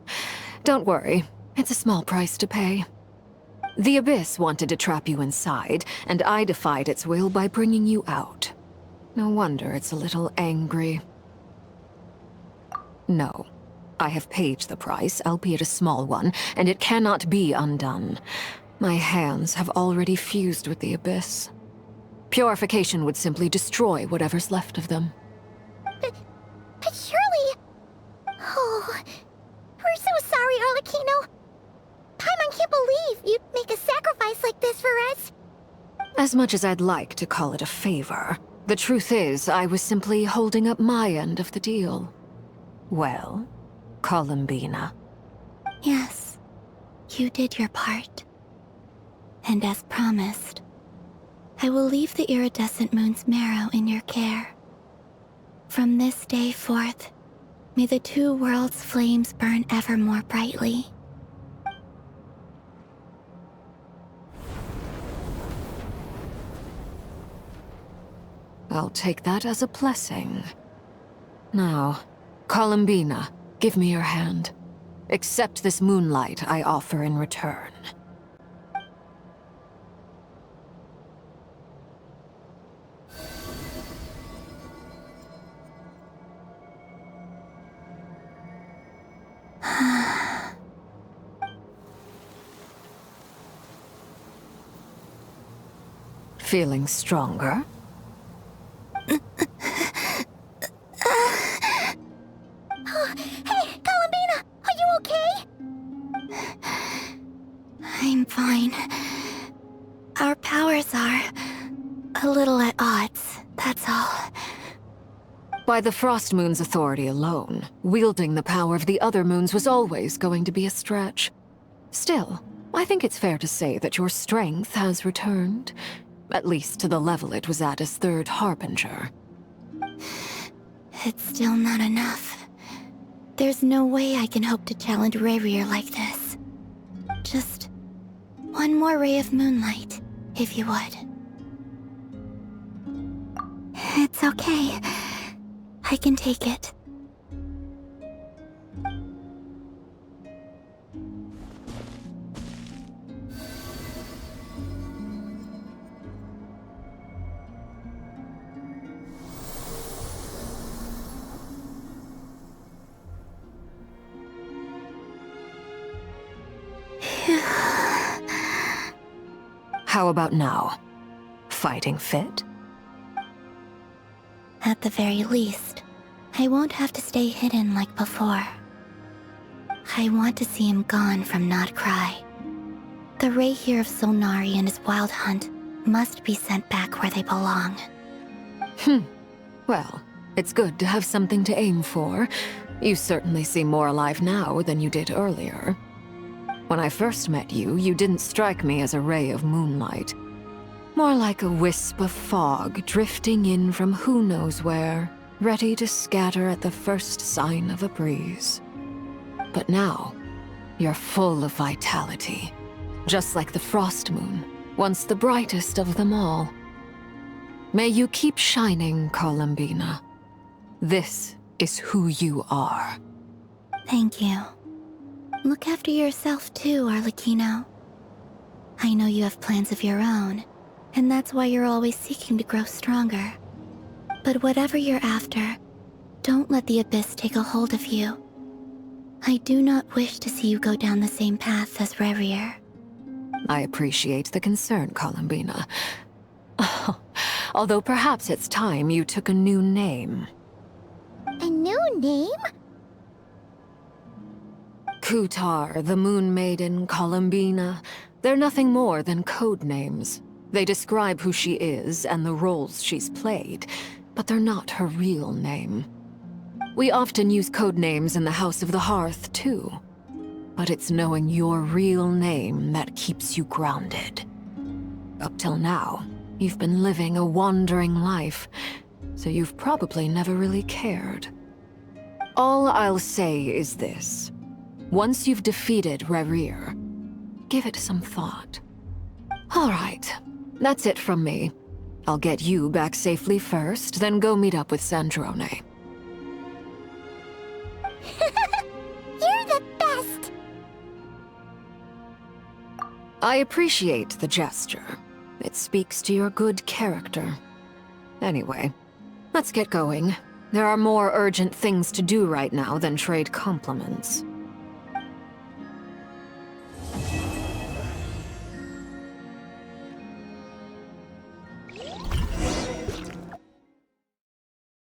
Don't worry. It's a small price to pay. The Abyss wanted to trap you inside, and I defied its will by bringing you out. No wonder it's a little angry. No. I have paid the price, albeit a small one, and it cannot be undone. My hands have already fused with the Abyss. Purification would simply destroy whatever's left of them. But surely... Oh... We're so sorry, Arlecchino. Paimon can't believe you'd make a sacrifice like this for us. As much as I'd like to call it a favor, the truth is I was simply holding up my end of the deal. Well, Columbina. Yes, you did your part. And as promised, I will leave the iridescent moon's marrow in your care. From this day forth, may the two worlds' flames burn ever more brightly. I'll take that as a blessing. Now, Columbina, give me your hand. Accept this moonlight I offer in return. Feeling stronger? Hey, Columbina! Are you okay? I'm fine. Our powers are a little at odds, that's all. By the Frost Moon's authority alone, wielding the power of the other moons was always going to be a stretch. Still, I think it's fair to say that your strength has returned, at least to the level it was at as Third Harbinger. It's still not enough. There's no way I can hope to challenge Rayrir like this. Just one more ray of moonlight, if you would. It's okay. I can take it. How about now? Fighting fit? At the very least, I won't have to stay hidden like before. I want to see him gone from Nod-Krai. The Rayheer of Solnari and his wild hunt must be sent back where they belong. Well, it's good to have something to aim for. You certainly seem more alive now than you did earlier. When I first met you, you didn't strike me as a ray of moonlight. More like a wisp of fog drifting in from who knows where, ready to scatter at the first sign of a breeze. But now, you're full of vitality, just like the Frost Moon, once the brightest of them all. May you keep shining, Columbina. This is who you are. Thank you. Look after yourself too, Arlecchino. I know you have plans of your own, and that's why you're always seeking to grow stronger. But whatever you're after, don't let the Abyss take a hold of you. I do not wish to see you go down the same path as Rayrir. I appreciate the concern, Columbina. Although perhaps it's time you took a new name. A new name? Kutar, the Moon Maiden, Columbina, they're nothing more than code names. They describe who she is and the roles she's played, but they're not her real name. We often use code names in the House of the Hearth, too. But it's knowing your real name that keeps you grounded. Up till now, you've been living a wandering life, so you've probably never really cared. All I'll say is this. Once you've defeated Rayrir, give it some thought. All right, that's it from me. I'll get you back safely first, then go meet up with Sandrone. You're the best! I appreciate the gesture. It speaks to your good character. Anyway, let's get going. There are more urgent things to do right now than trade compliments.